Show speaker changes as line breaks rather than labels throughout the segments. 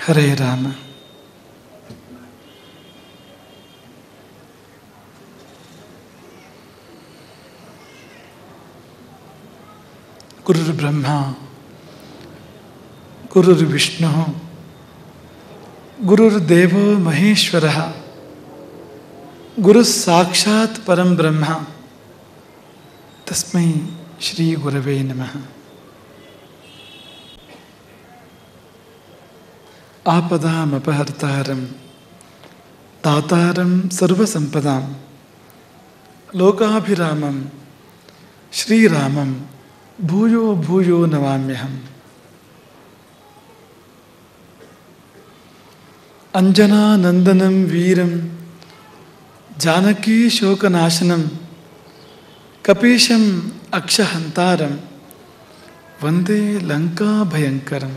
ಹರೇ ರಾಮ. ಗುರುರ್ ಬ್ರಹ್ಮ ಗುರುರ್ ವಿಷ್ಣು ಗುರುರ್ ದೇವೋ ಮಹೇಶ್ವರ ಗುರು ಸಾಕ್ಷಾತ್ ಪರಂ ಬ್ರಹ್ಮ ತಸ್ಮೈ ಶ್ರೀ ಗುರವೇ ನಮಃ. ಆಪದಾಮಪಹರ್ತಾರಂ ದಾತಾರಂ ಸರ್ವಸಂಪದಾಂ ಲೋಕಾಭಿರಾಮಂ ಶ್ರೀರಾಮಂ ಭೂಯೋ ಭೂಯೋ ನಮಾಮ್ಯಹಂ. ಅಂಜನಾನಂದನಂ ವೀರಂ ಜಾನಕೀ ಶೋಕನಾಶನಂ ಕಪೀಶಂ ಅಕ್ಷಹಂತಾರಂ ವಂದೇ ಲಂಕಾಭಯಂಕರಂ.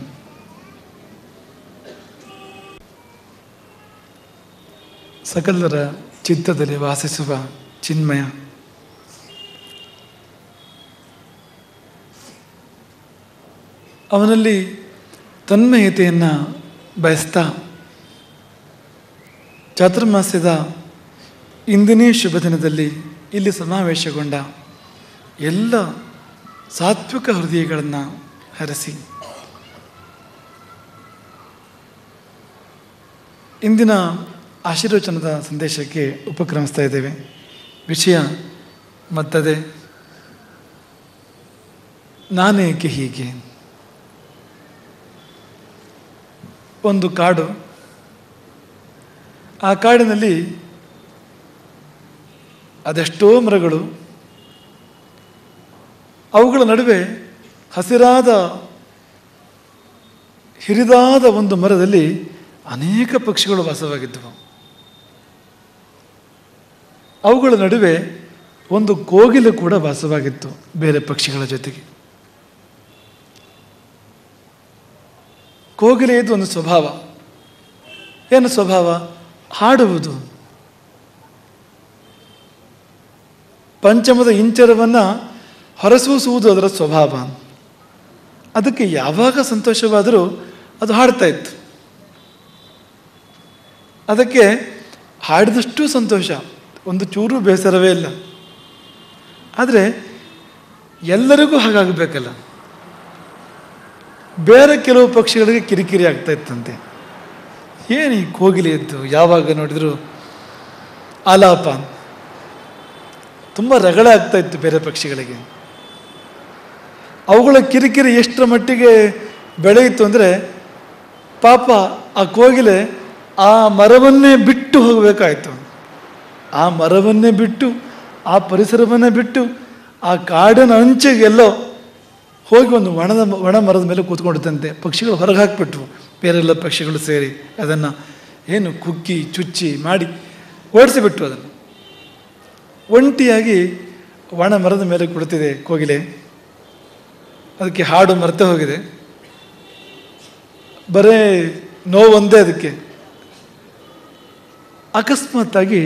ಸಕಲರ ಚಿತ್ತದಲ್ಲಿ ವಾಸಿಸುವ ಚಿನ್ಮಯ ಅವನಲ್ಲಿ ತನ್ಮಯತೆಯನ್ನು ಬಯಸ್ತಾ ಚಾತುರ್ಮಾಸ್ಯದ ಇಂದಿನೇ ಶುಭ ದಿನದಲ್ಲಿ ಇಲ್ಲಿ ಸಮಾವೇಶಗೊಂಡ ಎಲ್ಲ ಸಾತ್ವಿಕ ಹೃದಯಗಳನ್ನು ಹರಸಿ ಇಂದಿನ ಆಶೀರ್ವಚನದ ಸಂದೇಶಕ್ಕೆ ಉಪಕ್ರಮಿಸ್ತಾ ಇದ್ದೇವೆ. ವಿಷಯ ಮತ್ತದೆ ನಾನೇಕೆ ಹೀಗೆ. ಒಂದು ಕಾಡು, ಆ ಕಾಡಿನಲ್ಲಿ ಅದೆಷ್ಟೋ ಮರಗಳು, ಅವುಗಳ ನಡುವೆ ಹಸಿರಾದ ಹಿರಿದಾದ ಒಂದು ಮರದಲ್ಲಿ ಅನೇಕ ಪಕ್ಷಿಗಳು ವಾಸವಾಗಿದ್ದವು. ಅವುಗಳ ನಡುವೆ ಒಂದು ಕೋಗಿಲೆ ಕೂಡ ವಾಸವಾಗಿತ್ತು ಬೇರೆ ಪಕ್ಷಿಗಳ ಜೊತೆಗೆ. ಕೋಗಿಲೆಯದು ಒಂದು ಸ್ವಭಾವ. ಏನು ಸ್ವಭಾವ? ಹಾಡುವುದು. ಪಂಚಮದ ಇಂಚರವನ್ನು ಹೊರಸೂಸುವುದು ಅದರ ಸ್ವಭಾವ. ಅದಕ್ಕೆ ಯಾವಾಗ ಸಂತೋಷವಾದರೂ ಅದು ಹಾಡ್ತಾ ಇತ್ತು. ಅದಕ್ಕೆ ಹಾಡಿದಷ್ಟು ಸಂತೋಷ, ಒಂದು ಚೂರು ಬೇಸರವೇ ಇಲ್ಲ. ಆದರೆ ಎಲ್ಲರಿಗೂ ಹಾಗಾಗಬೇಕಲ್ಲ. ಬೇರೆ ಕೆಲವು ಪಕ್ಷಿಗಳಿಗೆ ಕಿರಿಕಿರಿ ಆಗ್ತಾ ಇತ್ತಂತೆ. ಏನು ಈ ಕೋಗಿಲೆ ಇದ್ದು ಯಾವಾಗ ನೋಡಿದ್ರು ಆಲಾಪ, ತುಂಬ ರಗಳೆ ಆಗ್ತಾ ಇತ್ತು ಬೇರೆ ಪಕ್ಷಿಗಳಿಗೆ. ಅವುಗಳ ಕಿರಿಕಿರಿ ಎಷ್ಟರ ಮಟ್ಟಿಗೆ ಬೆಳೆಯಿತು ಅಂದರೆ ಪಾಪ ಆ ಕೋಗಿಲೆ ಆ ಮರವನ್ನೇ ಬಿಟ್ಟು ಹೋಗಬೇಕಾಯಿತು. ಆ ಮರವನ್ನೇ ಬಿಟ್ಟು, ಆ ಪರಿಸರವನ್ನೇ ಬಿಟ್ಟು, ಆ ಕಾಡಿನ ಅಂಚೆಗೆಲ್ಲೋ ಹೋಗಿ ಒಂದು ಒಣ ಮರದ ಮೇಲೆ ಕೂತ್ಕೊಂಡಿದ್ದಂತೆ. ಪಕ್ಷಿಗಳು ಹೊರಗೆ ಹಾಕಿಬಿಟ್ವು. ಬೇರೆಲ್ಲ ಪಕ್ಷಿಗಳು ಸೇರಿ ಅದನ್ನು ಏನು ಕುಕ್ಕಿ ಚುಚ್ಚಿ ಮಾಡಿ ಓಡಿಸಿಬಿಟ್ಟು ಅದನ್ನು. ಒಂಟಿಯಾಗಿ ಒಣ ಮರದ ಮೇಲೆ ಕುಳಿತಿದೆ ಕೋಗಿಲೆ. ಅದಕ್ಕೆ ಹಾಡು ಮರೆತೇ ಹೋಗಿದೆ. ಬರೇ ನೋವೊಂದೇ ಅದಕ್ಕೆ. ಅಕಸ್ಮಾತ್ತಾಗಿ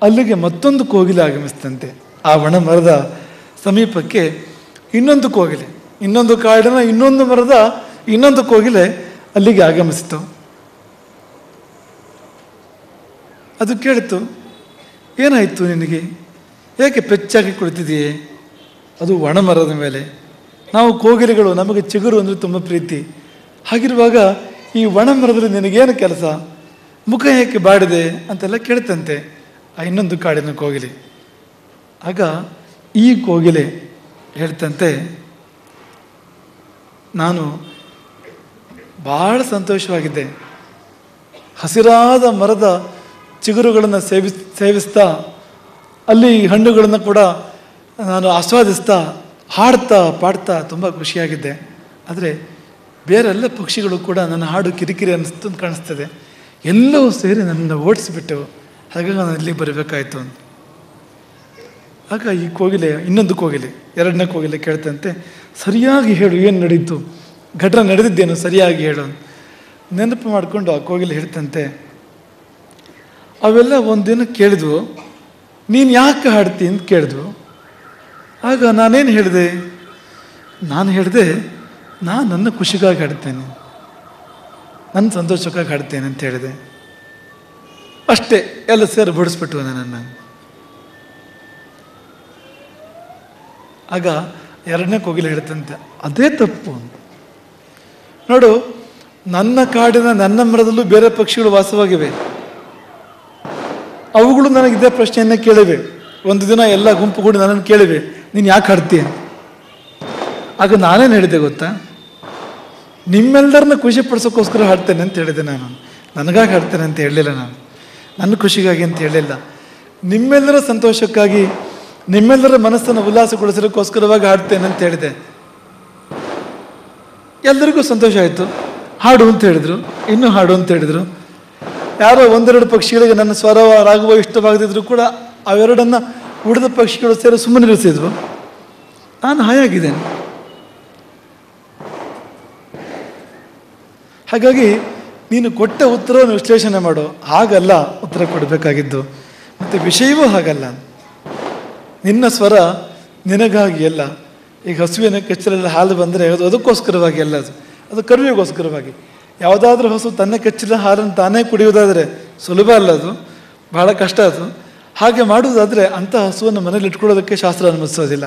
ಅಲ್ಲಿಗೆ ಮತ್ತೊಂದು ಕೋಗಿಲೆ ಆಗಮಿಸ್ತಂತೆ. ಆ ಒಣ ಮರದ ಸಮೀಪಕ್ಕೆ ಇನ್ನೊಂದು ಕೋಗಿಲೆ, ಇನ್ನೊಂದು ಕಾಡಿನ ಇನ್ನೊಂದು ಮರದ ಇನ್ನೊಂದು ಕೋಗಿಲೆ ಅಲ್ಲಿಗೆ ಆಗಮಿಸಿತು. ಅದು ಕೇಳಿತು, ಏನಾಯಿತು ನಿನಗೆ? ಏಕೆ ಪೆಚ್ಚಾಗಿ ಕುಳಿತಿದೆಯೇ? ಅದು ಒಣ ಮರದ ಮೇಲೆ. ನಾವು ಕೋಗಿಲೆಗಳು, ನಮಗೆ ಚಿಗುರು ಅಂದರೆ ತುಂಬ ಪ್ರೀತಿ. ಹಾಗಿರುವಾಗ ಈ ಒಣ ಮರದಲ್ಲಿ ನಿನಗೇನು ಕೆಲಸ? ಮುಖ ಏಕೆ ಬಾಡಿದೆ ಅಂತೆಲ್ಲ ಕೇಳ್ತಂತೆ ಆ ಇನ್ನೊಂದು ಕಾಡಿನ ಕೋಗಿಲೆ. ಆಗ ಈ ಕೋಗಿಲೆ ಹೇಳ್ತಂತೆ, ನಾನು ಭಾಳ ಸಂತೋಷವಾಗಿದ್ದೆ. ಹಸಿರಾದ ಮರದ ಚಿಗುರುಗಳನ್ನು ಸೇವಿಸ್ತಾ ಅಲ್ಲಿ ಹಣ್ಣುಗಳನ್ನು ಕೂಡ ನಾನು ಆಸ್ವಾದಿಸ್ತಾ ಹಾಡ್ತಾ ಪಾಡ್ತಾ ತುಂಬ ಖುಷಿಯಾಗಿದ್ದೆ. ಆದರೆ ಬೇರೆಲ್ಲ ಪಕ್ಷಿಗಳು ಕೂಡ ನನ್ನ ಹಾಡು ಕಿರಿಕಿರಿ ಅನ್ನಿಸ್ತು ಕಾಣಿಸ್ತದೆ. ಎಲ್ಲವೂ ಸೇರಿ ನನ್ನನ್ನು ಓಡಿಸಿಬಿಟ್ಟೆವು. ಹಾಗಾಗಿ ನಾನು ಇಲ್ಲಿಗೆ ಬರಬೇಕಾಯ್ತು ಅಂತ. ಆಗ ಈ ಕೋಗಿಲೆ, ಇನ್ನೊಂದು ಕೋಗಿಲೆ, ಎರಡನೇ ಕೋಗಿಲೆ ಕೇಳ್ತಂತೆ, ಸರಿಯಾಗಿ ಹೇಳು, ಏನು ನಡೀತು? ಘಟನೆ ನಡೆದಿದ್ದೇನು? ಸರಿಯಾಗಿ ಹೇಳು. ನೆನಪು ಮಾಡಿಕೊಂಡು ಆ ಕೋಗಿಲೆ ಹೇಳ್ತಂತೆ, ಅವೆಲ್ಲ ಒಂದಿನ ಕೇಳಿದ್ವು, ನೀನು ಯಾಕೆ ಹಾಡ್ತಿ ಅಂತ ಕೇಳಿದ್ವು. ಆಗ ನಾನೇನು ಹೇಳಿದೆ? ನಾನು ಹೇಳಿದೆ, ನಾನು ನನ್ನ ಖುಷಿಗಾಗಿ ಹಾಡ್ತೇನೆ. ನನ್ನ ಸಂತೋಷಕ್ಕಾಗಿ ಹಾಡ್ತೇನೆ ಅಂತ ಹೇಳಿದೆ. ಅಷ್ಟೇ, ಎಲ್ಲ ಸೇರಿ ಬಡಿಸ್ಬಿಟ್ಟು ನನ್ನನ್ನು. ಆಗ ಎರಡನೇ ಕೋಗಿಲೆ ಹೇಳ್ತಂತೆ, ಅದೇ ತಪ್ಪು. ನೋಡು, ನನ್ನ ಕಾಡಿನ ನನ್ನ ಮರದಲ್ಲೂ ಬೇರೆ ಪಕ್ಷಿಗಳು ವಾಸವಾಗಿವೆ. ಅವುಗಳು ನನಗೆ ಇದೇ ಪ್ರಶ್ನೆಯನ್ನೇ ಕೇಳಿವೆ. ಒಂದು ದಿನ ಎಲ್ಲ ಗುಂಪುಗೂಡಿ ನನ್ನನ್ನು ಕೇಳಿವೆ, ನೀನು ಯಾಕೆ ಹಾಡ್ತೀಯ? ಆಗ ನಾನೇನು ಹೇಳಿದೆ ಗೊತ್ತಾ? ನಿಮ್ಮೆಲ್ಲರನ್ನ ಖುಷಿ ಪಡಿಸೋಕ್ಕೋಸ್ಕರ ಹಾಡ್ತೇನೆ ಅಂತ ಹೇಳಿದೆ ನಾನು. ನನಗಾಗಿ ಹಾಡ್ತೇನೆ ಅಂತ ಹೇಳಲಿಲ್ಲ ನಾನು, ನನ್ನ ಖುಷಿಗಾಗಿ ಅಂತ ಹೇಳಲಿಲ್ಲ. ನಿಮ್ಮೆಲ್ಲರ ಸಂತೋಷಕ್ಕಾಗಿ, ನಿಮ್ಮೆಲ್ಲರ ಮನಸ್ಸನ್ನು ಉಲ್ಲಾಸಗೊಳಿಸೋಕ್ಕೋಸ್ಕರವಾಗಿ ಹಾಡ್ತೇನೆ ಅಂತ ಹೇಳಿದೆ. ಎಲ್ಲರಿಗೂ ಸಂತೋಷ ಆಯಿತು. ಹಾಡು ಅಂತ ಹೇಳಿದರು, ಇನ್ನೂ ಹಾಡು ಅಂತ ಹೇಳಿದರು. ಯಾರೋ ಒಂದೆರಡು ಪಕ್ಷಿಗಳಿಗೆ ನನ್ನ ಸ್ವರ ರಾಗವ ಇಷ್ಟವಾಗದಿದ್ರು ಕೂಡ ಅವೆರಡನ್ನು ಉಳಿದ ಪಕ್ಷಿಗಳು ಸೇರಿ ಸುಮ್ಮನಿರಿಸಿದ್ರು. ನಾನು ಹಾಯಾಗಿದ್ದೇನೆ. ಹಾಗಾಗಿ ನೀನು ಕೊಟ್ಟ ಉತ್ತರವನ್ನು ವಿಶ್ಲೇಷಣೆ ಮಾಡು. ಹಾಗಲ್ಲ ಉತ್ತರ ಕೊಡಬೇಕಾಗಿದ್ದು, ಮತ್ತು ವಿಷಯವೂ ಹಾಗಲ್ಲ. ನಿನ್ನ ಸ್ವರ ನಿನಗಾಗಿ ಅಲ್ಲ. ಈಗ ಹಸುವಿನ ಕೆಚ್ಚಲಲ್ಲಿ ಹಾಲು ಬಂದರೆ ಅದು ಅದಕ್ಕೋಸ್ಕರವಾಗಿ ಅಲ್ಲ, ಅದು ಕರುವಿಗೋಸ್ಕರವಾಗಿ. ಯಾವುದಾದ್ರೂ ಹಸು ತನ್ನ ಕೆಚ್ಚಲ ಹಾಲನ್ನು ತಾನೇ ಕುಡಿಯೋದಾದರೆ ಸುಲಭ ಅಲ್ಲ, ಅದು ಬಹಳ ಕಷ್ಟ. ಅದು ಹಾಗೆ ಮಾಡುವುದಾದರೆ ಅಂಥ ಹಸುವನ್ನು ಮನೇಲಿ ಇಟ್ಕೊಳ್ಳೋದಕ್ಕೆ ಶಾಸ್ತ್ರ ಅನುಮತಿಸೋದಿಲ್ಲ.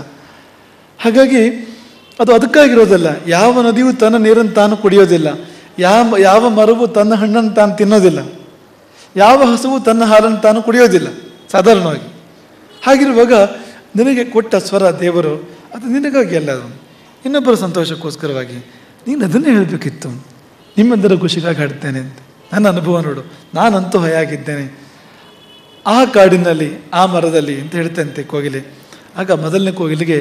ಹಾಗಾಗಿ ಅದು ಅದಕ್ಕಾಗಿರೋದಲ್ಲ. ಯಾವ ನದಿಯೂ ತನ್ನ ನೀರನ್ನು ತಾನು ಕುಡಿಯೋದಿಲ್ಲ, ಯಾವ ಮರವು ತನ್ನ ಹಣ್ಣನ್ನು ತಾನು ತಿನ್ನೋದಿಲ್ಲ, ಯಾವ ಹಸುವು ತನ್ನ ಹಾಲನ್ನು ತಾನು ಕುಡಿಯೋದಿಲ್ಲ ಸಾಧಾರಣವಾಗಿ. ಹಾಗಿರುವಾಗ ನಿನಗೆ ಕೊಟ್ಟ ಸ್ವರ ದೇವರು, ಅದು ನಿನಗಾಗಿ ಅಲ್ಲ, ಅದು ಇನ್ನೊಬ್ಬರ ಸಂತೋಷಕ್ಕೋಸ್ಕರವಾಗಿ. ನೀನು ಅದನ್ನೇ ಹೇಳಬೇಕಿತ್ತು, ನಿಮ್ಮೆಲ್ಲರ ಖುಷಿಗಾಗಿ ಹಾಡ್ತೇನೆ ಅಂತ. ನನ್ನ ಅನುಭವ ನೋಡು, ನಾನಂತೂ ಹಾಯಾಗಿದ್ದೇನೆ ಆ ಕಾಡಿನಲ್ಲಿ, ಆ ಮರದಲ್ಲಿ ಅಂತ ಹೇಳ್ತಂತೆ ಕೋಗಿಲೆ. ಆಗ ಮೊದಲನೇ ಕೋಗಿಲಿಗೆ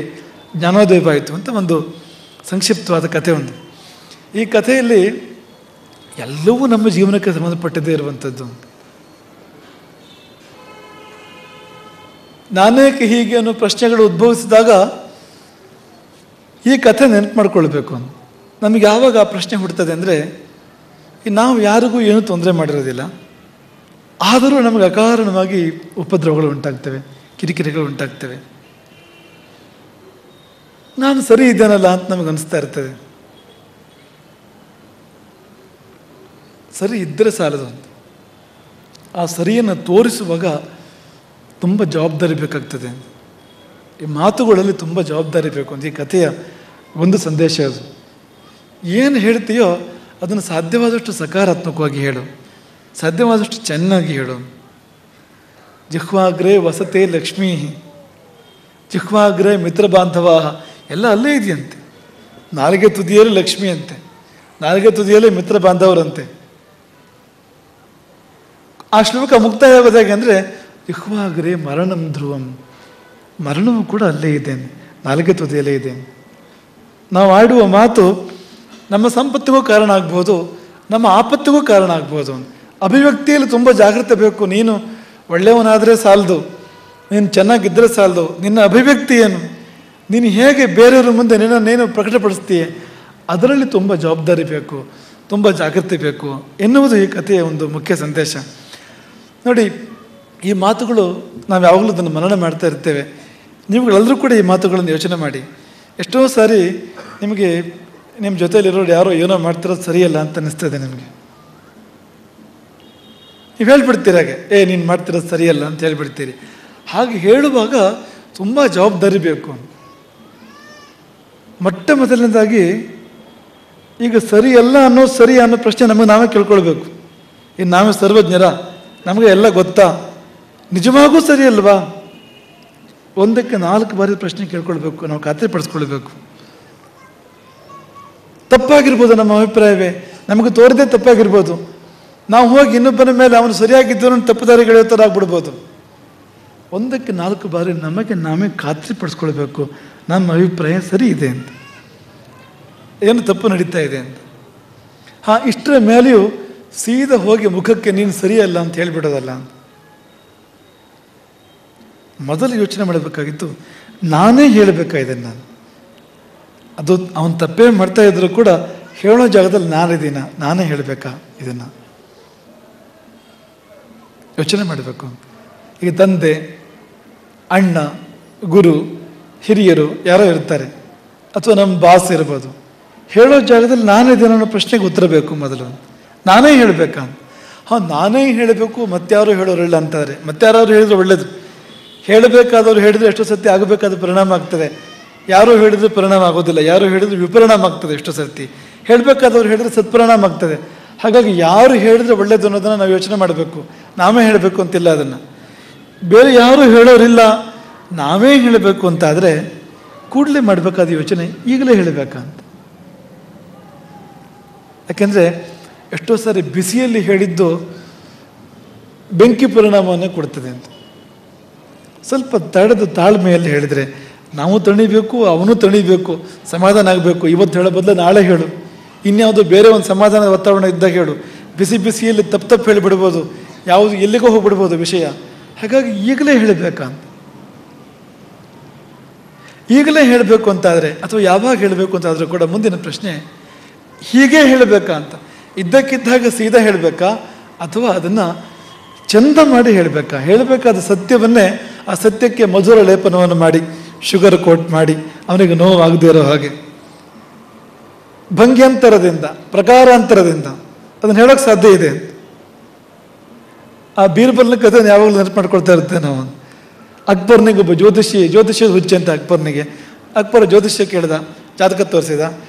ಜ್ಞಾನೋದಯ ಆಯಿತು ಅಂತ ಒಂದು ಸಂಕ್ಷಿಪ್ತವಾದ ಕಥೆ ಒಂದು. ಈ ಕಥೆಯಲ್ಲಿ ಎಲ್ಲವೂ ನಮ್ಮ ಜೀವನಕ್ಕೆ ಸಂಬಂಧಪಟ್ಟದೇ ಇರುವಂಥದ್ದು. ನಾನೇಕೆ ಹೀಗೆ ಅನ್ನೋ ಪ್ರಶ್ನೆಗಳು ಉದ್ಭವಿಸಿದಾಗ ಈ ಕಥೆ ನೆನಪು ಮಾಡ್ಕೊಳ್ಬೇಕು. ನಮಗೆ ಯಾವಾಗ ಆ ಪ್ರಶ್ನೆ ಹುಡ್ತದೆ ಅಂದರೆ, ನಾವು ಯಾರಿಗೂ ಏನೂ ತೊಂದರೆ ಮಾಡಿರೋದಿಲ್ಲ, ಆದರೂ ನಮಗೆ ಅಕಾರಣವಾಗಿ ಉಪದ್ರವಗಳು ಉಂಟಾಗ್ತವೆ, ಕಿರಿಕಿರಿಗಳು ಉಂಟಾಗ್ತವೆ. ನಾನು ಸರಿ ಇದ್ದೇನಲ್ಲ ಅಂತ ನಮಗೆ ಅನಿಸ್ತಾ ಇರ್ತದೆ. ಸರಿ ಇದ್ದರೆ ಸಾಲದು ಅಂತ. ಆ ಸರಿಯನ್ನು ತೋರಿಸುವಾಗ ತುಂಬ ಜವಾಬ್ದಾರಿ ಬೇಕಾಗ್ತದೆ. ಈ ಮಾತುಗಳಲ್ಲಿ ತುಂಬ ಜವಾಬ್ದಾರಿ ಬೇಕು ಅಂತ ಈ ಕಥೆಯ ಒಂದು ಸಂದೇಶ ಅದು. ಏನು ಹೇಳ್ತೀಯೋ ಅದನ್ನು ಸಾಧ್ಯವಾದಷ್ಟು ಸಕಾರಾತ್ಮಕವಾಗಿ ಹೇಳು, ಸಾಧ್ಯವಾದಷ್ಟು ಚೆನ್ನಾಗಿ ಹೇಳು. ಜಿಹ್ವಾಗ್ರೇ ವಸತೆ ಲಕ್ಷ್ಮೀ, ಜಿಹ್ವಾಗ್ರೇ ಮಿತ್ರ ಬಾಂಧವ, ಎಲ್ಲ ಅಲ್ಲೇ ಇದೆಯಂತೆ. ನಾಲಿಗೆ ತುದಿಯಲ್ಲಿ ಲಕ್ಷ್ಮಿ ಅಂತೆ, ನಾಲಿಗೆ ತುದಿಯಲ್ಲಿ ಮಿತ್ರ ಬಾಂಧವರಂತೆ. ಆ ಶ್ಲೋಕ ಮುಕ್ತಾಯ ಆಗೋದು ಹೇಗೆ ಅಂದರೆ, ಜಿಹ್ವಾಗ್ರೇ ಮರಣಂ ಧ್ರುವಂ, ಮರಣವೂ ಕೂಡ ಅಲ್ಲೇ ಇದೆ, ನಾಲಿಗೆ ತುದಿಯಲ್ಲೇ ಇದೆ. ನಾವು ಆಡುವ ಮಾತು ನಮ್ಮ ಸಂಪತ್ತಿಗೂ ಕಾರಣ ಆಗ್ಬೋದು, ನಮ್ಮ ಆಪತ್ತಿಗೂ ಕಾರಣ ಆಗ್ಬೋದು. ಅಭಿವ್ಯಕ್ತಿಯಲ್ಲಿ ತುಂಬ ಜಾಗ್ರತೆ ಬೇಕು. ನೀನು ಒಳ್ಳೆಯವನಾದರೆ ಸಾಲದು, ನೀನು ಚೆನ್ನಾಗಿದ್ದರೆ ಸಾಲದು, ನಿನ್ನ ಅಭಿವ್ಯಕ್ತಿ ಏನು, ನೀನು ಹೇಗೆ ಬೇರೆಯವ್ರ ಮುಂದೆ ನಿನ್ನನ್ನೇನು ಪ್ರಕಟಪಡಿಸ್ತೀಯ, ಅದರಲ್ಲಿ ತುಂಬ ಜವಾಬ್ದಾರಿ ಬೇಕು, ತುಂಬ ಜಾಗ್ರತೆ ಬೇಕು ಎನ್ನುವುದು ಈ ಕಥೆಯ ಒಂದು ಮುಖ್ಯ ಸಂದೇಶ. ನೋಡಿ, ಈ ಮಾತುಗಳು ನಾವು ಯಾವಾಗಲೂ ಅದನ್ನು ಮನನ ಮಾಡ್ತಾ ಇರ್ತೇವೆ. ನೀವುಗಳೆಲ್ಲರೂ ಕೂಡ ಈ ಮಾತುಗಳನ್ನು ಯೋಚನೆ ಮಾಡಿ. ಎಷ್ಟೋ ಸಾರಿ ನಿಮಗೆ ನಿಮ್ಮ ಜೊತೆಯಲ್ಲಿರೋರು ಯಾರೋ ಏನೋ ಮಾಡ್ತಿರೋದು ಸರಿಯಲ್ಲ ಅಂತ ಅನ್ನಿಸ್ತದೆ ನಿಮಗೆ. ನೀವು ಹೇಳ್ಬಿಡ್ತೀರಿ ಹಾಗೆ, ನೀನು ಮಾಡ್ತಿರೋದು ಸರಿಯಲ್ಲ ಅಂತ ಹೇಳ್ಬಿಡ್ತೀರಿ. ಹಾಗೆ ಹೇಳುವಾಗ ತುಂಬ ಜವಾಬ್ದಾರಿ ಬೇಕು. ಮೊಟ್ಟ ಮೊದಲನೇದಾಗಿ ಈಗ ಸರಿಯಲ್ಲ ಅನ್ನೋದು ಸರಿ ಅನ್ನೋ ಪ್ರಶ್ನೆ ನಮಗೆ ನಾವೇ ಕೇಳ್ಕೊಳ್ಬೇಕು. ಇನ್ನು ನಾವೇ ಸರ್ವಜ್ಞರ, ನಮಗೆ ಎಲ್ಲ ಗೊತ್ತಾ, ನಿಜವಾಗೂ ಸರಿ ಅಲ್ವಾ? ಒಂದಕ್ಕೆ 4 ಬಾರಿ ಪ್ರಶ್ನೆ ಕೇಳ್ಕೊಳ್ಬೇಕು, ನಾವು ಖಾತ್ರಿಪಡಿಸ್ಕೊಳ್ಬೇಕು. ತಪ್ಪಾಗಿರ್ಬೋದು ನಮ್ಮ ಅಭಿಪ್ರಾಯವೇ, ನಮಗೆ ತೋರದೆ ತಪ್ಪಾಗಿರ್ಬೋದು. ನಾವು ಹೋಗಿ ಇನ್ನೊಬ್ಬನ ಮೇಲೆ ಅವನು ಸರಿಯಾಗಿದ್ದವನು ತಪ್ಪುದಾರಿ ಗೆಳೆಯೋ ಥರ ಆಗ್ಬಿಡ್ಬೋದು. ಒಂದಕ್ಕೆ 4 ಬಾರಿ ನಮಗೆ ನಾವೇ ಖಾತ್ರಿಪಡಿಸ್ಕೊಳ್ಬೇಕು, ನಮ್ಮ ಅಭಿಪ್ರಾಯ ಸರಿ ಇದೆ ಅಂತ, ಏನು ತಪ್ಪು ನಡೀತಾ ಇದೆ ಅಂತ. ಇಷ್ಟರ ಮೇಲೆಯೂ ಸೀದಾ ಹೋಗಿ ಮುಖಕ್ಕೆ ನೀನು ಸರಿಯಲ್ಲ ಅಂತ ಹೇಳಿಬಿಡೋದಲ್ಲ. ಮೊದಲು ಯೋಚನೆ ಮಾಡಬೇಕಾಗಿತ್ತು, ನಾನೇ ಹೇಳಬೇಕಾಗಿದೆ. ನಾನು ಅದು ಅವನು ತಪ್ಪೇ ಮಾಡ್ತಾ ಇದ್ರು ಕೂಡ ಹೇಳೋ ಜಾಗದಲ್ಲಿ ನಾನಿದ್ದೀನ, ನಾನೇ ಹೇಳಬೇಕಾ ಇದನ್ನು ಯೋಚನೆ ಮಾಡಬೇಕು. ಈಗ ತಂದೆ, ಅಣ್ಣ, ಗುರು, ಹಿರಿಯರು ಯಾರೋ ಇರ್ತಾರೆ, ಅಥವಾ ನಮ್ಮ ಬಾಸ್ ಇರ್ಬೋದು. ಹೇಳೋ ಜಾಗದಲ್ಲಿ ನಾನಿದ್ದೇನೆ ಅನ್ನೋ ಪ್ರಶ್ನೆಗೆ ಉತ್ತರ ಬೇಕು. ಮೊದಲು ನಾನೇ ಹೇಳಬೇಕಂತ. ನಾನೇ ಹೇಳಬೇಕು, ಮತ್ತಾರು ಹೇಳೋರಿಲ್ಲ ಅಂತಾರೆ. ಮತ್ತಾರು ಹೇಳಿದ್ರೆ ಒಳ್ಳೇದು. ಹೇಳಬೇಕಾದವ್ರು ಹೇಳಿದ್ರೆ ಎಷ್ಟೋ ಸತಿ ಆಗಬೇಕಾದ ಪರಿಣಾಮ ಆಗ್ತದೆ. ಯಾರು ಹೇಳಿದ್ರೆ ಪರಿಣಾಮ ಆಗೋದಿಲ್ಲ, ಯಾರು ಹೇಳಿದ್ರೆ ವಿಪರಿಣಾಮ ಆಗ್ತದೆ. ಎಷ್ಟೋ ಸರ್ತಿ ಹೇಳಬೇಕಾದವ್ರು ಹೇಳಿದ್ರೆ ಸತ್ಪರಿಣಾಮ ಆಗ್ತದೆ. ಹಾಗಾಗಿ ಯಾರು ಹೇಳಿದ್ರೆ ಒಳ್ಳೇದು ಅನ್ನೋದನ್ನು ನಾವು ಯೋಚನೆ ಮಾಡಬೇಕು. ನಾವೇ ಹೇಳಬೇಕು ಅಂತಿಲ್ಲ, ಅದನ್ನು ಬೇರೆ ಯಾರು ಹೇಳೋರಿಲ್ಲ, ನಾವೇ ಹೇಳಬೇಕು ಅಂತಾದರೆ ಕೂಡಲೇ ಮಾಡಬೇಕಾದ ಯೋಚನೆ ಈಗಲೇ ಹೇಳಬೇಕಂತ. ಯಾಕೆಂದರೆ ಎಷ್ಟೋ ಸಾರಿ ಬಿಸಿಯಲ್ಲಿ ಹೇಳಿದ್ದು ಬೆಂಕಿ ಪರಿಣಾಮವನ್ನು ಕೊಡ್ತದೆ ಅಂತ. ಸ್ವಲ್ಪ ತಡೆದು ತಾಳ್ಮೆಯಲ್ಲಿ ಹೇಳಿದರೆ ನಾವು ತಣಿಬೇಕು, ಅವನು ತಣಿಬೇಕು, ಸಮಾಧಾನ ಆಗಬೇಕು. ಇವತ್ತು ಹೇಳೋ ಬದಲು ನಾಳೆ ಹೇಳು, ಇನ್ಯಾವುದು ಬೇರೆ ಒಂದು ಸಮಾಧಾನದ ವಾತಾವರಣ ಇದ್ದಾಗ ಹೇಳು. ಬಿಸಿಯಲ್ಲಿ ತಪ್ಪು ಹೇಳಿಬಿಡ್ಬೋದು, ಯಾವುದು ಎಲ್ಲಿಗೋ ಹೋಗ್ಬಿಡ್ಬೋದು ವಿಷಯ. ಹಾಗಾಗಿ ಈಗಲೇ ಹೇಳಬೇಕಂತ. ಈಗಲೇ ಹೇಳಬೇಕು ಅಂತಾದರೆ ಅಥವಾ ಯಾವಾಗ ಹೇಳಬೇಕು ಅಂತಾದರೂ ಕೂಡ ಮುಂದಿನ ಪ್ರಶ್ನೆ ಹೀಗೆ ಹೇಳಬೇಕಾ ಅಂತ. ಇದ್ದಕ್ಕಿದ್ದಾಗ ಸೀದಾ ಹೇಳಬೇಕಾ ಅಥವಾ ಅದನ್ನು ಚಂದ ಮಾಡಿ ಹೇಳಬೇಕಾ? ಹೇಳಬೇಕಾದ ಸತ್ಯವನ್ನೇ ಆ ಸತ್ಯಕ್ಕೆ ಮಧುರ ಲೇಪನವನ್ನು ಮಾಡಿ, ಶುಗರ್ ಕೋಟ್ ಮಾಡಿ, ಅವನಿಗೆ ನೋವಾಗದೇ ಇರೋ ಹಾಗೆ ಭಂಗ್ಯಂತರದಿಂದ, ಪ್ರಕಾರಾಂತರದಿಂದ ಅದನ್ನು ಹೇಳೋಕ್ಕೆ ಸಾಧ್ಯ ಇದೆ. ಆ ಬೀರ್ಬಲ್ನ ಕಥೆಯನ್ನು ಯಾವಾಗಲೂ ನೆನಪು ಮಾಡ್ಕೊಳ್ತಾ ಇರ್ತೇವೆ ನಾವು. ಅಕ್ಬರ್ನಿಗೆ ಒಬ್ಬ ಜ್ಯೋತಿಷಿ ಹುಚ್ಚೆ ಅಂತ ಅಕ್ಬರ್ನಿಗೆ. ಅಕ್ಬರ್ ಜ್ಯೋತಿಷ್ಯ ಕೇಳಿದ, ಜಾತಕ ತೋರಿಸಿದ.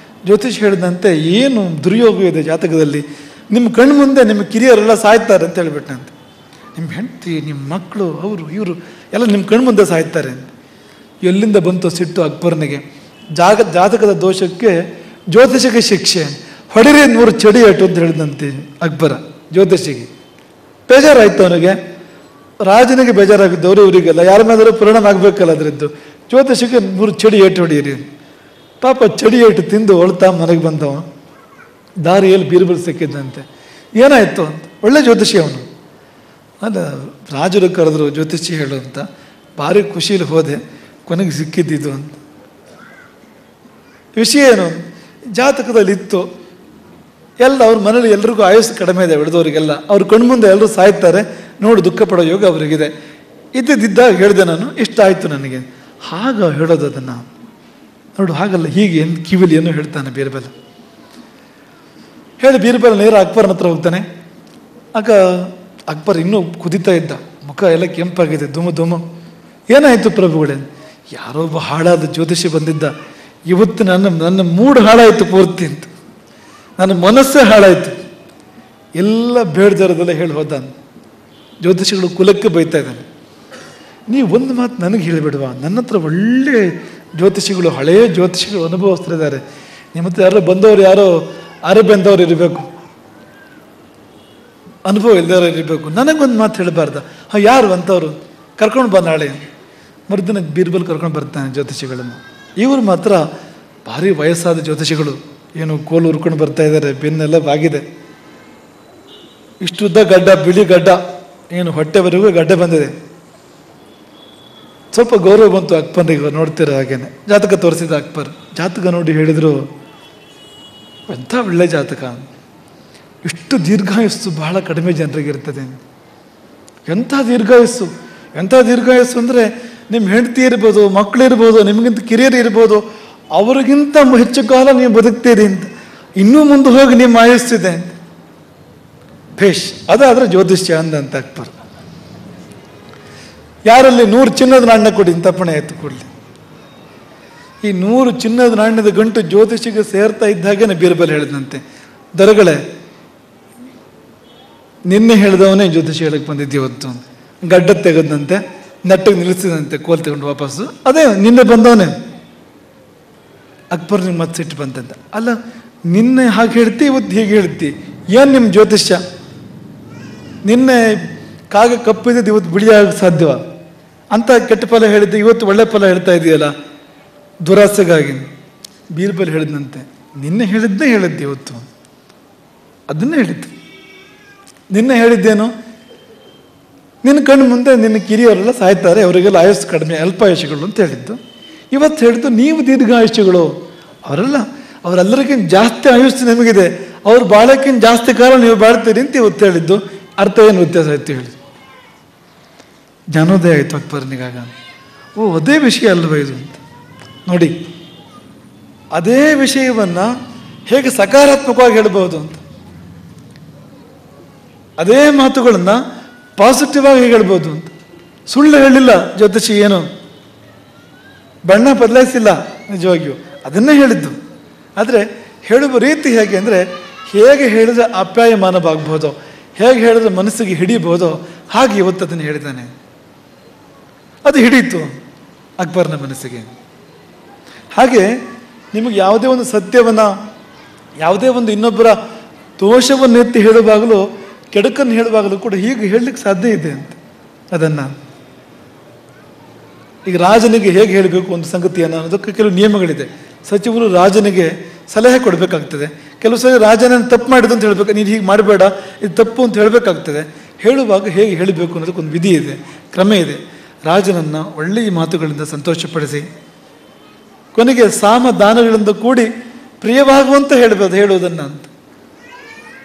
ಜ್ಯೋತಿಷ್ ಹೇಳಿದಂತೆ ಏನು ದುರ್ಯೋಗ ಇದೆ ಜಾತಕದಲ್ಲಿ, ನಿಮ್ಮ ಕಣ್ಣು ಮುಂದೆ ನಿಮ್ಮ ಕಿರಿಯರೆಲ್ಲ ಸಾಯ್ತಾರೆ ಅಂತ ಹೇಳಿಬಿಟ್ಟಂತೆ. ನಿಮ್ಮ ಹೆಂಡತಿ, ನಿಮ್ಮ ಮಕ್ಕಳು, ಅವರು ಇವರು ಎಲ್ಲ ನಿಮ್ಮ ಕಣ್ಣು ಮುಂದೆ ಸಾಯ್ತಾರೆ ಅಂತ. ಎಲ್ಲಿಂದ ಬಂತು ಸಿಟ್ಟು ಅಕ್ಬರ್ನಿಗೆ? ಜಾತಕದ ದೋಷಕ್ಕೆ ಜ್ಯೋತಿಷಿಗೆ ಶಿಕ್ಷೆ, ಹೊಡಿರಿ 100 ಚಡಿ ಏಟು ಅಂತ ಹೇಳಿದಂತೆ ಅಕ್ಬರ ಜ್ಯೋತಿಷಿಗೆ. ಬೇಜಾರಾಯ್ತು ಅವನಿಗೆ. ರಾಜನಿಗೆ ಬೇಜಾರಾಗಿದ್ದವರು, ಇವರಿಗೆಲ್ಲ ಯಾರ ಮೇಲಾದರೂ ಪರಿಣಾಮ ಆಗಬೇಕಲ್ಲ ಅದರದ್ದು. ಜ್ಯೋತಿಷಿಗೆ 100 ಚಡಿ ಏಟು ಹೊಡೀರಿ. ಪಾಪ ಚಡಿ ಏಟು ತಿಂದು ಹೊಳ್ತಾ ಮನೆಗೆ ಬಂದವ. ದಾರಿಯಲ್ಲಿ ಬೀರ್ಬಲ್ ಸಿಕ್ಕಿದ್ದಂತೆ. ಏನಾಯಿತು ಅಂತ. ಒಳ್ಳೆ ಜ್ಯೋತಿಷಿ ಅವನು. ಅಲ್ಲ, ರಾಜರು ಕರೆದ್ರು ಜ್ಯೋತಿಷಿ ಹೇಳು ಅಂತ. ಭಾರಿ ಖುಷಿಲಿ ಹೋದೆ, ಕೊನೆಗೆ ಸಿಕ್ಕಿದ್ದಿದ್ದು ಅಂತ. ವಿಷಯ ಏನು? ಜಾತಕದಲ್ಲಿ ಇತ್ತು ಎಲ್ಲ ಅವ್ರ ಮನೇಲಿ ಎಲ್ರಿಗೂ ಆಯುಸ್ಸು ಕಡಿಮೆ ಇದೆ, ಬೆಳೆದವರಿಗೆಲ್ಲ. ಅವ್ರ ಕಣ್ಮುಂದೆ ಎಲ್ಲರೂ ಸಾಯ್ತಾರೆ, ನೋಡಿ ದುಃಖ ಪಡೋ ಯೋಗ ಅವರಿಗಿದೆ. ಇದ್ದಿದ್ದಾಗ ಹೇಳಿದೆ ನಾನು, ಇಷ್ಟ ಆಯಿತು ನನಗೆ. ಹಾಗ ಹೇಳೋದು ಅದನ್ನು ನೋಡು. ಹಾಗಲ್ಲ, ಹೀಗೆ ಕಿವಿಲಿ ಏನೋ ಹೇಳ್ತಾನೆ ಬೀರ್ಬಲ್. ಹೇಳಿ ಬೀರ್ಬಲ್ ನೇರ ಅಕ್ಬರ್ನ ಹತ್ರ ಹೋಗ್ತಾನೆ. ಆಗ ಅಕ್ಬರ್ ಇನ್ನೂ ಕುದಿತಾ ಇದ್ದ, ಮುಖ ಎಲ್ಲ ಕೆಂಪಾಗಿದೆ, ಧುಮು. ಏನಾಯಿತು ಪ್ರಭುಗಳೇ? ಯಾರೋ ಒಬ್ಬ ಹಾಳಾದ ಜ್ಯೋತಿಷಿ ಬಂದಿದ್ದ, ಇವತ್ತು ನನ್ನ ಮೂಡ್ ಹಾಳಾಯಿತು ಪೂರ್ತಿ ಅಂತ. ನನ್ನ ಮನಸ್ಸೇ ಹಾಳಾಯಿತು. ಎಲ್ಲ ಬೇಡ್ದರದೆಲ್ಲ ಹೇಳಿ ಹೋದ. ಜ್ಯೋತಿಷಿಗಳು ಕುಲಕ್ಕೆ ಬೈತಾ ಇದ್ದಾನೆ. ನೀವು ಒಂದು ಮಾತು ನನಗೆ ಹೇಳಿಬಿಡುವ, ನನ್ನ ಹತ್ರ ಒಳ್ಳೆ ಜ್ಯೋತಿಷಿಗಳು, ಹಳೆಯ ಜ್ಯೋತಿಷಿಗಳು, ಅನುಭವಸ್ಥರಿದ್ದಾರೆ. ನಿಮ್ಮ ಹತ್ರ ಯಾರೋ ಬಂದವರು, ಯಾರೋ ಅರೆಬೆಂದವ್ರು ಇರಬೇಕು, ಅನುಭವ ಇಲ್ಲದವ್ರು ಇರಬೇಕು. ನನಗೊಂದು ಮಾತು ಹೇಳಬಾರ್ದ? ಯಾರು ಅಂಥವ್ರು? ಕರ್ಕೊಂಡು ಬಾ ನಾಳೆ. ಮರುದಿನ ಬೀರ್ಬಲ್ ಕರ್ಕೊಂಡು ಬರ್ತಾನೆ ಜ್ಯೋತಿಷಿಗಳನ್ನು. ಇವರು ಮಾತ್ರ ಭಾರಿ ವಯಸ್ಸಾದ ಜ್ಯೋತಿಷಿಗಳು, ಏನು ಕೋಲು ಉರ್ಕೊಂಡು ಬರ್ತಾ ಇದ್ದಾರೆ, ಬೆನ್ನೆಲ್ಲ ಬಾಗಿದೆ. ಇಷ್ಟುದ್ದ ಗಡ್ಡ, ಬಿಳಿ ಗಡ್ಡ, ಏನು ಹೊಟ್ಟೆವರೆಗೂ ಗಡ್ಡೆ ಬಂದಿದೆ. ಸ್ವಲ್ಪ ಗೌರವ ಬಂತು ಅಕ್ಬರ್ನಿಗೆ, ನೋಡ್ತಿರೋ ಹಾಗೇನೆ. ಜಾತಕ ತೋರಿಸಿದ ಅಕ್ಬರ್. ಜಾತಕ ನೋಡಿ ಹೇಳಿದರು, ಎಂಥ ಒಳ್ಳೆ ಜಾತಕ, ಇಷ್ಟು ದೀರ್ಘಾಯಸ್ಸು ಬಹಳ ಕಡಿಮೆ ಜನರಿಗೆ ಇರ್ತದೆ. ಎಂಥ ದೀರ್ಘಾಯಸ್ಸು ಅಂದರೆ ನಿಮ್ಮ ಹೆಂಡತಿ ಇರ್ಬೋದು, ಮಕ್ಕಳಿರ್ಬೋದು, ನಿಮಗಿಂತ ಕಿರಿಯರು ಇರ್ಬೋದು, ಅವ್ರಿಗಿಂತ ಹೆಚ್ಚು ಕಾಲ ನೀವು ಬದುಕ್ತೀರಿ ಅಂತ. ಇನ್ನೂ ಮುಂದೆ ಹೋಗಿ ನಿಮ್ಮ ಆಯಸ್ಸಿದೆ ಅಂತ. ಭೇಷ್, ಅದಾದರೆ ಜ್ಯೋತಿಷ್ಯ ಅಂದಂತ ಅಕ್ಬರ್. ಯಾರಲ್ಲಿ 100 ಚಿನ್ನದ ನಾಣ್ಯ ಕೊಡಿ ಅಂತ ಅಪ್ಪಣೆ ಆಯಿತು ಕೂಡಲೇ. ಈ 100 ಚಿನ್ನದ ನಾಣ್ಯದ ಗಂಟು ಜ್ಯೋತಿಷಿಗೆ ಸೇರ್ತಾ ಇದ್ದಾಗೇನೆ ಬೀರ್ಬಲ್ ಹೇಳಿದಂತೆ, ದರಗಳೇ, ನಿನ್ನೆ ಹೇಳಿದವನೇ ಜ್ಯೋತಿಷಿ ಹೇಳಕ್ಕೆ ಬಂದಿದ್ದು ಇವತ್ತು. ಗಡ್ಡ ತೆಗೆದಂತೆ, ನೆಟ್ಟಿಗೆ ನಿಲ್ಲಿಸಿದಂತೆ, ಕೋಲ್ ತಗೊಂಡು ವಾಪಸ್ಸು. ಅದೇ ನಿನ್ನೆ ಬಂದವನೇ. ಅಕ್ಬರ್ನಿಗೆ ಮತ್ತೆ ಸಿಟ್ಟು ಬಂತಂತೆ. ಅಲ್ಲ, ನಿನ್ನೆ ಹಾಗೆ ಹೇಳ್ತಿ, ಇವತ್ತು ಹೀಗೆ ಹೇಳ್ತಿ, ಏನು ನಿಮ್ಮ ಜ್ಯೋತಿಷ್ಯ? ನಿನ್ನೆ ಕಾಗ ಕಪ್ಪಿದ್ದು ಇವತ್ತು ಬಿಳಿಯಾಗ ಸಾಧ್ಯವ ಅಂತ ಕೆಟ್ಟ ಫಲ ಹೇಳಿದ್ದೆ, ಇವತ್ತು ಒಳ್ಳೆ ಫಲ ಹೇಳ್ತಾ ಇದೆಯಲ್ಲ, ದುರಾಸೆಗಾಗಿ. ಬೀರ್ಬಲ್ ಹೇಳಿದಂತೆ, ನಿನ್ನೆ ಹೇಳಿದ್ದೇ ಇವತ್ತು ಅದನ್ನೇ ಹೇಳಿದ್ದು. ನಿನ್ನೆ ಹೇಳಿದ್ದೇನು? ನಿನ್ನ ಕಣ್ಣು ಮುಂದೆ ನಿನ್ನ ಕಿರಿಯವರೆಲ್ಲ ಸಾಯ್ತಾರೆ, ಅವರಿಗೆಲ್ಲ ಆಯುಸ್ಸು ಕಡಿಮೆ, ಅಲ್ಪಾಯುಷಿಗಳು ಅಂತ ಹೇಳಿದ್ದು. ಇವತ್ತು ಹೇಳಿದ್ದು ನೀವು ದೀರ್ಘಾಯುಷ್ಯಗಳು. ಅವರೆಲ್ಲರಿಗಿಂತ ಜಾಸ್ತಿ ಆಯುಷ್ಯ ನಿಮಗಿದೆ, ಅವ್ರು ಬಾಳಕ್ಕಿಂತ ಜಾಸ್ತಿ ಕಾಲ ನೀವು ಬಾಳ್ತೀರಿ ಅಂತ ಇವತ್ತು ಹೇಳಿದ್ದು. ಅರ್ಥ ಏನು ವ್ಯತ್ಯಾಸ ಆಯಿತು ಹೇಳಿ? ಜ್ಞಾನೋದಯ ಆಯಿತು ಅಕ್ಬರ್ನಿಗಾಗ. ಅದೇ ವಿಷಯ ಅಲ್ವ ಇದು ಅಂತ ನೋಡಿ. ಅದೇ ವಿಷಯವನ್ನು ಹೇಗೆ ಸಕಾರಾತ್ಮಕವಾಗಿ ಹೇಳ್ಬೋದು ಅಂತ. ಅದೇ ಮಾತುಗಳನ್ನು ಪಾಸಿಟಿವ್ ಆಗಿ ಹೇಳ್ಬೋದು ಅಂತ. ಸುಳ್ಳು ಹೇಳಿಲ್ಲ ಜ್ಯೋತಿಷಿ, ಏನು ಬಣ್ಣ ಬದಲಾಯಿಸಿಲ್ಲ, ನಿಜವಾಗಿಯೂ ಅದನ್ನೇ ಹೇಳಿದ್ದು. ಆದರೆ ಹೇಳುವ ರೀತಿ ಹೇಗೆ ಅಂದರೆ, ಹೇಗೆ ಹೇಳಿದ್ರೆ ಆಪ್ಯಾಯಮಾನವಾಗ್ಬೋದೋ, ಹೇಗೆ ಹೇಳಿದ್ರೆ ಮನಸ್ಸಿಗೆ ಹಿಡಿಬೋದೋ ಹಾಗೆ ಇವತ್ತು ಅದನ್ನು ಹೇಳಿದ್ದಾನೆ. ಅದು ಹಿಡೀತು ಅಕ್ಬರ್ನ ಮನಸ್ಸಿಗೆ. ಹಾಗೆ ನಿಮಗೆ ಯಾವುದೇ ಒಂದು ಸತ್ಯವನ್ನು, ಯಾವುದೇ ಒಂದು ಇನ್ನೊಬ್ಬರ ದೋಷವನ್ನು ಎತ್ತಿ ಹೇಳುವಾಗಲೂ, ಕೆಡುಕನ್ನು ಹೇಳುವಾಗಲೂ ಕೂಡ ಹೀಗೆ ಹೇಳಲಿಕ್ಕೆ ಸಾಧ್ಯ ಇದೆ ಅಂತ. ಅದನ್ನು ಈಗ ರಾಜನಿಗೆ ಹೇಗೆ ಹೇಳಬೇಕು ಒಂದು ಸಂಗತಿಯನ್ನು ಅನ್ನೋದಕ್ಕೆ ಕೆಲವು ನಿಯಮಗಳಿದೆ. ಸಚಿವರು ರಾಜನಿಗೆ ಸಲಹೆ ಕೊಡಬೇಕಾಗ್ತದೆ. ಕೆಲವು ಸರಿ ರಾಜನನ್ನು ತಪ್ಪು ಮಾಡಿದ್ದು ಅಂತ ಹೇಳಬೇಕು, ನೀನು ಹೀಗೆ ಮಾಡಬೇಡ, ಇದು ತಪ್ಪು ಅಂತ ಹೇಳಬೇಕಾಗ್ತದೆ. ಹೇಳುವಾಗ ಹೇಗೆ ಹೇಳಬೇಕು ಅನ್ನೋದಕ್ಕೊಂದು ವಿಧಿ ಇದೆ, ಕ್ರಮ ಇದೆ. ರಾಜನನ್ನು ಒಳ್ಳೆಯ ಮಾತುಗಳಿಂದ ಸಂತೋಷಪಡಿಸಿ, ಕೊನೆಗೆ ಸಾಮದಾನಗಳಿಂದ ಕೂಡಿ ಪ್ರಿಯವಾಗುವಂತ ಹೇಳುವುದನ್ನು ಅಂತ.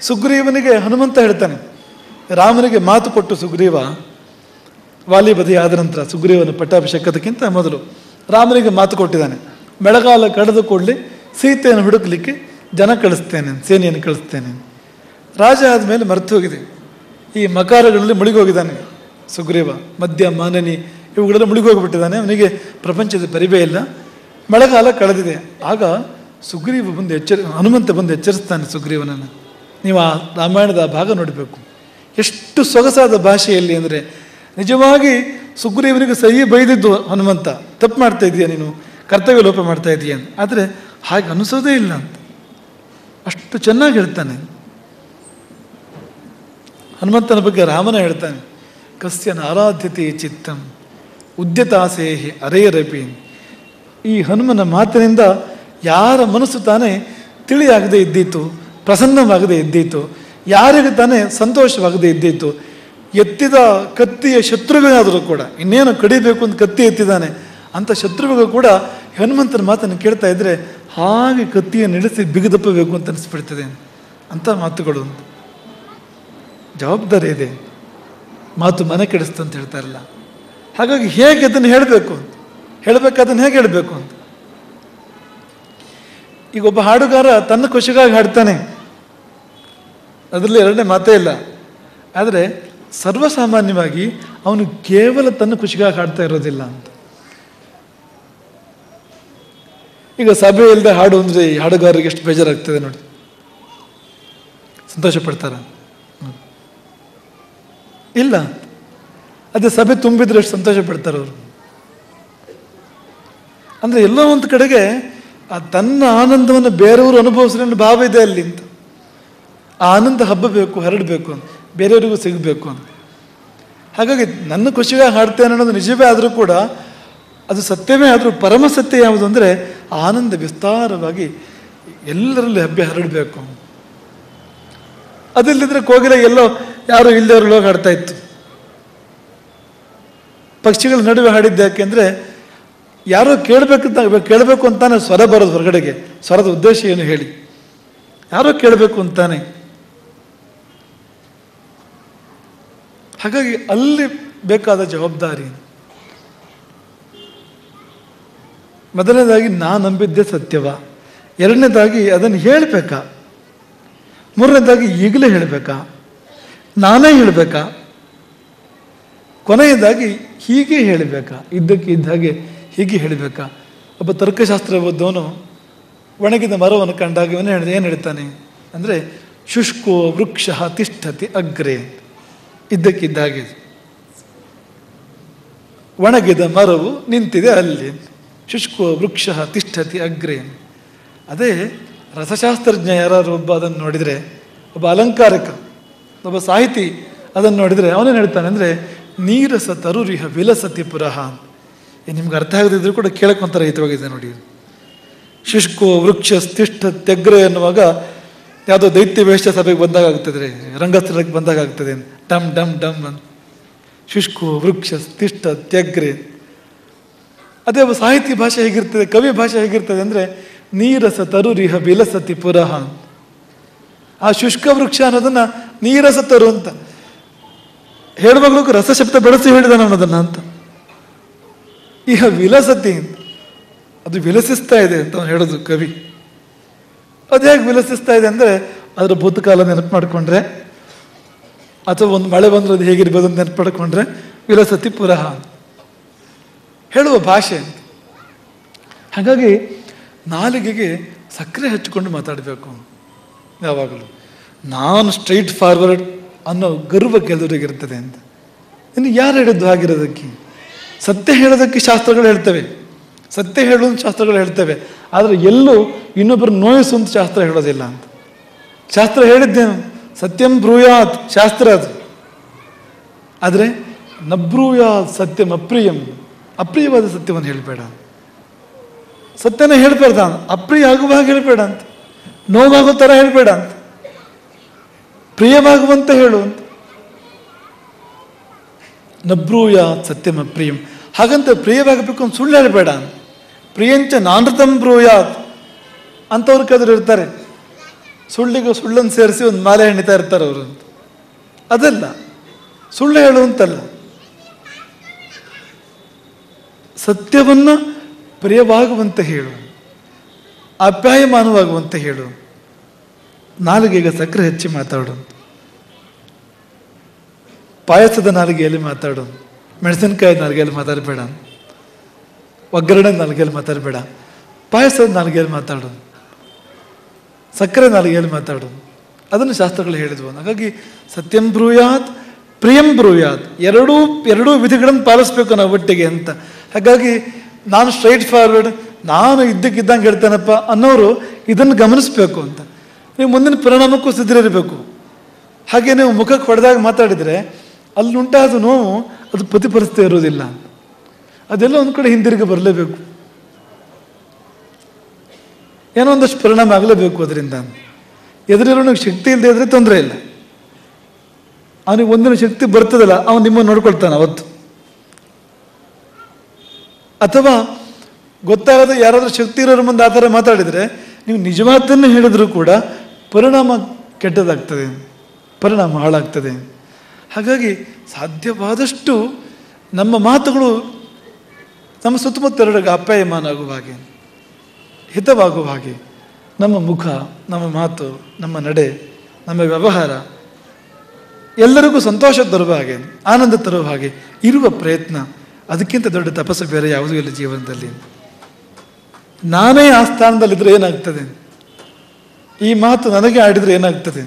ಸುಗ್ರೀವನಿಗೆ ಹನುಮಂತ ಹೇಳ್ತಾನೆ, ರಾಮನಿಗೆ ಮಾತು ಕೊಟ್ಟು ಸುಗ್ರೀವ ವಾಲಿ ಬದಿ ಆದ ನಂತರ, ಸುಗ್ರೀವನ ಪಟ್ಟಾಭಿಷೇಕದಕ್ಕಿಂತ ಮೊದಲು ರಾಮನಿಗೆ ಮಾತು ಕೊಟ್ಟಿದ್ದಾನೆ, ಬೆಳಗಾಲ ಕಳೆದು ಕೂಡಲಿ ಸೀತೆಯನ್ನು ಹುಡುಕಲಿಕ್ಕೆ ಜನ ಕಳಿಸ್ತೇನೆ, ಸೇನೆಯನ್ನು ಕಳಿಸ್ತೇನೆ. ರಾಜ ಆದಮೇಲೆ ಮರೆತು ಹೋಗಿದೆ, ಈ ಮಕಾರಗಳಲ್ಲಿ ಮುಳುಗೋಗಿದ್ದಾನೆ ಸುಗ್ರೀವ. ಮದ್ಯ ಮಾನನಿ ಇವುಗಳೆಲ್ಲ ಮುಳುಗೋಗಿಬಿಟ್ಟಿದ್ದಾನೆ, ಅವನಿಗೆ ಪ್ರಪಂಚದ ಪರಿವೇ ಇಲ್ಲ. ಮಳೆಗಾಲ ಕಳೆದಿದೆ. ಆಗ ಸುಗ್ರೀವ ಹನುಮಂತ ಬಂದು ಎಚ್ಚರಿಸ್ತಾನೆ ಸುಗ್ರೀವನನ್ನು. ನೀವು ಆ ರಾಮಾಯಣದ ಆ ಭಾಗ ನೋಡಬೇಕು, ಎಷ್ಟು ಸೊಗಸಾದ ಭಾಷೆಯಲ್ಲಿ ಅಂದರೆ, ನಿಜವಾಗಿ ಸುಗ್ರೀವನಿಗೆ ಸಹಿ ಬೈದಿದ್ದು ಹನುಮಂತ, ತಪ್ಪು ಮಾಡ್ತಾ ಇದೀಯ ನೀನು, ಕರ್ತವ್ಯ ಲೋಪ ಮಾಡ್ತಾ ಇದೀಯ ಅಂತ. ಆದರೆ ಹಾಗೆ ಅನಿಸೋದೇ ಇಲ್ಲ ಅಂತ, ಅಷ್ಟು ಚೆನ್ನಾಗಿ ಹೇಳ್ತಾನೆ. ಹನುಮಂತನ ಬಗ್ಗೆ ರಾಮನ ಹೇಳ್ತಾನೆ, ಕಸ್ಯನ ಆರಾಧ್ಯತೆ ಚಿತ್ತಂ ಉದ್ಯತಾಸೇಹಿ ಅರೇರಪಿ. ಈ ಹನುಮನ ಮಾತಿನಿಂದ ಯಾರ ಮನಸ್ಸು ತಾನೇ ತಿಳಿಯಾಗದೇ ಇದ್ದೀತು, ಪ್ರಸನ್ನವಾಗದೇ ಇದ್ದೀತು, ಯಾರಿಗೆ ತಾನೇ ಸಂತೋಷವಾಗದೇ ಇದ್ದೀತು. ಎತ್ತಿದ ಕತ್ತಿಯ ಶತ್ರುವಿಗಾದರೂ ಕೂಡ, ಇನ್ನೇನು ಕಡಿಬೇಕು ಅಂತ ಕತ್ತಿ ಎತ್ತಿದ್ದಾನೆ ಅಂಥ ಶತ್ರುವಿಗೂ ಕೂಡ ಹನುಮಂತನ ಮಾತನ್ನು ಕೇಳ್ತಾ ಇದ್ದರೆ ಹಾಗೆ ಕತ್ತಿಯನ್ನು ಇಳಿಸಿ ಬಿಗಿದಪ್ಪಬೇಕು ಅಂತ ಅನಿಸ್ಬಿಡ್ತದೆ. ಅಂಥ ಮಾತುಗಳು, ಜವಾಬ್ದಾರಿ ಇದೆ. ಮಾತು ಮನೆ ಕೆಡಿಸ್ತು ಅಂತ ಹೇಳ್ತಾರಲ್ಲ, ಹಾಗಾಗಿ ಹೇಗೆ ಅದನ್ನು ಹೇಳಬೇಕು ಅಂತ, ಹೇಳಬೇಕಾದನ್ನು ಹೇಗೆ ಹೇಳಬೇಕು ಅಂತ. ಈಗ ಒಬ್ಬ ಹಾಡುಗಾರ ತನ್ನ ಖುಷಿಗಾಗಿ ಹಾಡ್ತಾನೆ, ಅದರಲ್ಲಿ ಎರಡನೇ ಮಾತೇ ಇಲ್ಲ. ಆದರೆ ಸರ್ವಸಾಮಾನ್ಯವಾಗಿ ಅವನು ಕೇವಲ ತನ್ನ ಖುಷಿಗಾಗಿ ಹಾಡ್ತಾ ಇರೋದಿಲ್ಲ ಅಂತ. ಈಗ ಸಭೆ ಇಲ್ಲದೆ ಹಾಡು ಅಂದರೆ ಈ ಹಾಡುಗಾರರಿಗೆ ಎಷ್ಟು ಬೇಜಾರಾಗ್ತದೆ ನೋಡಿ, ಸಂತೋಷ ಪಡ್ತಾರ? ಇಲ್ಲ. ಅದೇ ಸಭೆ ತುಂಬಿದ್ರೆ ಎಷ್ಟು ಸಂತೋಷ ಪಡ್ತಾರೆ ಅವರು. ಅಂದರೆ ಎಲ್ಲೋ ಒಂದು ಕಡೆಗೆ ಆ ತನ್ನ ಆನಂದವನ್ನು ಬೇರೆಯವರು ಅನುಭವಿಸಲು ಭಾವ ಇದೆ ಅಲ್ಲಿ ಅಂತ. ಆ ಆನಂದ ಹಬ್ಬಬೇಕು, ಹರಡಬೇಕು ಅಂತ, ಬೇರೆಯವರಿಗೂ ಸಿಗಬೇಕು ಅಂತ. ಹಾಗಾಗಿ ನನ್ನ ಖುಷಿಗಾಗಿ ಹಾಡ್ತೇನೆ ಅನ್ನೋದು ನಿಜವೇ ಆದರೂ ಕೂಡ, ಅದು ಸತ್ಯವೇ ಆದರೂ ಪರಮ ಸತ್ಯ ಯಾವುದು ಅಂದರೆ, ಆನಂದ ವಿಸ್ತಾರವಾಗಿ ಎಲ್ಲರಲ್ಲಿ ಹರಡಬೇಕು. ಅದಿಲ್ಲದಿದ್ರೆ ಕೋಗಿಲ ಎಲ್ಲೋ ಯಾರು ಇಲ್ಲದವ್ರು ಹೋಗಿ ಹಾಡ್ತಾ ಇತ್ತು. ಪಕ್ಷಿಗಳ ನಡುವೆ ಹಾಡಿದ್ದು ಯಾಕೆಂದರೆ, ಯಾರೋ ಕೇಳಬೇಕು ಅಂತಾನೆ ಸ್ವರ ಬರೋದು ಹೊರಗಡೆಗೆ. ಸ್ವರದ ಉದ್ದೇಶ ಏನು ಹೇಳಿ, ಯಾರೋ ಕೇಳಬೇಕು ಅಂತಾನೆ. ಹಾಗಾಗಿ ಅಲ್ಲಿ ಬೇಕಾದ ಜವಾಬ್ದಾರಿ, ಮೊದಲನೇದಾಗಿ ನಾನು ನಂಬಿದ್ದೆ ಸತ್ಯವ, ಎರಡನೇದಾಗಿ ಅದನ್ನು ಹೇಳಬೇಕಾ, ಮೂರನೇದಾಗಿ ಈಗಲೇ ಹೇಳಬೇಕಾ, ನಾನೇ ಹೇಳಬೇಕಾ, ಕೊನೆಯದಾಗಿ ಹೀಗೆ ಹೇಳಬೇಕಾ, ಇದ್ದಕ್ಕೆ ಇದ್ದ ಹಾಗೆ ಹೀಗೆ ಹೇಳಬೇಕಾ. ಒಬ್ಬ ತರ್ಕಶಾಸ್ತ್ರ ಓದ್ದವನು ಒಣಗಿದ ಮರವನ್ನು ಕಂಡಾಗ ಏನು ಹೇಳ್ತಾನೆ ಅಂದರೆ, ಶುಷ್ಕೋ ವೃಕ್ಷ ತಿಷ್ಠತಿ ಅಗ್ರೆ. ಇದ್ದಕ್ಕಿದ್ದ ಹಾಗೆ ಒಣಗಿದ ಮರವು ನಿಂತಿದೆ ಅಲ್ಲಿ. ಶುಷ್ಕೋ ವೃಕ್ಷ ತಿಷ್ಠತಿ ಅಗ್ರೆ. ಅದೇ ರಸಶಾಸ್ತ್ರಜ್ಞ ಯಾರು ಒಬ್ಬ ಅದನ್ನು ನೋಡಿದರೆ, ಒಬ್ಬ ಅಲಂಕಾರಕ, ಒಬ್ಬ ಸಾಹಿತಿ ಅದನ್ನು ನೋಡಿದರೆ ಅವನೇನು ಹೇಳ್ತಾನೆ ಅಂದರೆ, ನೀರಸ ತರುರಿಹ ವಿಲಸತಿ ಪುರಃ. ನಿಮ್ಗೆ ಅರ್ಥ ಆಗದಿದ್ರು ಕೂಡ ಕೇಳಕ್ಕೊಂಥರ ಹಿತವಾಗಿದೆ ನೋಡಿ. ಶುಷ್ಕೋ ವೃಕ್ಷ ತಿಷ್ಠ ತ್ಯಗ್ರೆ ಅನ್ನುವಾಗ ಯಾವುದೋ ದೈತ್ಯ ವೇಷ ಸಭೆಗೆ ಬಂದಾಗ ಆಗ್ತದೆ, ರಂಗಸ್ಥಳಕ್ಕೆ ಬಂದಾಗ ಆಗ್ತದೆ, ಡಮ್ ಡಮ್ ಡಮ್ ಅಂತ. ಶುಷ್ಕೋ ವೃಕ್ಷ ತಿಷ್ಠ ತ್ಯಗ್ರೆ. ಅದೇ ಸಾಹಿತ್ಯ ಭಾಷೆ ಹೇಗಿರ್ತದೆ, ಕವಿ ಭಾಷೆ ಹೇಗಿರ್ತದೆ ಅಂದರೆ, ನೀರಸ ತರುರಿಹ ವಿಲಸತಿ ಪುರಃ. ಆ ಶುಷ್ಕ ವೃಕ್ಷ ಅನ್ನೋದನ್ನ ನೀರಸ ತರು ಅಂತ ಹೇಳುವಾಗಲೂ ರಸಶಬ್ದ ಬಳಸಿ ಹೇಳಿದಾನ ಅನ್ನೋದನ್ನ ಅಂತ. ಈಗ ವಿಲಸತಿ, ಅದು ವಿಲಸಿಸ್ತಾ ಇದೆ ಅಂತ ಅವನು ಹೇಳೋದು ಕವಿ. ಅದು ಹೇಗೆ ವಿಲಸಿಸ್ತಾ ಇದೆ ಅಂದರೆ, ಅದರ ಭೂತಕಾಲ ನೆನಪು ಮಾಡಿಕೊಂಡ್ರೆ, ಅಥವಾ ಒಂದು ಮಳೆ ಬಂದರೂ ಅದು ಹೇಗಿರ್ಬೋದು ಅಂತ ನೆನಪು ಪಡ್ಕೊಂಡ್ರೆ ವಿಲಸತಿ ಪುರಃ ಹೇಳುವ ಭಾಷೆ. ಹಾಗಾಗಿ ನಾಲಿಗೆಗೆ ಸಕ್ಕರೆ ಹಚ್ಚಿಕೊಂಡು ಮಾತಾಡಬೇಕು ಯಾವಾಗಲೂ. ನಾನು ಸ್ಟ್ರೈಟ್ ಫಾರ್ವರ್ಡ್ ಅನ್ನೋ ಗರ್ವ ಕೆಲವರಿಗಿರ್ತದೆ ಅಂತ. ಇನ್ನು ಯಾರು ಹೇಳಿದ್ದು ಆಗಿರೋದಕ್ಕೆ? ಸತ್ಯ ಹೇಳೋದಕ್ಕೆ ಶಾಸ್ತ್ರಗಳು ಹೇಳ್ತವೆ, ಸತ್ಯ ಹೇಳುವಂಥ ಶಾಸ್ತ್ರಗಳು ಹೇಳ್ತವೆ. ಆದರೆ ಎಲ್ಲೂ ಇನ್ನೊಬ್ಬರು ನೋಯಿಸುವಂಥ ಶಾಸ್ತ್ರ ಹೇಳೋದಿಲ್ಲ ಅಂತ. ಶಾಸ್ತ್ರ ಹೇಳಿದ್ದೇನು? ಸತ್ಯಂ ಬ್ರೂಯಾತ್ ಶಾಸ್ತ್ರ ಅದು. ಆದರೆ ನಬ್ರೂಯಾತ್ ಸತ್ಯಂ ಅಪ್ರಿಯಂ, ಅಪ್ರಿಯವಾದ ಸತ್ಯವನ್ನು ಹೇಳಬೇಡ. ಸತ್ಯನ ಹೇಳ್ಬೇಡ, ಅಪ್ರಿಯ ಆಗುವಾಗ ಹೇಳಬೇಡ ಅಂತ, ನೋವಾಗೋ ಥರ ಹೇಳಬೇಡ ಅಂತ, ಪ್ರಿಯವಾಗುವಂತೆ ಹೇಳು ಅಂತ. ನಬ್ರೂಯಾತ್ ಸತ್ಯಂ ಅಪ್ರಿಯಂ, ಹಾಗಂತ ಪ್ರಿಯವಾಗಬೇಕು ಅಂತ ಸುಳ್ಳು ಹೇಳಬೇಡ. ಪ್ರಿಯಂಚ ನಾನೃತಂ ಬ್ರೂಯಾತ್ ಅಂಥವ್ರು ಕದ್ರು ಇರ್ತಾರೆ, ಸುಳ್ಳಿಗೆ ಸುಳ್ಳನ್ನು ಸೇರಿಸಿ ಒಂದು ಮಾಲೆ ಹೆಣಿತಾ ಇರ್ತಾರೆ ಅವರು ಅಂತ. ಅದಲ್ಲ, ಸುಳ್ಳು ಹೇಳುವಂತಲ್ಲ, ಸತ್ಯವನ್ನು ಪ್ರಿಯವಾಗುವಂತೆ ಹೇಳು, ಆಪ್ಯಾಯಮಾನವಾಗುವಂತೆ ಹೇಳು. ನಾಲಿಗೆಗೆ ಸಕ್ಕರೆ ಹೆಚ್ಚಿ ಮಾತಾಡು, ಪಾಯಸದ ನಾಲಿಗೆಯಲ್ಲಿ ಮಾತಾಡು, ಮೆಣಸಿನಕಾಯಿ ನಾಲಿಗೆಯಲ್ಲಿ ಮಾತಾಡಬೇಡ, ಒಗ್ಗರಣೆ ನಾಲಿಗೆಯಲ್ಲಿ ಮಾತಾಡಬೇಡ, ಪಾಯಸದ ನಾಲಿಗೆಯಲ್ಲಿ ಮಾತಾಡು, ಸಕ್ಕರೆ ನಾಲಿಗೆಯಲ್ಲಿ ಮಾತಾಡು. ಅದನ್ನು ಶಾಸ್ತ್ರಗಳು ಹೇಳಿದ್ವು. ಹಾಗಾಗಿ ಸತ್ಯಂ ಬ್ರೂಯಾತ್ ಪ್ರಿಯಂ ಬ್ರೂಯಾತ್, ಎರಡೂ ವಿಧಿಗಳನ್ನು ಪಾಲಿಸ್ಬೇಕು ನಾವು ಒಟ್ಟಿಗೆ ಅಂತ. ಹಾಗಾಗಿ ನಾನು ಸ್ಟ್ರೈಟ್ ಫಾರ್ವರ್ಡ್, ನಾನು ಇದ್ದಕ್ಕಿದ್ದಂಗೆ ಹೇಳ್ತೇನಪ್ಪ ಅನ್ನೋರು ಇದನ್ನು ಗಮನಿಸಬೇಕು ಅಂತ. ನೀವು ಮುಂದಿನ ಪರಿಣಾಮಕ್ಕೂ ಸಿದ್ಧರಿರಬೇಕು. ಹಾಗೆ ನೀವು ಮುಖಕ್ಕೆ ಹೊಡೆದಾಗ ಮಾತಾಡಿದರೆ ಅಲ್ಲುಂಟಾದ ನೋವು ಅದು ಪ್ರತಿಫಲಿಸ್ತಾ ಇರೋದಿಲ್ಲ. ಅದೆಲ್ಲ ಒಂದು ಕಡೆ ಹಿಂದಿರುಗಿ ಬರಲೇಬೇಕು, ಏನೋ ಒಂದಷ್ಟು ಪರಿಣಾಮ ಆಗಲೇಬೇಕು ಅದರಿಂದ. ಎದುರಿರೋನಿಗೆ ಶಕ್ತಿ ಇಲ್ಲದೆ ಇದ್ರೆ ತೊಂದರೆ ಇಲ್ಲ, ಅವನಿಗೆ ಒಂದಿನ ಶಕ್ತಿ ಬರ್ತದಲ್ಲ, ಅವನು ನಿಮ್ಮನ್ನು ನೋಡ್ಕೊಳ್ತಾನೆ ಅವತ್ತು. ಅಥವಾ ಗೊತ್ತಾಗದೆ ಯಾರಾದರೂ ಶಕ್ತಿ ಇರೋರ ಮುಂದೆ ಆ ಥರ ಮಾತಾಡಿದರೆ ನೀವು ನಿಜವಾದನ್ನು ಹೇಳಿದರೂ ಕೂಡ ಪರಿಣಾಮ ಕೆಟ್ಟದಾಗ್ತದೆ, ಪರಿಣಾಮ ಹಾಳಾಗ್ತದೆ. ಹಾಗಾಗಿ ಸಾಧ್ಯವಾದಷ್ಟು ನಮ್ಮ ಮಾತುಗಳು ನಮ್ಮ ಸುತ್ತಮುತ್ತಲರಿಗೆ ಆಪ್ಯಾಯಮಾನ ಆಗುವ ಹಾಗೆ, ಹಿತವಾಗುವ ಹಾಗೆ, ನಮ್ಮ ಮುಖ, ನಮ್ಮ ಮಾತು, ನಮ್ಮ ನಡೆ, ನಮ್ಮ ವ್ಯವಹಾರ ಎಲ್ಲರಿಗೂ ಸಂತೋಷ ತರುವ ಹಾಗೆ, ಆನಂದ ತರುವ ಹಾಗೆ ಇರುವ ಪ್ರಯತ್ನ. ಅದಕ್ಕಿಂತ ದೊಡ್ಡ ತಪಸ್ಸು ಬೇರೆ ಯಾವುದೂ ಇಲ್ಲ ಜೀವನದಲ್ಲಿ. ನಾನೇ ಆ ಸ್ಥಾನದಲ್ಲಿದ್ದರೆ ಏನಾಗ್ತದೆ, ಈ ಮಾತು ನನಗೆ ಆಡಿದರೆ ಏನಾಗ್ತದೆ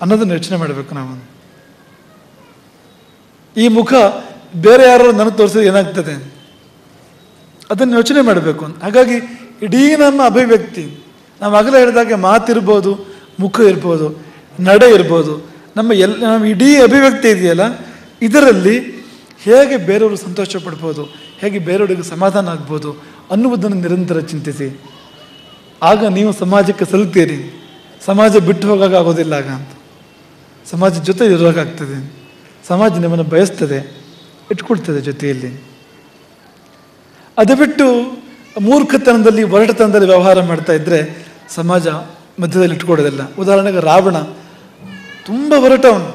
ಅನ್ನೋದನ್ನು ಯೋಚನೆ ಮಾಡಬೇಕು ನಾವು. ಈ ಮುಖ ಬೇರೆ ಯಾರು ನನಗೆ ತೋರಿಸಿದ್ರೆ ಏನಾಗ್ತದೆ ಅದನ್ನು ಯೋಚನೆ ಮಾಡಬೇಕು. ಹಾಗಾಗಿ ಇಡೀ ನಮ್ಮ ಅಭಿವ್ಯಕ್ತಿ, ನಾವು ಆಗಲೇ ಹೇಳಿದಾಗೆ ಮಾತಿರ್ಬೋದು, ಮುಖ ಇರ್ಬೋದು, ನಡೆ ಇರ್ಬೋದು, ನಮ್ಮ ಇಡೀ ಅಭಿವ್ಯಕ್ತಿ ಇದೆಯಲ್ಲ, ಇದರಲ್ಲಿ ಹೇಗೆ ಬೇರೆಯವರು ಸಂತೋಷ ಪಡ್ಬೋದು, ಹೇಗೆ ಬೇರೆಯವರಿಗೆ ಸಮಾಧಾನ ಆಗ್ಬೋದು ಅನ್ನುವುದನ್ನು ನಿರಂತರ ಚಿಂತಿಸಿ. ಆಗ ನೀವು ಸಮಾಜಕ್ಕೆ ಸಲ್ತೀರಿ. ಸಮಾಜ ಬಿಟ್ಟು ಹೋಗೋಕ್ಕಾಗೋದಿಲ್ಲ ಆಗ ಅಂತ, ಸಮಾಜ ಜೊತೆ ಇರೋಕ್ಕಾಗ್ತದೆ. ಸಮಾಜ ನಿಮ್ಮನ್ನು ಬಯಸ್ತದೆ, ಇಟ್ಕೊಳ್ತದೆ ಜೊತೆಯಲ್ಲಿ. ಅದು ಬಿಟ್ಟು ಮೂರ್ಖತನದಲ್ಲಿ, ಒರಟತನದಲ್ಲಿ ವ್ಯವಹಾರ ಮಾಡ್ತಾ ಇದ್ದರೆ ಸಮಾಜ ಮಧ್ಯದಲ್ಲಿ ಇಟ್ಕೊಡೋದಿಲ್ಲ. ಉದಾಹರಣೆಗೆ ರಾವಣ ತುಂಬ ಹೊರಟವನು,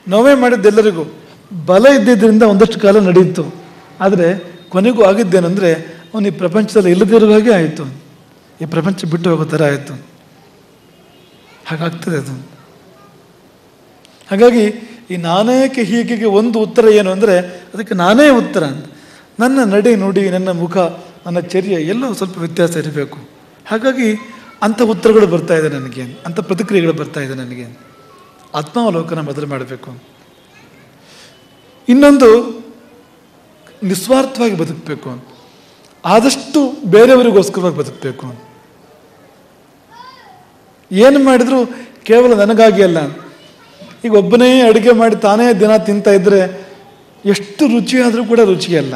ನೋವೇ ಮಾಡಿದ್ದೆಲ್ಲರಿಗೂ, ಬಲ ಇದ್ದಿದ್ದರಿಂದ ಒಂದಷ್ಟು ಕಾಲ ನಡೆಯಿತು. ಆದರೆ ಕೊನೆಗೂ ಆಗಿದ್ದೇನೆಂದರೆ ಅವನು ಈ ಪ್ರಪಂಚದಲ್ಲಿ ಇಲ್ಲದಿರುವ ಹಾಗೆ ಆಯಿತು, ಈ ಪ್ರಪಂಚ ಬಿಟ್ಟು ಹೋಗೋ ಥರ ಆಯಿತು. ಹಾಗಾಗ್ತದೆ ಅದು. ಹಾಗಾಗಿ ಈ ನಾನೇಕೆ ಹೀಗೆ ಒಂದು ಉತ್ತರ ಏನು ಅಂದರೆ ಅದಕ್ಕೆ ನಾನೇ ಉತ್ತರ ಅಂತ. ನನ್ನ ನಡೆ ನುಡಿ, ನನ್ನ ಮುಖ, ನನ್ನ ಚರ್ಯೆ ಎಲ್ಲವೂ ಸ್ವಲ್ಪ ವ್ಯತ್ಯಾಸ ಇರಬೇಕು. ಹಾಗಾಗಿ ಅಂಥ ಉತ್ತರಗಳು ಬರ್ತಾ ಇದೆ ನನಗೆ, ಅಂಥ ಪ್ರತಿಕ್ರಿಯೆಗಳು ಬರ್ತಾ ಇದೆ ನನಗೆ. ಆತ್ಮಾವಲೋಕನ ಮೊದಲು ಮಾಡಬೇಕು. ಇನ್ನೊಂದು, ನಿಸ್ವಾರ್ಥವಾಗಿ ಬದುಕಬೇಕು, ಆದಷ್ಟು ಬೇರೆಯವರಿಗೋಸ್ಕರವಾಗಿ ಬದುಕಬೇಕು. ಏನು ಮಾಡಿದರೂ ಕೇವಲ ನನಗಾಗಿ ಅಲ್ಲ. ಈಗ ಒಬ್ಬನೇ ಅಡುಗೆ ಮಾಡಿ ತಾನೇ ದಿನ ತಿಂತಾ ಇದ್ದರೆ ಎಷ್ಟು ರುಚಿಯಾದರೂ ಕೂಡ ರುಚಿಯಲ್ಲ.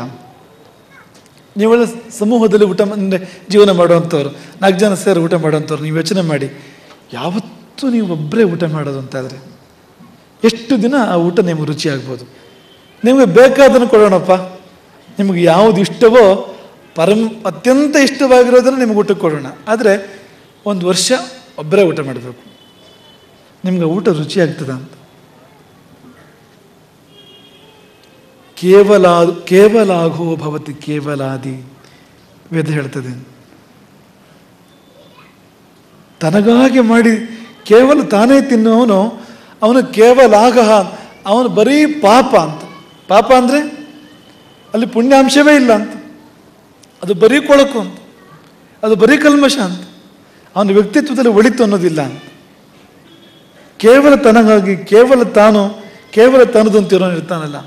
ನೀವೆಲ್ಲ ಸಮೂಹದಲ್ಲಿ ಊಟ ಜೀವನ ಮಾಡುವಂಥವ್ರು, 4 ಜನ ಸೇರಿ ಊಟ ಮಾಡುವಂಥವ್ರು, ನೀವು ಯೋಚನೆ ಮಾಡಿ, ಯಾವತ್ತೂ ನೀವು ಒಬ್ಬರೇ ಊಟ ಮಾಡೋದು ಅಂತಾದರೆ ಎಷ್ಟು ದಿನ ಆ ಊಟ ನಿಮಗೆ ರುಚಿ ಆಗ್ಬೋದು. ನಿಮಗೆ ಬೇಕಾದನ್ನು ಕೊಡೋಣಪ್ಪ, ನಿಮಗೆ ಯಾವುದು ಇಷ್ಟವೋ ಅತ್ಯಂತ ಇಷ್ಟವಾಗಿರೋದನ್ನು ನಿಮಗೆ ಊಟಕ್ಕೆ ಕೊಡೋಣ. ಆದರೆ 1 ವರ್ಷ ಒಬ್ಬರೇ ಊಟ ಮಾಡಬೇಕು, ನಿಮ್ಗೆ ಊಟ ರುಚಿ ಆಗ್ತದ ಅಂತ. ಕೇವಲಾಘೋ ಭವತಿ ಕೇವಲಾದಿ ವೇದ ಹೇಳ್ತದೆ. ತನಗಾಗಿ ಮಾಡಿ ಕೇವಲ ತಾನೇ ತಿನ್ನುವವನು ಅವನು ಕೇವಲ ಆಗಹ, ಅವನು ಬರೀ ಪಾಪ ಅಂತ. ಪಾಪ ಅಂದರೆ ಅಲ್ಲಿ ಪುಣ್ಯಾಂಶವೇ ಇಲ್ಲ ಅಂತ, ಅದು ಬರೀ ಕೊಳಕು ಅಂತ, ಅದು ಬರೀ ಕಲ್ಮಶ ಅಂತ, ಅವನ ವ್ಯಕ್ತಿತ್ವದಲ್ಲಿ ಒಳಿತು ಅನ್ನೋದಿಲ್ಲ ಅಂತ. ಕೇವಲ ತನಗಾಗಿ ಕೇವಲ ತನದು ಅಂತಿರೋನು ಇರ್ತಾನಲ್ಲ.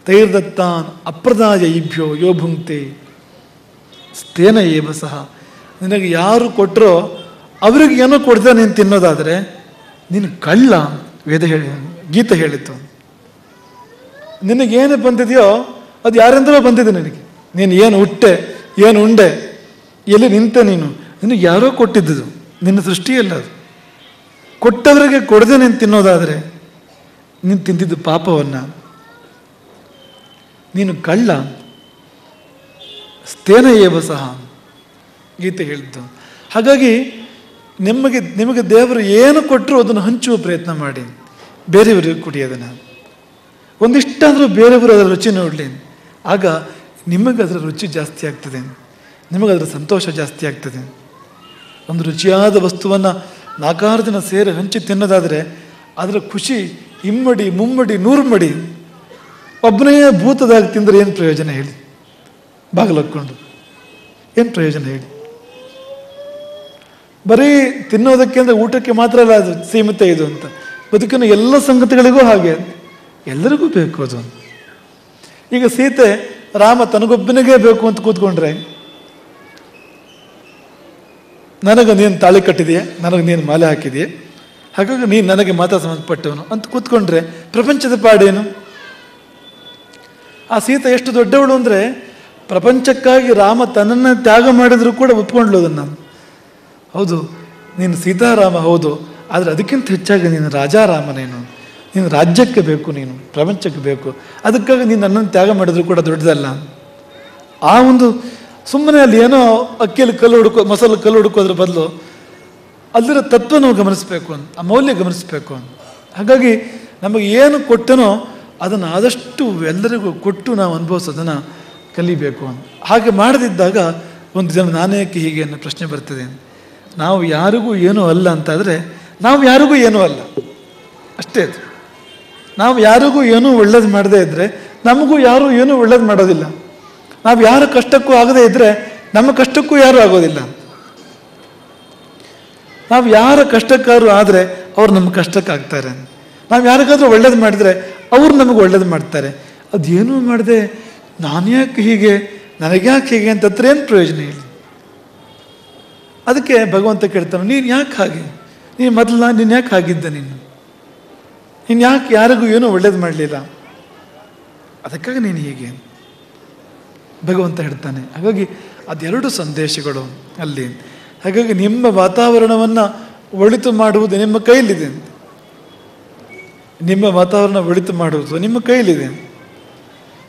ತೈರ್ದತ್ತಾನ್ ಅಪ್ರದಾಯ ಇಭ್ಯೋ ಯೋ ಭುಂಕ್ತೆ ಸ್ಥೇನ ಏವ ಸಹ. ನಿನಗೆ ಯಾರು ಕೊಟ್ಟರೋ ಅವ್ರಿಗೆ ಏನೋ ಕೊಡ್ದೆ ನೀನು ತಿನ್ನೋದಾದರೆ ನೀನು ಕಳ್ಳ. ಗೀತೆ ಹೇಳಿತ್ತು. ನಿನಗೇನು ಬಂದಿದೆಯೋ ಅದು ಯಾರಿಂದಲೋ ಬಂದಿದೆ ನಿನಗೆ. ನೀನು ಏನು ಹುಟ್ಟೆ, ಏನು ಉಂಡೆ, ಎಲ್ಲಿ ನಿಂತೆ, ನಿನಗೆ ಯಾರೋ ಕೊಟ್ಟಿದ್ದು, ನಿನ್ನ ಸೃಷ್ಟಿಯಲ್ಲ ಅದು. ಕೊಟ್ಟವರಿಗೆ ಕೊಡದೆ ನೀನು ತಿನ್ನೋದಾದರೆ ನೀನು ತಿಂದಿದ್ದು ಪಾಪವನ್ನು, ನೀನು ಕಳ್ಳ. ಸ್ಥೇನ ಏವ ಸಹ ಗೀತೆ ಹೇಳಿದ್ದು. ಹಾಗಾಗಿ ನಿಮಗೆ ದೇವರು ಏನು ಕೊಟ್ಟರು ಅದನ್ನು ಹಂಚುವ ಪ್ರಯತ್ನ ಮಾಡಿ, ಬೇರೆಯವರಿಗೆ ಕೊಡಿ ಅದನ್ನು. ಒಂದಿಷ್ಟಾದರೂ ಬೇರೆಯವರು ಅದರ ರುಚಿ ನೋಡಲಿ. ಆಗ ನಿಮಗದರ ರುಚಿ ಜಾಸ್ತಿ ಆಗ್ತದೆ, ನಿಮಗದರ ಸಂತೋಷ ಜಾಸ್ತಿ ಆಗ್ತದೆ. ಒಂದು ರುಚಿಯಾದ ವಸ್ತುವನ್ನು 4-6 ಜನ ಸೇರಿ ಹಂಚಿ ತಿನ್ನೋದಾದರೆ ಅದರ ಖುಷಿ ಇಮ್ಮಡಿ ಮುಮ್ಮಡಿ 100 ಮಡಿ. ಒಬ್ಬನೇ ಭೂತದಾಗಿ ತಿಂದರೆ ಏನು ಪ್ರಯೋಜನ ಹೇಳಿ? ಬಾಗಿಲಕ್ಕೊಂಡು ಏನು ಪ್ರಯೋಜನ ಹೇಳಿ? ಬರೀ ತಿನ್ನೋದಕ್ಕೆ ಅಂದರೆ ಊಟಕ್ಕೆ ಮಾತ್ರ ಅಲ್ಲ ಅದು ಸೀಮಿತ ಇದು ಅಂತ. ಬದುಕಿನ ಎಲ್ಲ ಸಂಗತಿಗಳಿಗೂ ಹಾಗೆ, ಎಲ್ಲರಿಗೂ ಬೇಕು ಅದು. ಈಗ ಸೀತೆ ರಾಮ ತನಗೊಬ್ಬನಿಗೆ ಬೇಕು ಅಂತ ಕೂತ್ಕೊಂಡ್ರೆ, ನನಗೆ ನೀನು ತಾಳಿ ಕಟ್ಟಿದೆಯೇ, ನನಗೆ ನೀನು ಮಾಲೆ ಹಾಕಿದೆಯೇ, ಹಾಗಾಗಿ ನೀನು ನನಗೆ ಮಾತ್ರ ಸಂಬಂಧಪಟ್ಟವನು ಅಂತ ಕೂತ್ಕೊಂಡ್ರೆ ಪ್ರಪಂಚದ ಪಾಡೇನು? ಆ ಸೀತೆ ಎಷ್ಟು ದೊಡ್ಡವಳು ಅಂದರೆ ಪ್ರಪಂಚಕ್ಕಾಗಿ ರಾಮ ತನ್ನನ್ನು ತ್ಯಾಗ ಮಾಡಿದರೂ ಕೂಡ ಒಪ್ಕೊಂಡ್ಲು ಅದನ್ನು. ಹೌದು, ನೀನು ಸೀತಾರಾಮ ಹೌದು, ಆದರೆ ಅದಕ್ಕಿಂತ ಹೆಚ್ಚಾಗಿ ನೀನು ರಾಜಾರಾಮನೇನು, ನೀನು ರಾಜ್ಯಕ್ಕೆ ಬೇಕು, ನೀನು ಪ್ರಪಂಚಕ್ಕೆ ಬೇಕು, ಅದಕ್ಕಾಗಿ ನೀನು ನನ್ನನ್ನು ತ್ಯಾಗ ಮಾಡಿದ್ರು ಕೂಡ ದೊಡ್ಡದಲ್ಲ. ಆ ಒಂದು ಸುಮ್ಮನೆ ಅಲ್ಲಿ ಏನೋ ಅಕ್ಕಿಯಲ್ಲಿ ಮೊಸಲು ಕಲ್ಲು ಹುಡುಕೋದ್ರ ಬದಲು ಅಲ್ಲಿರೋ ತತ್ವ ನಾವು ಗಮನಿಸಬೇಕು ಅಂತ, ಆ ಮೌಲ್ಯ ಗಮನಿಸಬೇಕು ಅಂತ. ಹಾಗಾಗಿ ನಮಗೆ ಏನು ಕೊಟ್ಟನೋ ಅದನ್ನು ಆದಷ್ಟು ಎಲ್ಲರಿಗೂ ಕೊಟ್ಟು ನಾವು ಅನುಭವಿಸೋದನ್ನು ಕಲಿಬೇಕು ಅಂತ. ಹಾಗೆ ಮಾಡದಿದ್ದಾಗ ಒಂದು ದಿನ ನಾನೇಕೆ ಹೀಗೆ ಅನ್ನೋ ಪ್ರಶ್ನೆ ಬರ್ತದೆ. ನಾವು ಯಾರಿಗೂ ಏನೂ ಅಲ್ಲ ಅಂತಾದರೆ ನಾವು ಯಾರಿಗೂ ಏನೂ ಅಲ್ಲ, ಅಷ್ಟೇ ಅದು. ನಾವು ಯಾರಿಗೂ ಏನೂ ಒಳ್ಳೇದು ಮಾಡದೇ ಇದ್ದರೆ ನಮಗೂ ಯಾರೂ ಏನೂ ಒಳ್ಳೇದು ಮಾಡೋದಿಲ್ಲ. ನಾವು ಯಾರ ಕಷ್ಟಕ್ಕೂ ಆಗದೇ ಇದ್ದರೆ ನಮ್ಮ ಕಷ್ಟಕ್ಕೂ ಯಾರೂ ಆಗೋದಿಲ್ಲ. ನಾವು ಯಾರ ಕಷ್ಟಕ್ಕಾದ್ರು ಆದರೆ ಅವ್ರು ನಮ್ಮ ಕಷ್ಟಕ್ಕಾಗ್ತಾರೆ. ನಾವು ಯಾರಿಗಾದ್ರೂ ಒಳ್ಳೇದು ಮಾಡಿದರೆ ಅವ್ರು ನಮಗೆ ಒಳ್ಳೇದು ಮಾಡ್ತಾರೆ. ಅದೇನೂ ಮಾಡದೆ ನಾನು ಯಾಕೆ ಹೀಗೆ, ನನಗ್ಯಾಕೆ ಹೀಗೆ ಅಂತತ್ರ ಏನು ಪ್ರಯೋಜನ ಹೇಳಿ? ಅದಕ್ಕೆ ಭಗವಂತ ಕೇಳ್ತಾನೆ, ನೀನು ಯಾಕೆ ಹಾಗೆ, ನೀನು ಮೊದಲು ನೀನು ಯಾಕೆ ಹಾಗಿದ್ದೆ, ನೀನು ಯಾಕೆ ಯಾರಿಗೂ ಏನೂ ಒಳ್ಳೇದು ಮಾಡಲಿಲ್ಲ, ಅದಕ್ಕಾಗಿ ನೀನು ಹೀಗೆ ಭಗವಂತ ಹೇಳ್ತಾನೆ. ಹಾಗಾಗಿ ಅದೆರಡು ಸಂದೇಶಗಳು ಅಲ್ಲಿ. ಹಾಗಾಗಿ ನಿಮ್ಮ ವಾತಾವರಣವನ್ನು ಒಳಿತು ಮಾಡುವುದು ನಿಮ್ಮ ಕೈಲಿದೆ. ನಿಮ್ಮ ವಾತಾವರಣ ಒಳಿತು ಮಾಡುವುದು ನಿಮ್ಮ ಕೈಲಿದೆ.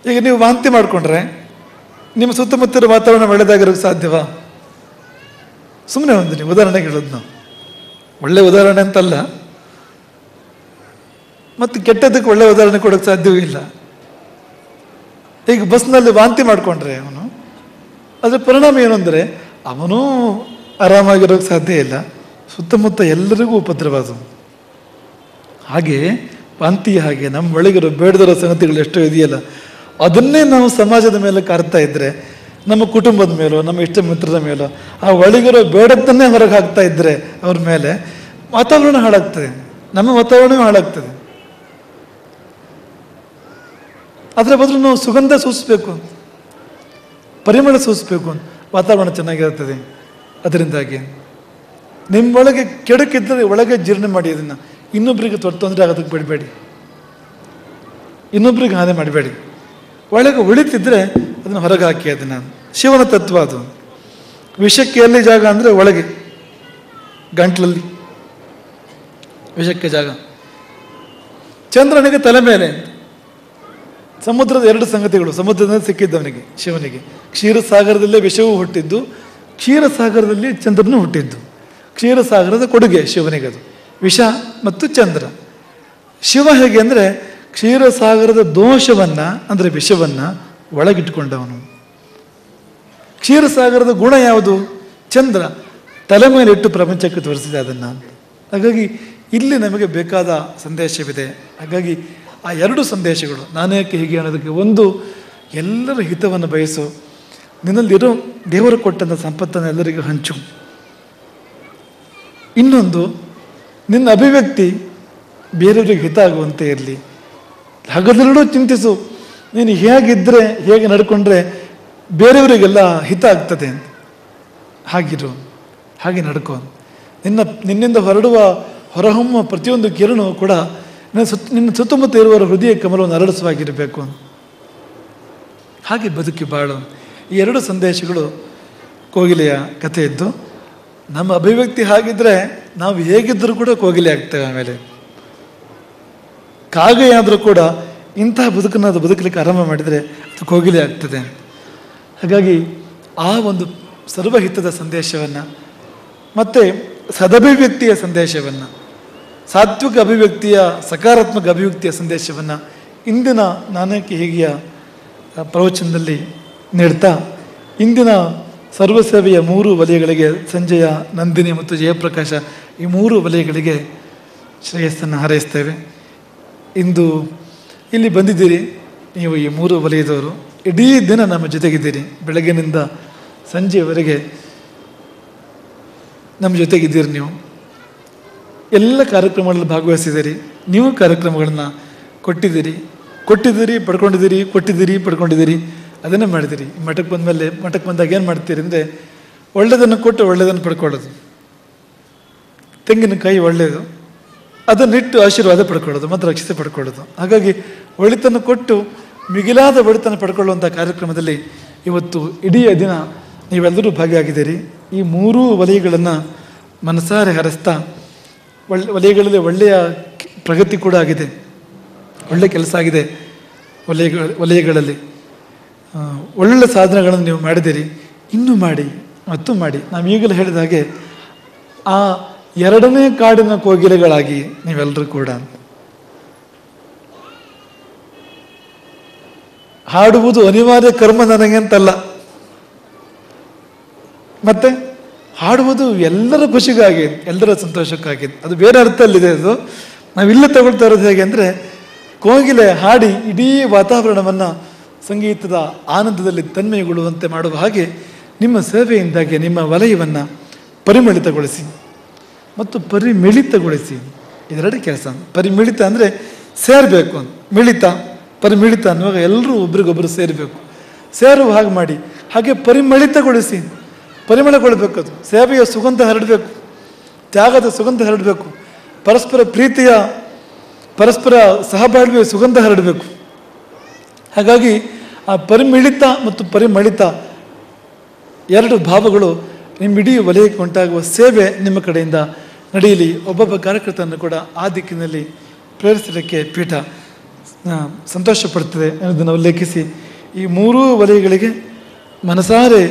ಈಗ ನೀವು ವಾಂತಿ ಮಾಡಿಕೊಂಡ್ರೆ ನಿಮ್ಮ ಸುತ್ತಮುತ್ತಲ ವಾತಾವರಣ ಒಳ್ಳೆಯದಾಗಿರೋಕ್ಕೆ ಸಾಧ್ಯವಾ? ಸುಮ್ಮನೆ ಒಂದು ನೀವು ಉದಾಹರಣೆಗೆ ಹೇಳೋದು, ನಾವು ಒಳ್ಳೆ ಉದಾಹರಣೆ ಅಂತಲ್ಲ, ಮತ್ತು ಕೆಟ್ಟದಕ್ಕೆ ಒಳ್ಳೆ ಉದಾಹರಣೆ ಕೊಡೋಕ್ಕೆ ಸಾಧ್ಯವೂ ಇಲ್ಲ. ಈಗ ಬಸ್ನಲ್ಲಿ ವಾಂತಿ ಮಾಡಿಕೊಂಡ್ರೆ ಅವನು, ಅದರ ಪರಿಣಾಮ ಏನು ಅಂದರೆ ಅವನೂ ಆರಾಮಾಗಿರೋಕ್ಕೆ ಸಾಧ್ಯ ಇಲ್ಲ, ಸುತ್ತಮುತ್ತ ಎಲ್ಲರಿಗೂ ಉಪದ್ರವಾದ. ಹಾಗೆ ವಾಂತಿ ಹಾಗೆ ನಮ್ಮ ಒಳಗಿರೋ ಬೇಡದಿರೋ ಸಂಗತಿಗಳು ಎಷ್ಟೋ ಇದೆಯಲ್ಲ, ಅದನ್ನೇ ನಾವು ಸಮಾಜದ ಮೇಲೆ ಕಾರ್ತಾ ಇದ್ದರೆ, ನಮ್ಮ ಕುಟುಂಬದ ಮೇಲೋ ನಮ್ಮ ಇಷ್ಟ ಮಿತ್ರರ ಮೇಲೋ ಆ ಒಳಗಿರೋ ಬೇಡದ್ದನ್ನೇ ಹೊರಗೆ ಹಾಕ್ತಾ ಇದ್ದರೆ ಅವ್ರ ಮೇಲೆ ವಾತಾವರಣ ಹಾಳಾಗ್ತದೆ, ನಮ್ಮ ವಾತಾವರಣವೂ ಹಾಳಾಗ್ತದೆ. ಅದರ ಬದಲು ನಾವು ಸುಗಂಧ ಸೂಸಿಸ್ಬೇಕು, ಪರಿಮಳ ಸೂಸಿಸ್ಬೇಕು, ವಾತಾವರಣ ಚೆನ್ನಾಗಿರ್ತದೆ. ಅದರಿಂದಾಗಿ ನಿಮ್ಮೊಳಗೆ ಕೆಡಕಿದ್ದರೆ ಒಳಗೆ ಜೀರ್ಣ ಮಾಡಿ ಅದನ್ನು, ಇನ್ನೊಬ್ಬರಿಗೆ ತೊಂದರೆ ಆಗೋದಕ್ಕೆ ಬಿಡಬೇಡಿ, ಇನ್ನೊಬ್ರಿಗೆ ಹಾನಿ ಮಾಡಬೇಡಿ. ಒಳಗೆ ಉಳಿತಿದ್ರೆ ಅದನ್ನು ಹೊರಗೆ ಹಾಕಿ. ಅದನ್ನು ಶಿವನ ತತ್ವ ಅದು. ವಿಷಕ್ಕೆ ಎಲ್ಲಿ ಜಾಗ ಅಂದರೆ ಒಳಗೆ, ಗಂಟ್ಲಲ್ಲಿ ವಿಷಕ್ಕೆ ಜಾಗ. ಚಂದ್ರನಿಗೆ ತಲೆ ಮೇಲೆ. ಸಮುದ್ರದ 2 ಸಂಗತಿಗಳು ಸಮುದ್ರದಿಂದ ಸಿಕ್ಕಿದ್ದವನಿಗೆ, ಶಿವನಿಗೆ. ಕ್ಷೀರಸಾಗರದಲ್ಲೇ ವಿಷವೂ ಹುಟ್ಟಿದ್ದು, ಕ್ಷೀರಸಾಗರದಲ್ಲಿ ಚಂದ್ರನೂ ಹುಟ್ಟಿದ್ದು. ಕ್ಷೀರಸಾಗರದ ಕೊಡುಗೆ ಶಿವನಿಗದು, ವಿಷ ಮತ್ತು ಚಂದ್ರ. ಶಿವ ಹೇಗೆ ಅಂದರೆ ಕ್ಷೀರಸಾಗರದ ದೋಷವನ್ನು ಅಂದರೆ ವಿಷವನ್ನು ಒಳಗಿಟ್ಕೊಂಡವನು. ಕ್ಷೀರಸಾಗರದ ಗುಣ ಯಾವುದು? ಚಂದ್ರ ತಲೆ ಮೇಲಿಟ್ಟು ಪ್ರಪಂಚಕ್ಕೆ ತೋರಿಸಿದೆ ಅದನ್ನು. ಹಾಗಾಗಿ ಇಲ್ಲಿ ನಮಗೆ ಬೇಕಾದ ಸಂದೇಶವಿದೆ. ಹಾಗಾಗಿ ಆ ಎರಡು ಸಂದೇಶಗಳು, ನಾನೇಕೆ ಹೀಗೆ ಅನ್ನೋದಕ್ಕೆ, ಒಂದು ಎಲ್ಲರ ಹಿತವನ್ನು ಬಯಸು, ನಿನ್ನಲ್ಲಿರೋ ದೇವರು ಕೊಟ್ಟಂಥ ಸಂಪತ್ತನ್ನು ಎಲ್ಲರಿಗೂ ಹಂಚು. ಇನ್ನೊಂದು, ನಿನ್ನ ಅಭಿವ್ಯಕ್ತಿ ಬೇರೆಯವರಿಗೆ ಹಿತ ಆಗುವಂತೆ ಇರಲಿ. ಹಾಗಾದೆರಡೂ ಚಿಂತಿಸು. ನೀನು ಹೇಗಿದ್ದರೆ, ಹೇಗೆ ನಡ್ಕೊಂಡ್ರೆ ಬೇರೆಯವರಿಗೆಲ್ಲ ಹಿತ ಆಗ್ತದೆ ಅಂತ ಹಾಗಿರು, ಹಾಗೆ ನಡ್ಕೊ. ನಿನ್ನಿಂದ ಹೊರಹೊಮ್ಮುವ ಪ್ರತಿಯೊಂದು ಕಿರಣವು ಕೂಡ ನಿನ್ನ ಸುತ್ತಮುತ್ತ ಇರುವವರ ಹೃದಯ ಕಮಲವನ್ನು ಅರಳಿಸುವಾಗಿರಬೇಕು. ಹಾಗೆ ಬದುಕಿ ಬಾಳು. ಈ ಎರಡು ಸಂದೇಶಗಳು ಕೋಗಿಲೆಯ ಕಥೆಯಿದ್ದು, ನಮ್ಮ ಅಭಿವ್ಯಕ್ತಿ ಹಾಗಿದ್ರೆ ನಾವು ಹೇಗಿದ್ದರೂ ಕೂಡ ಕೋಗಿಲೆ ಆಗ್ತೇವೆ. ಆಮೇಲೆ ಕಾಗೆಯಾದರೂ ಕೂಡ ಇಂತಹ ಬದುಕನ್ನು ಅದು ಬದುಕಲಿಕ್ಕೆ ಆರಂಭ ಮಾಡಿದರೆ ಅದು ಕೋಗಿಲೆ ಆಗ್ತದೆ. ಹಾಗಾಗಿ ಆ ಒಂದು ಸರ್ವಹಿತದ ಸಂದೇಶವನ್ನು ಮತ್ತು ಸದಭಿವ್ಯಕ್ತಿಯ ಸಂದೇಶವನ್ನು, ಸಾತ್ವಿಕ ಅಭಿವ್ಯಕ್ತಿಯ, ಸಕಾರಾತ್ಮಕ ಅಭಿವ್ಯಕ್ತಿಯ ಸಂದೇಶವನ್ನು ಇಂದಿನ ನಾನೇಕೆ ಹೀಗೆಯ ಪ್ರವಚನದಲ್ಲಿ ನೀಡ್ತಾ, ಇಂದಿನ ಸರ್ವಸೇವೆಯ 3 ವಲಯಗಳಿಗೆ, ಸಂಜಯ, ನಂದಿನಿ ಮತ್ತು ಜಯಪ್ರಕಾಶ, ಈ 3 ವಲಯಗಳಿಗೆ ಶ್ರೇಯಸ್ಸನ್ನು ಹಾರೈಸ್ತೇವೆ. ಇಂದು ಇಲ್ಲಿ ಬಂದಿದ್ದೀರಿ ನೀವು, ಈ 3 ವಲಯದವರು. ಇಡೀ ದಿನ ನಮ್ಮ ಜೊತೆಗಿದ್ದೀರಿ. ಬೆಳಗ್ಗಿನಿಂದ ಸಂಜೆಯವರೆಗೆ ನಮ್ಮ ಜೊತೆಗಿದ್ದೀರಿ. ನೀವು ಎಲ್ಲ ಕಾರ್ಯಕ್ರಮಗಳಲ್ಲಿ ಭಾಗವಹಿಸಿದ್ದೀರಿ. ನೀವು ಕಾರ್ಯಕ್ರಮಗಳನ್ನು ಕೊಟ್ಟಿದ್ದೀರಿ, ಪಡ್ಕೊಂಡಿದ್ದೀರಿ. ಅದನ್ನೇ ಮಾಡಿದ್ದೀರಿ. ಮಠಕ್ಕೆ ಬಂದಮೇಲೆ, ಮಠಕ್ಕೆ ಬಂದಾಗ ಏನು ಮಾಡ್ತೀರಿ ಅಂದರೆ, ಒಳ್ಳೆಯದನ್ನು ಕೊಟ್ಟು ಒಳ್ಳೆಯದನ್ನು ಪಡ್ಕೊಳ್ಳೋದು. ತೆಂಗಿನಕಾಯಿ ಒಳ್ಳೆಯದು, ಅದನ್ನಿಟ್ಟು ಆಶೀರ್ವಾದ ಪಡ್ಕೊಳ್ಳೋದು ಮತ್ತು ರಕ್ಷಿತ ಪಡ್ಕೊಳ್ಳೋದು. ಹಾಗಾಗಿ ಒಳಿತನ್ನು ಕೊಟ್ಟು ಮಿಗಿಲಾದ ಒಳಿತನ್ನು ಪಡ್ಕೊಳ್ಳುವಂಥ ಕಾರ್ಯಕ್ರಮದಲ್ಲಿ ಇವತ್ತು ಇಡೀ ದಿನ ನೀವೆಲ್ಲರೂ ಭಾಗಿಯಾಗಿದ್ದೀರಿ. ಈ 3 ವಲಯಗಳನ್ನು ಮನಸಾರೆ ಹರಿಸ್ತಾ, ವಲಯಗಳಲ್ಲಿ ಒಳ್ಳೆಯ ಪ್ರಗತಿ ಕೂಡ ಆಗಿದೆ, ಒಳ್ಳೆಯ ಕೆಲಸ ಆಗಿದೆ. ವಲಯಗಳಲ್ಲಿ ಒಳ್ಳೆಯ ಸಾಧನೆಗಳನ್ನು ನೀವು ಮಾಡಿದ್ದೀರಿ. ಇನ್ನೂ ಮಾಡಿ, ಮತ್ತು ಮಾಡಿ. ನಾವು ಈಗಲೂ ಹೇಳಿದ ಹಾಗೆ ಆ 2ನೇ ಕಾಡಿನ ಕೋಗಿಲೆಗಳಾಗಿ ನೀವೆಲ್ಲರೂ ಕೂಡ ಹಾಡುವುದು ಅನಿವಾರ್ಯ ಕರ್ಮ ನನಗೆ ಅಂತಲ್ಲ, ಮತ್ತೆ ಹಾಡುವುದು ಎಲ್ಲರ ಖುಷಿಗಾಗಿ, ಎಲ್ಲರ ಸಂತೋಷಕ್ಕಾಗಿ. ಅದು ಬೇರೆ ಅರ್ಥದಲ್ಲಿದೆ. ಅದು ನಾವಿಲ್ಲ ತಗೊಳ್ತಾ ಇರೋದು ಹೇಗೆ ಅಂದರೆ, ಕೋಗಿಲೆ ಹಾಡಿ ಇಡೀ ವಾತಾವರಣವನ್ನು ಸಂಗೀತದ ಆನಂದದಲ್ಲಿ ತನ್ಮಯಗೊಳ್ಳುವಂತೆ ಮಾಡುವ ಹಾಗೆ ನಿಮ್ಮ ಸೇವೆಯಿಂದಾಗಿ ನಿಮ್ಮ ವಲಯವನ್ನು ಪರಿಮಳಿತಗೊಳಿಸಿ ಮತ್ತು ಪರಿಮಿಳಿತಗೊಳಿಸಿ. ಇದೆರಡೇ ಕೆಲಸ. ಪರಿಮಿಳಿತ ಅಂದರೆ ಸೇರಬೇಕು, ಮಿಳಿತ, ಪರಿಮಿಳಿತ ಅನ್ನುವಾಗ ಎಲ್ಲರೂ ಒಬ್ರಿಗೊಬ್ಬರು ಸೇರಬೇಕು. ಸೇರುವ ಹಾಗೆ ಮಾಡಿ. ಹಾಗೆ ಪರಿಮಳಿತಗೊಳಿಸಿ, ಪರಿಮಳಗೊಳ್ಬೇಕು. ಅದು ಸೇವೆಯ ಸುಗಂಧ ಹರಡಬೇಕು, ತ್ಯಾಗದ ಸುಗಂಧ ಹರಡಬೇಕು, ಪರಸ್ಪರ ಪ್ರೀತಿಯ, ಪರಸ್ಪರ ಸಹಬಾಳ್ವೆಯ ಸುಗಂಧ ಹರಡಬೇಕು. ಹಾಗಾಗಿ ಆ ಪರಿಮಿಳಿತ ಮತ್ತು ಪರಿಮಳಿತ 2 ಭಾವಗಳು ನಿಮ್ಮ ಇಡೀ ವಲಯಕ್ಕೆ ಉಂಟಾಗುವ ಸೇವೆ ನಿಮ್ಮ ಕಡೆಯಿಂದ ನಡೆಯಲಿ. ಒಬ್ಬೊಬ್ಬ ಕಾರ್ಯಕರ್ತನನ್ನು ಕೂಡ ಆ ದಿಕ್ಕಿನಲ್ಲಿ ಪ್ರೇರಿಸಲಿಕ್ಕೆ ಪೀಠ ಸಂತೋಷ ಪಡ್ತದೆ ಅನ್ನೋದನ್ನು ಉಲ್ಲೇಖಿಸಿ, ಈ 3 ವಲಯಗಳಿಗೆ ಮನಸಾರೆ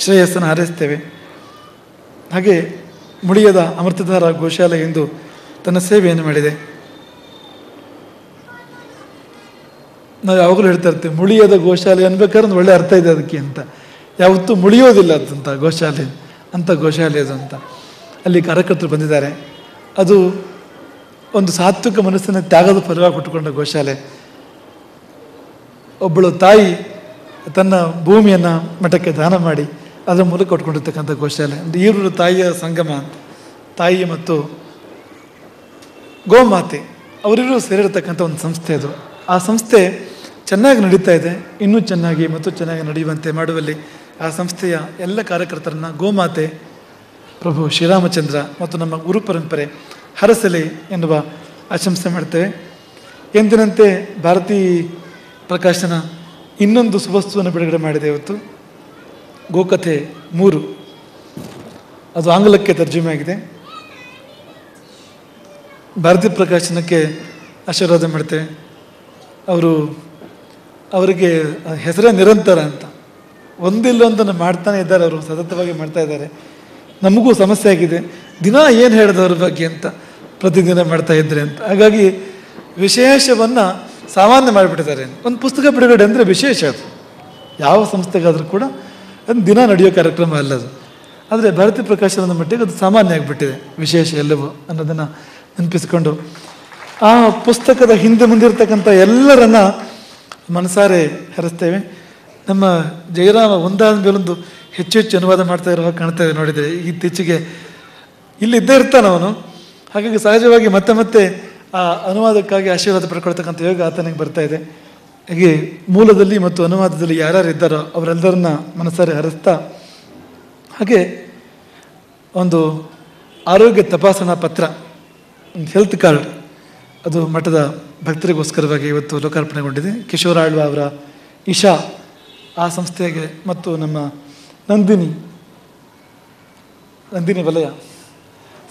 ಶ್ರೇಯಸ್ಸನ್ನು ಹಾರೈಸ್ತೇವೆ. ಹಾಗೆ ಮುಳಿಯದ ಅಮೃತಧಾರ ಗೋಶಾಲೆ ಎಂದು ತನ್ನ ಸೇವೆಯನ್ನು ಮಾಡಿದೆ. ನಾವು ಯಾವಾಗಲೂ ಹೇಳ್ತಾ ಇರ್ತೀವಿ, ಮುಳಿಯದ ಗೋಶಾಲೆ ಅನ್ಬೇಕಾದ್ರೆ ಒಂದು ಒಳ್ಳೆ ಅರ್ಥ ಇದೆ ಅದಕ್ಕೆ ಅಂತ. ಯಾವತ್ತೂ ಮುಳಿಯೋದಿಲ್ಲ ಅದಂತ ಗೋಶಾಲೆ, ಅಂಥ ಗೋಶಾಲೆ ಅದು ಅಂತ. ಅಲ್ಲಿ ಕಾರ್ಯಕರ್ತರು ಬಂದಿದ್ದಾರೆ. ಅದು ಒಂದು ಸಾತ್ವಿಕ ಮನಸ್ಸಿನ ತ್ಯಾಗದ ಫಲವಾಗಿ ಕೊಟ್ಟುಕೊಂಡ ಗೋಶಾಲೆ. ಒಬ್ಬಳು ತಾಯಿ ತನ್ನ ಭೂಮಿಯನ್ನು ಮಠಕ್ಕೆ ದಾನ ಮಾಡಿ ಅದರ ಮೂಲಕ ಕೊಟ್ಕೊಂಡಿರ್ತಕ್ಕಂಥ ಗೋಶಾಲೆ. ಒಂದು ಈರೂರು ತಾಯಿಯ ಸಂಗಮ, ತಾಯಿ ಮತ್ತು ಗೋಮಾತೆ ಅವರಿಗೂ ಸೇರಿರ್ತಕ್ಕಂಥ ಒಂದು ಸಂಸ್ಥೆ ಅದು. ಆ ಸಂಸ್ಥೆ ಚೆನ್ನಾಗಿ ನಡೀತಾ ಇದೆ. ಇನ್ನೂ ಚೆನ್ನಾಗಿ ಮತ್ತು ಚೆನ್ನಾಗಿ ನಡೆಯುವಂತೆ ಮಾಡುವಲ್ಲಿ ಆ ಸಂಸ್ಥೆಯ ಎಲ್ಲ ಕಾರ್ಯಕರ್ತರನ್ನು ಗೋಮಾತೆ ಪ್ರಭು ಶ್ರೀರಾಮಚಂದ್ರ ಮತ್ತು ನಮ್ಮ ಗುರು ಪರಂಪರೆ ಹರಸಲಿ ಎನ್ನುವ ಆಶಂಸೆ ಮಾಡ್ತೇವೆ. ಎಂದಿನಂತೆ ಭಾರತೀ ಪ್ರಕಾಶನ ಇನ್ನೊಂದು ಸುವಸ್ತುವನ್ನು ಬಿಡುಗಡೆ ಮಾಡಿದೆ ಇವತ್ತು. ಗೋಕಥೆ 3, ಅದು ಆಂಗ್ಲಕ್ಕೆ ತರ್ಜುಮೆ ಆಗಿದೆ. ಭಾರತೀಯ ಪ್ರಕಾಶನಕ್ಕೆ ಆಶೀರ್ವಾದ ಮಾಡ್ತೇವೆ. ಅವರಿಗೆ ಹೆಸರೇ ನಿರಂತರ ಅಂತ, ಒಂದಿಲ್ಲೊಂದನ್ನು ಮಾಡ್ತಾನೆ ಇದ್ದಾರೆ. ಅವರು ಸತತವಾಗಿ ಮಾಡ್ತಾ ಇದ್ದಾರೆ. ನಮಗೂ ಸಮಸ್ಯೆ ಆಗಿದೆ, ದಿನ ಏನು ಹೇಳಿದವ್ರ ಬಗ್ಗೆ ಅಂತ, ಪ್ರತಿದಿನ ಮಾಡ್ತಾ ಇದ್ರೆ ಅಂತ. ಹಾಗಾಗಿ ವಿಶೇಷವನ್ನು ಸಾಮಾನ್ಯ ಮಾಡಿಬಿಟ್ಟಿದ್ದಾರೆ. ಒಂದು ಪುಸ್ತಕ ಬಿಡುಗಡೆ ಅಂದರೆ ವಿಶೇಷ. ಅದು ಯಾವ ಸಂಸ್ಥೆಗಾದರೂ ಕೂಡ ಅದು ದಿನ ನಡೆಯೋ ಕಾರ್ಯಕ್ರಮ ಅಲ್ಲದು. ಆದರೆ ಭಾರತಿ ಪ್ರಕಾಶನದ ಮಟ್ಟಿಗೆ ಅದು ಸಾಮಾನ್ಯ ಆಗಿಬಿಟ್ಟಿದೆ, ವಿಶೇಷ ಎಲ್ಲವೂ ಅನ್ನೋದನ್ನು ನೆನಪಿಸಿಕೊಂಡು ಆ ಪುಸ್ತಕದ ಹಿಂದೆ ಮುಂದಿರ್ತಕ್ಕಂಥ ಎಲ್ಲರನ್ನ ಮನಸಾರೆ ಹರಿಸ್ತೇವೆ. ನಮ್ಮ ಜಯರಾಮ ಒಂದಾದ ಮೇಲೊಂದು ಹೆಚ್ಚು ಹೆಚ್ಚು ಅನುವಾದ ಮಾಡ್ತಾ ಇರೋ ಕಾಣ್ತೇವೆ. ನೋಡಿದರೆ ಇತ್ತೀಚೆಗೆ ಇಲ್ಲಿ ಇದ್ದೇ ಇರ್ತಾನೆ ಅವನು, ಹಾಗಾಗಿ ಸಹಜವಾಗಿ ಮತ್ತೆ ಮತ್ತೆ ಆ ಅನುವಾದಕ್ಕಾಗಿ ಆಶೀರ್ವಾದ ಪಡ್ಕೊಳ್ತಕ್ಕಂಥ ಯೋಗ ಆತನಿಗೆ ಬರ್ತಾ ಇದೆ. ಹಾಗೆ ಮೂಲದಲ್ಲಿ ಮತ್ತು ಅನುವಾದದಲ್ಲಿ ಯಾರ್ಯಾರು ಇದ್ದಾರೋ ಅವರೆಲ್ಲರನ್ನ ಮನಸಾರೆ ಹರಿಸ್ತಾ, ಹಾಗೆ ಒಂದು ಆರೋಗ್ಯ ತಪಾಸಣಾ ಪತ್ರ, ಒಂದು ಹೆಲ್ತ್ ಕಾರ್ಡ್, ಅದು ಮಠದ ಭಕ್ತರಿಗೋಸ್ಕರವಾಗಿ ಇವತ್ತು ಲೋಕಾರ್ಪಣೆಗೊಂಡಿದೆ. ಕಿಶೋರ್ ಆಳ್ವ ಅವರ ಇಶಾ ಆ ಸಂಸ್ಥೆಗೆ ಮತ್ತು ನಮ್ಮ ನಂದಿನಿ ವಲಯ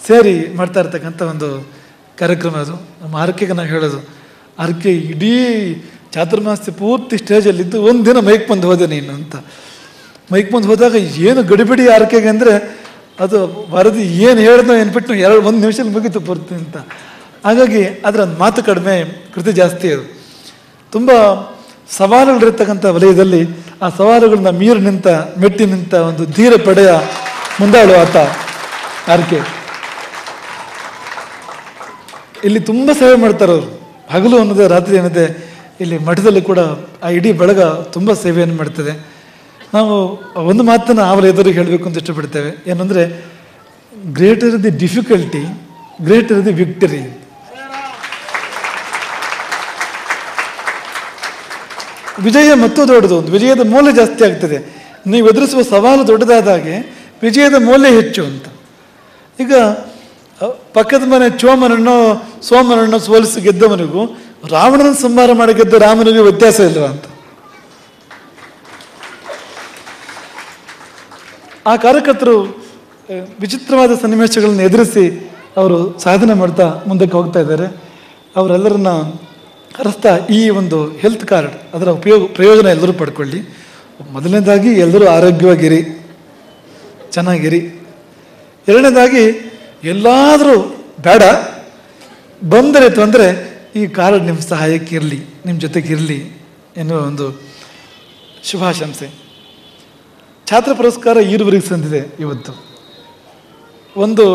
ಸೇರಿ ಮಾಡ್ತಾ ಇರ್ತಕ್ಕಂಥ ಒಂದು ಕಾರ್ಯಕ್ರಮ. ಅದು ನಮ್ಮ ಆರ್ಕೆಗೆ ನಾವು ಹೇಳೋದು, ಆರ್ಕೆ ಇಡೀ ಚಾತುರ್ಮಾಸ್ಯ ಪೂರ್ತಿ ಸ್ಟೇಜಲ್ಲಿದ್ದು ಒಂದಿನ ಮೈಕ್ ಬಂದು ಹೋದೆ ನೀನು ಅಂತ. ಮೈಕ್ ಬಂದು ಹೋದಾಗ ಏನು ಗಡಿಬಿಡಿ ಆರ್ಕೆಗೆ ಅಂದರೆ ಅದು ವರದಿ ಏನು ಹೇಳಿದ್ನೋ ಏನ್ಬಿಟ್ಟು ಒಂದು ನಿಮಿಷದಲ್ಲಿ ಮುಗೀತು ಪೂರ್ತಿ ಅಂತ. ಹಾಗಾಗಿ ಅದರ ಮಾತು ಕಡಿಮೆ, ಕೃತಿ ಜಾಸ್ತಿ. ಅದು ತುಂಬ ಸವಾಲುಗಳಿರ್ತಕ್ಕಂಥ ವಲಯದಲ್ಲಿ ಆ ಸವಾಲುಗಳನ್ನ ಮೀರಿ ಮೆಟ್ಟಿ ನಿಂತ ಒಂದು ಧೀರ ಪಡೆಯ ಮುಂದಾಳು ಆತ ಆರ್ಕೆ. ಇಲ್ಲಿ ತುಂಬ ಸೇವೆ ಮಾಡ್ತಾರೆ ಅವರು, ಹಗಲು ಅನ್ನೋದೇ ರಾತ್ರಿ ಅನ್ನೋದೇ. ಇಲ್ಲಿ ಮಠದಲ್ಲಿ ಕೂಡ ಆ ಇಡೀ ಬಳಗ ತುಂಬ ಸೇವೆಯನ್ನು ಮಾಡ್ತದೆ. ನಾವು ಒಂದು ಮಾತನ್ನು ಅವರ ಎದುರಿಗೆ ಹೇಳಬೇಕು ಅಂತ ಇಷ್ಟಪಡ್ತೇವೆ, ಏನಂದರೆ greater the difficulty, greater the victory. ವಿಜಯ ಮತ್ತು ದೊಡ್ಡದು, ಒಂದು ವಿಜಯದ ಮೌಲ್ಯ ಜಾಸ್ತಿ ಆಗ್ತದೆ. ನೀವು ಎದುರಿಸುವ ಸವಾಲು ದೊಡ್ಡದಾದಾಗೆ ವಿಜಯದ ಮೌಲ್ಯ ಹೆಚ್ಚು ಅಂತ. ಈಗ ಪಕ್ಕದ ಮನೆ ಸೋಮನನ್ನು ಸೋಲಿಸಿ ಗೆದ್ದವನಿಗೂ ರಾವಣನ ಸಂಹಾರ ಮಾಡಿ ಗೆದ್ದ ರಾಮನಿಗೂ ವ್ಯತ್ಯಾಸ ಇಲ್ವಾ ಅಂತ. ಆ ಕಾರ್ಯಕರ್ತರು ವಿಚಿತ್ರವಾದ ಸನ್ನಿವೇಶಗಳನ್ನು ಎದುರಿಸಿ ಅವರು ಸಾಧನೆ ಮಾಡ್ತಾ ಮುಂದಕ್ಕೆ ಹೋಗ್ತಾ ಇದ್ದಾರೆ. ಅವರೆಲ್ಲರನ್ನ ಹರಿಸ್ತಾ ಈ ಒಂದು ಹೆಲ್ತ್ ಕಾರ್ಡ್, ಅದರ ಪ್ರಯೋಜನ ಎಲ್ಲರೂ ಪಡ್ಕೊಳ್ಳಿ. ಮೊದಲನೇದಾಗಿ ಎಲ್ಲರೂ ಆರೋಗ್ಯವಾಗಿರಿ, ಚೆನ್ನಾಗಿರಿ. ಎರಡನೇದಾಗಿ ಎಲ್ಲಾದರೂ ಬೇಡ, ಬಂದರೆ ತೊಂದರೆ ಈ ಕಾರ್ಡ್ ನಿಮ್ಮ ಸಹಾಯಕ್ಕೆ ಇರಲಿ, ನಿಮ್ಮ ಜೊತೆಗೆ ಇರಲಿ ಎನ್ನುವ ಒಂದು ಶುಭಾಶಂಸೆ. ಛಾತ್ರ ಪುರಸ್ಕಾರ ಈರುವರೆಗೆ ಸಂದಿದೆ. ಇವತ್ತು ಒಂದು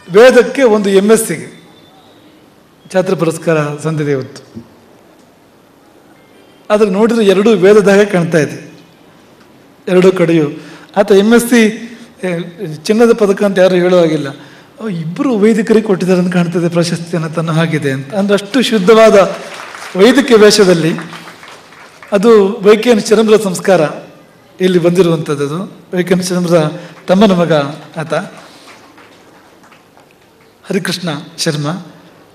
ವೇದಕ್ಕೆ, ಒಂದು MScಗೆ ಛಾತ್ರ ಪುರಸ್ಕಾರ ಸಂದಿದೆ ಇವತ್ತು. ಆದರೆ ನೋಡಿದ್ರೆ ಎರಡೂ ವೇದದಾಗ ಕಾಣ್ತಾ ಇದೆ, ಎರಡೂ ಕಡೆಯೂ. ಆತ MSc ಚಿನ್ನದ ಪದಕ ಅಂತ ಯಾರು ಹೇಳುವಾಗಿಲ್ಲ, ಇಬ್ಬರು ವೈದಿಕರಿಗೆ ಕೊಟ್ಟಿದ್ದಾರೆ ಅಂತ ಕಾಣ್ತದೆ ಪ್ರಶಸ್ತಿಯನ್ನು ತನ್ನ ಹಾಗಿದೆ ಅಂತ. ಅಂದರೆ ಅಷ್ಟು ಶುದ್ಧವಾದ ವೈದಿಕ ವೇಷದಲ್ಲಿ. ಅದು ವೈಕೇನ್ ಶರಮ್ರ ಸಂಸ್ಕಾರ ಇಲ್ಲಿ ಬಂದಿರುವಂಥದ್ದು. ಅದು ವೈಕೇನ್ ಶರಮ್ರ ತಮ್ಮನ ಮಗ ಆತ, ಹರಿಕೃಷ್ಣ ಶರ್ಮಾ.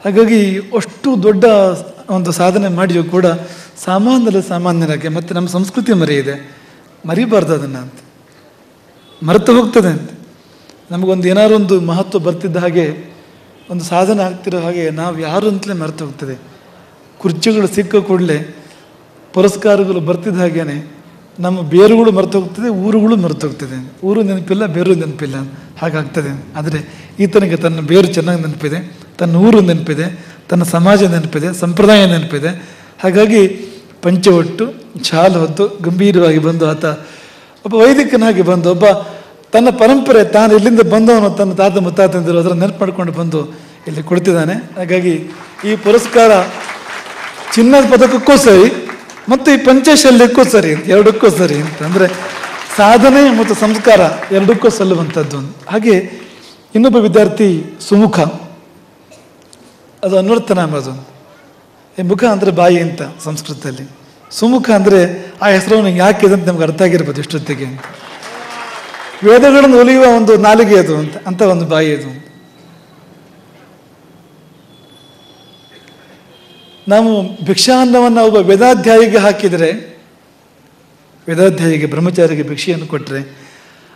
ಹಾಗಾಗಿ ಅಷ್ಟು ದೊಡ್ಡ ಒಂದು ಸಾಧನೆ ಮಾಡಿಯೂ ಕೂಡ ಸಾಮಾನ್ಯರಾಗಿ, ಮತ್ತು ನಮ್ಮ ಸಂಸ್ಕೃತಿ ಮರೆಯಿದೆ, ಮರಿಬಾರ್ದು ಅದನ್ನು ಅಂತ, ಮರೆತು ಹೋಗ್ತದೆ ಅಂತ. ನಮಗೊಂದು ಏನಾದ್ರು ಒಂದು ಮಹತ್ವ ಬರ್ತಿದ್ದ ಹಾಗೆ, ಒಂದು ಸಾಧನೆ ಆಗ್ತಿರೋ ಹಾಗೆ ನಾವು ಯಾರು ಅಂತಲೇ ಮರೆತು ಹೋಗ್ತದೆ. ಕುರ್ಚಿಗಳು ಸಿಕ್ಕ ಕೂಡಲೇ ಪುರಸ್ಕಾರಗಳು ಬರ್ತಿದ್ದ ಹಾಗೇನೆ ನಮ್ಮ ಬೇರುಗಳು ಮರೆತು ಹೋಗ್ತದೆ, ಊರುಗಳು ಮರೆತು ಹೋಗ್ತದೆ. ಊರು ನೆನಪಿಲ್ಲ, ಬೇರು ನೆನಪಿಲ್ಲ, ಹಾಗಾಗ್ತದೆ. ಆದರೆ ಈತನಿಗೆ ತನ್ನ ಬೇರು ಚೆನ್ನಾಗಿ ನೆನಪಿದೆ, ತನ್ನ ಊರು ನೆನಪಿದೆ, ತನ್ನ ಸಮಾಜ ನೆನಪಿದೆ, ಸಂಪ್ರದಾಯ ನೆನಪಿದೆ. ಹಾಗಾಗಿ ಪಂಚೆ ಒಟ್ಟು ಶಾಲು ಹೊತ್ತು ಗಂಭೀರವಾಗಿ ಬಂದು ಆತ ಒಬ್ಬ ವೈದಿಕನಾಗಿ ಬಂದು, ಒಬ್ಬ ತನ್ನ ಪರಂಪರೆ, ತಾನು ಇಲ್ಲಿಂದ ಬಂದವನು, ತನ್ನ ತಾತ ಮುತ್ತಾತಂದಿರು ಅದರ ನೆನಪು ಮಾಡ್ಕೊಂಡು ಬಂದು ಇಲ್ಲಿ ಕೊಡ್ತಿದ್ದಾನೆ. ಹಾಗಾಗಿ ಈ ಪುರಸ್ಕಾರ ಚಿನ್ನದ ಪದಕಕ್ಕೂ ಸರಿ ಮತ್ತು ಈ ಪಂಚಶಲ್ಯಕ್ಕೂ ಸರಿ, ಎರಡಕ್ಕೂ ಸರಿ ಅಂತ. ಅಂದರೆ ಸಾಧನೆ ಮತ್ತು ಸಂಸ್ಕಾರ ಎರಡಕ್ಕೂ ಸಲ್ಲುವಂಥದ್ದು. ಹಾಗೆ ಇನ್ನೊಬ್ಬ ವಿದ್ಯಾರ್ಥಿ ಸುಮುಖ, ಅದು ಅನ್ವರ್ಥನಾಮ. ಅದು ಮುಖ ಅಂದರೆ ಬಾಯಿ ಅಂತ ಸಂಸ್ಕೃತದಲ್ಲಿ. ಸುಮುಖ ಅಂದರೆ ಆ ಹೆಸರು ಅವನಿಗೆ ಯಾಕಿದೆ ಅಂತ ನಮ್ಗೆ ಅರ್ಥ ಆಗಿರ್ಬೋದು ಇಷ್ಟೊತ್ತಿಗೆ ಅಂತ. ವೇದಗಳನ್ನು ಒಲಿಯುವ ಒಂದು ನಾಲಿಗೆ ಅದು ಅಂತ ಒಂದು ಬಾಯಿ ಅದು. ನಾವು ಭಿಕ್ಷಾನ್ನವನ್ನು ಒಬ್ಬ ವೇದಾಧ್ಯಾಯಿಗೆ ಹಾಕಿದರೆ, ವೇದಾಧ್ಯಾಯಿಗೆ ಬ್ರಹ್ಮಚಾರಿಗೆ ಭಿಕ್ಷೆಯನ್ನು ಕೊಟ್ಟರೆ,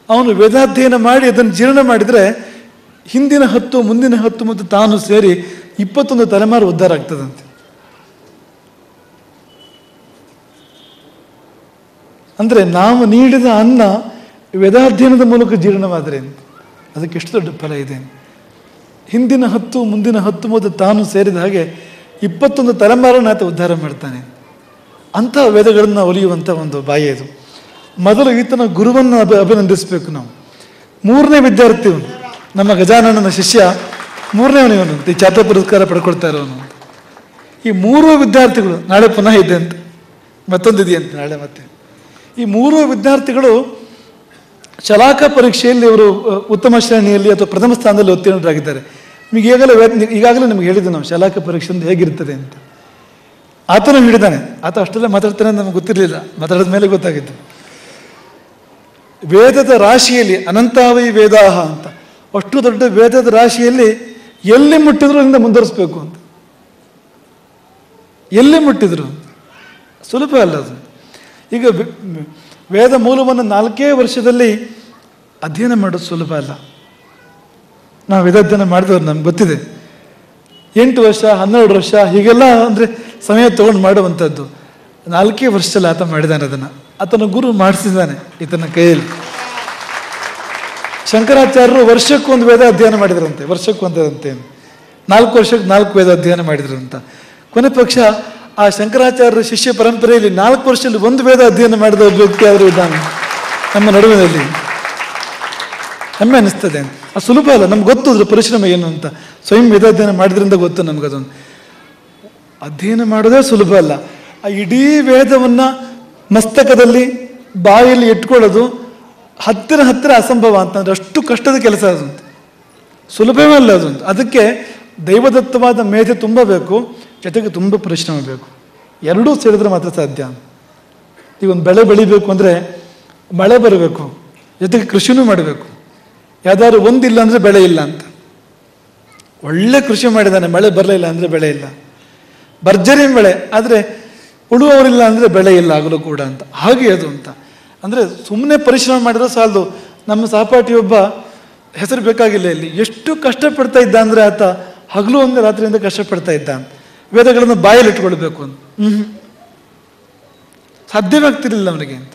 ಅವನು ವೇದಾಧ್ಯಯನ ಮಾಡಿ ಅದನ್ನು ಜೀರ್ಣ ಮಾಡಿದರೆ ಹಿಂದಿನ 10 ಮುಂದಿನ 10 ಮತ್ತು ತಾನು ಸೇರಿ 21 ತಲೆಮಾರು ಉದ್ಧಾರ ಆಗ್ತದಂತೆ. ಅಂದರೆ ನಾವು ನೀಡಿದ ಅನ್ನ ವೇದಾಧ್ಯಯನದ ಮೂಲಕ ಜೀರ್ಣವಾದರೆ ಅದಕ್ಕೆ ಎಷ್ಟು ದೊಡ್ಡ ಫಲ ಇದೆ. ಹಿಂದಿನ 10 ಮುಂದಿನ 10 ಮತ್ತು ತಾನು ಸೇರಿದ ಹಾಗೆ 21 ತಲೆಮಾರನ್ನು ಆತ ಉದ್ಧಾರ ಮಾಡ್ತಾನೆ. ಅಂಥ ವೇದಗಳನ್ನು ಒಲಿಯುವಂಥ ಒಂದು ಬಾಯಿ ಇದು. ಮೊದಲು ಈತನ ಗುರುವನ್ನು ಅಭಿನಂದಿಸಬೇಕು ನಾವು. 3ನೇ ವಿದ್ಯಾರ್ಥಿ ಇವನು, ನಮ್ಮ ಗಜಾನನ ಶಿಷ್ಯ 3ನೇವನು ಇವನು, ಈ ಚಾತ್ರ ಪುರಸ್ಕಾರ ಪಡ್ಕೊಳ್ತಾ ಇರೋನು. ಈ 3 ವಿದ್ಯಾರ್ಥಿಗಳು ನಾಳೆ ಪುನಃ ಇದೆ ಅಂತ, ಮತ್ತೊಂದಿದೆಯಂತೆ ನಾಳೆ ಮತ್ತೆ. ಈ 3 ವಿದ್ಯಾರ್ಥಿಗಳು ಶಲಾಕ ಪರೀಕ್ಷೆಯಲ್ಲಿ ಇವರು ಉತ್ತಮ ಶ್ರೇಣಿಯಲ್ಲಿ ಅಥವಾ ಪ್ರಥಮ ಸ್ಥಾನದಲ್ಲಿ ಉತ್ತೀರ್ಣರಾಗಿದ್ದಾರೆ. ನಿಮಗೆ ಈಗಾಗಲೇ ನಿಮ್ಗೆ ಹೇಳಿದ್ದೆ ನಾವು ಶಲಾಕ ಪರೀಕ್ಷೆ ಹೇಗಿರ್ತದೆ ಅಂತ. ಆತನು ಹಿಡಿದಾನೆ, ಆತ ಅಷ್ಟೆಲ್ಲ ಮಾತಾಡ್ತಾನೆ ಅಂತ ನಮ್ಗೆ ಗೊತ್ತಿರಲಿಲ್ಲ, ಮಾತಾಡಿದ ಮೇಲೆ ಗೊತ್ತಾಗಿತ್ತು. ವೇದದ ರಾಶಿಯಲ್ಲಿ ಅನಂತಾವೈ ವೇದಾಹ ಅಂತ, ಅಷ್ಟು ದೊಡ್ಡ ವೇದದ ರಾಶಿಯಲ್ಲಿ ಎಲ್ಲಿ ಮುಟ್ಟಿದ್ರು ಅಲ್ಲಿಂದ ಮುಂದುವರಿಸ್ಬೇಕು ಅಂತ. ಎಲ್ಲಿ ಮುಟ್ಟಿದ್ರು ಸುಲಭ ಅಲ್ಲ ಅದು. ಈಗ ವೇದ ಮೂಲವನ್ನು 4 ವರ್ಷದಲ್ಲಿ ಅಧ್ಯಯನ ಮಾಡೋದು ಸುಲಭ ಅಲ್ಲ. ನಾವು ವೇದಾಧ್ಯಯನ ಮಾಡಿದವ್ರು ನಮ್ಗೆ ಗೊತ್ತಿದೆ. 8 ವರ್ಷ 12 ವರ್ಷ ಹೀಗೆಲ್ಲ ಅಂದರೆ ಸಮಯ ತಗೊಂಡು ಮಾಡುವಂಥದ್ದು. 4 ವರ್ಷದಲ್ಲಿ ಆತ ಮಾಡಿದ್ದಾನೆ ಅದನ್ನು. ಆತನ ಗುರು ಮಾಡಿಸಿದ್ದಾನೆ ಈತನ ಕೈಯಲ್ಲಿ. ಶಂಕರಾಚಾರ್ಯರು ವರ್ಷಕ್ಕೊಂದು ವೇದ ಅಧ್ಯಯನ ಮಾಡಿದ್ರಂತೆ, ವರ್ಷಕ್ಕೊಂದಂತೆ 4 ವರ್ಷಕ್ಕೆ 4 ವೇದ ಅಧ್ಯಯನ ಮಾಡಿದ್ರಂತ. ಕೊನೆ ಪಕ್ಷ ಆ ಶಂಕರಾಚಾರ್ಯರ ಶಿಷ್ಯ ಪರಂಪರೆಯಲ್ಲಿ 4 ವರ್ಷದಲ್ಲಿ 1 ವೇದ ಅಧ್ಯಯನ ಮಾಡಿದ ಒಬ್ಬ ವ್ಯಕ್ತಿ ಆದರೂ ಇದ್ದಾನೆ ನಮ್ಮ ನಡುವಿನಲ್ಲಿ. ಹೆಮ್ಮೆ ಅನ್ನಿಸ್ತದೆ. ಅದು ಸುಲಭ ಅಲ್ಲ, ನಮ್ಗೆ ಗೊತ್ತುದ್ರೆ ಪರಿಶ್ರಮ ಏನು ಅಂತ. ಸ್ವಯಂ ವೇದಾಧ್ಯಯನ ಮಾಡಿದ್ರಿಂದ ಗೊತ್ತು ನಮಗದೊಂದು. ಅಧ್ಯಯನ ಮಾಡೋದೇ ಸುಲಭ ಅಲ್ಲ. ಆ ಇಡೀ ವೇದವನ್ನು ಮಸ್ತಕದಲ್ಲಿ ಬಾಯಲ್ಲಿ ಇಟ್ಕೊಳ್ಳೋದು ಹತ್ತಿರ ಅಸಂಭವ ಅಂತಂದ್ರೆ ಅಷ್ಟು ಕಷ್ಟದ ಕೆಲಸ ಅದಂತ, ಸುಲಭವೇ ಅಲ್ಲ ಅದಂತ. ಅದಕ್ಕೆ ದೈವದತ್ತವಾದ ಮೇಧೆ ತುಂಬ ಬೇಕು, ಜೊತೆಗೆ ತುಂಬ ಪರಿಶ್ರಮ ಬೇಕು. ಎರಡೂ ಸೇರಿದ್ರೆ ಮಾತ್ರ ಸಾಧ್ಯ. ಈಗ ಒಂದು ಬೆಳೆ ಬೆಳಿಬೇಕು ಅಂದರೆ ಮಳೆ ಬರಬೇಕು, ಜೊತೆಗೆ ಕೃಷಿನೂ ಮಾಡಬೇಕು. ಯಾವ್ದಾದ್ರು ಒಂದಿಲ್ಲ ಅಂದರೆ ಬೆಳೆ ಇಲ್ಲ ಅಂತ. ಒಳ್ಳೆ ಕೃಷಿ ಮಾಡಿದ್ದಾನೆ, ಮಳೆ ಬರಲಿಲ್ಲ ಅಂದರೆ ಬೆಳೆ ಇಲ್ಲ. ಭರ್ಜರಿ ಬೆಳೆ ಆದರೆ ಉಳುವವರಿಲ್ಲ ಅಂದರೆ ಬೆಳೆ ಇಲ್ಲ ಆಗಲೂ ಕೂಡ ಅಂತ. ಹಾಗೆ ಅದು ಅಂತ ಅಂದರೆ ಸುಮ್ಮನೆ ಪರಿಶ್ರಮ ಮಾಡಿದ್ರೆ ಸಾಲದು. ನಮ್ಮ ಸಹಪಾಠಿಯೊಬ್ಬ ಹೆಸರು ಬೇಕಾಗಿಲ್ಲ ಇಲ್ಲಿ, ಎಷ್ಟು ಕಷ್ಟಪಡ್ತಾ ಇದ್ದ ಅಂದರೆ ಆತ ಹಗಲು ಒಂದು ರಾತ್ರಿಯಿಂದ ಕಷ್ಟಪಡ್ತಾ ಇದ್ದ ಅಂತ. ವೇದಗಳನ್ನು ಬಾಯಲ್ಲಿ ಇಟ್ಕೊಳ್ಬೇಕು ಅಂತ ಸಾಧ್ಯವಾಗ್ತಿರ್ಲಿಲ್ಲ ಅವನಿಗೆ ಅಂತ.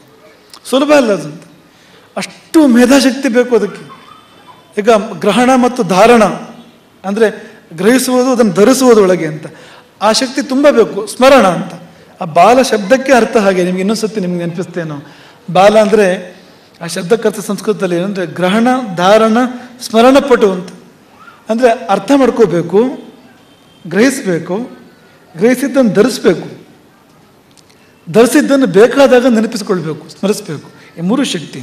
ಸುಲಭ ಅಲ್ಲ ಅದಂತ, ಅಷ್ಟು ಮೇಧಾಶಕ್ತಿ ಬೇಕು ಅದಕ್ಕೆ. ಈಗ ಗ್ರಹಣ ಮತ್ತು ಧಾರಣ ಅಂದರೆ ಗ್ರಹಿಸುವುದು, ಅದನ್ನು ಧರಿಸುವುದು ಒಳಗೆ ಅಂತ, ಆ ಶಕ್ತಿ ತುಂಬ ಬೇಕು. ಸ್ಮರಣ ಅಂತ, ಆ ಬಾಲ ಶಬ್ದಕ್ಕೆ ಅರ್ಥ ಹಾಗೆ. ನಿಮ್ಗೆ ಇನ್ನೊಂದು ಸತಿ ನಿಮ್ಗೆ ನೆನಪಿಸ್ತೇನೋ, ಬಾಲ ಅಂದರೆ ಆ ಶಬ್ದಕ್ಕರ್ಥ ಸಂಸ್ಕೃತದಲ್ಲಿ ಏನಂದರೆ ಗ್ರಹಣ, ಧಾರಣ, ಸ್ಮರಣ ಪಟು ಅಂತ. ಅಂದರೆ ಅರ್ಥ ಮಾಡ್ಕೋಬೇಕು, ಗ್ರಹಿಸಬೇಕು, ಗ್ರಹಿಸಿದ್ದನ್ನು ಧರಿಸ್ಬೇಕು, ಧರಿಸಿದ್ದನ್ನು ಬೇಕಾದಾಗ ನೆನಪಿಸ್ಕೊಳ್ಬೇಕು, ಸ್ಮರಿಸ್ಬೇಕು. ಈ 3 ಶಕ್ತಿ,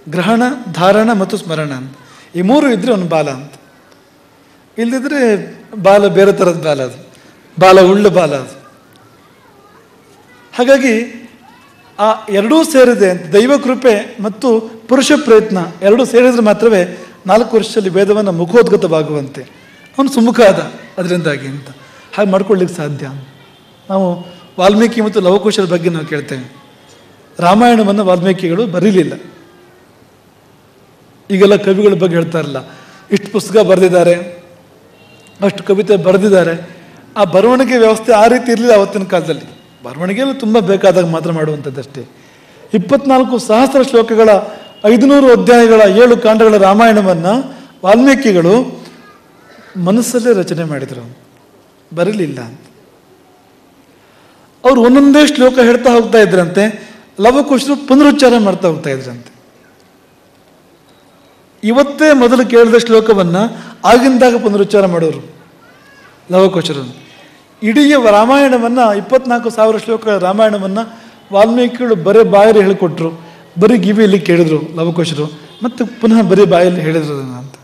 ಗ್ರಹಣ, ಧಾರಣ ಮತ್ತು ಸ್ಮರಣ ಅಂತ. ಈ 3 ಇದ್ದರೆ ಅವನು ಬಾಲ ಅಂತ. ಇಲ್ಲದಿದ್ದರೆ ಬಾಲ ಬೇರೆ ಥರದ ಬಾಲ, ಅದು ಬಾಲ ಉಳ್ಳ ಬಾಲ ಅದು. ಹಾಗಾಗಿ ಆ ಎರಡೂ ಸೇರಿದೆ ಅಂತ. ದೈವ ಕೃಪೆ ಮತ್ತು ಪುರುಷ ಪ್ರಯತ್ನ ಎರಡೂ ಸೇರಿದ್ರೆ ಮಾತ್ರವೇ 4 ವರ್ಷದಲ್ಲಿ ವೇದವನ್ನು ಮುಖೋದ್ಗತವಾಗುವಂತೆ ಅವನು ಸುಮುಖ ಆದ ಅದರಿಂದಾಗಿ ಅಂತ. ಹಾಗೆ ಮಾಡ್ಕೊಳ್ಳಿಕ್ಕೆ ಸಾಧ್ಯ. ನಾವು ವಾಲ್ಮೀಕಿ ಮತ್ತು ಲವಕುಶರ ಬಗ್ಗೆ ನಾವು ಕೇಳ್ತೇವೆ. ರಾಮಾಯಣವನ್ನು ವಾಲ್ಮೀಕಿಗಳು ಬರೀಲಿಲ್ಲ. ಈಗೆಲ್ಲ ಕವಿಗಳ ಬಗ್ಗೆ ಹೇಳ್ತಾರಲ್ಲ, ಇಷ್ಟು ಪುಸ್ತಕ ಬರೆದಿದ್ದಾರೆ, ಅಷ್ಟು ಕವಿತೆ ಬರೆದಿದ್ದಾರೆ. ಆ ಬರವಣಿಗೆ ವ್ಯವಸ್ಥೆ ಆ ರೀತಿ ಇರಲಿಲ್ಲ ಅವತ್ತಿನ ಕಾಲದಲ್ಲಿ. ಬರವಣಿಗೆಯಲ್ಲಿ ತುಂಬ ಬೇಕಾದಾಗ ಮಾತ್ರ ಮಾಡುವಂಥದ್ದಷ್ಟೇ. 24,000 ಶ್ಲೋಕಗಳ 500 ಅಧ್ಯಾಯಗಳ 7 ಕಾಂಡಗಳ ರಾಮಾಯಣವನ್ನು ವಾಲ್ಮೀಕಿಗಳು ಮನಸ್ಸಲ್ಲೇ ರಚನೆ ಮಾಡಿದರು, ಬರಲಿಲ್ಲ ಅಂತ. ಅವರು ಒಂದೊಂದೇ ಶ್ಲೋಕ ಹೇಳ್ತಾ ಹೋಗ್ತಾ ಇದ್ರಂತೆ. ಲವಕುಶರು ಪುನರುಚ್ಚಾರ ಮಾಡ್ತಾ ಹೋಗ್ತಾ ಇದ್ರಂತೆ. ಇವತ್ತೇ ಮೊದಲು ಕೇಳಿದ ಶ್ಲೋಕವನ್ನು ಆಗಿಂದಾಗ ಪುನರುಚ್ಚಾರ ಮಾಡೋರು ಲವಕುಶರು. ಇಡೀ ರಾಮಾಯಣವನ್ನು 24,000 ಶ್ಲೋಕಗಳ ರಾಮಾಯಣವನ್ನು ವಾಲ್ಮೀಕಿಗಳು ಬರೀ ಬಾಯಲ್ಲಿ ಹೇಳಿಕೊಟ್ರು, ಬರೀ ಕಿವಿಯಲ್ಲಿ ಕೇಳಿದ್ರು ಲವಕುಶರು, ಮತ್ತು ಪುನಃ ಬರೀ ಬಾಯಲ್ಲಿ ಹೇಳಿದ್ರು ಅದನ್ನು ಅಂತ.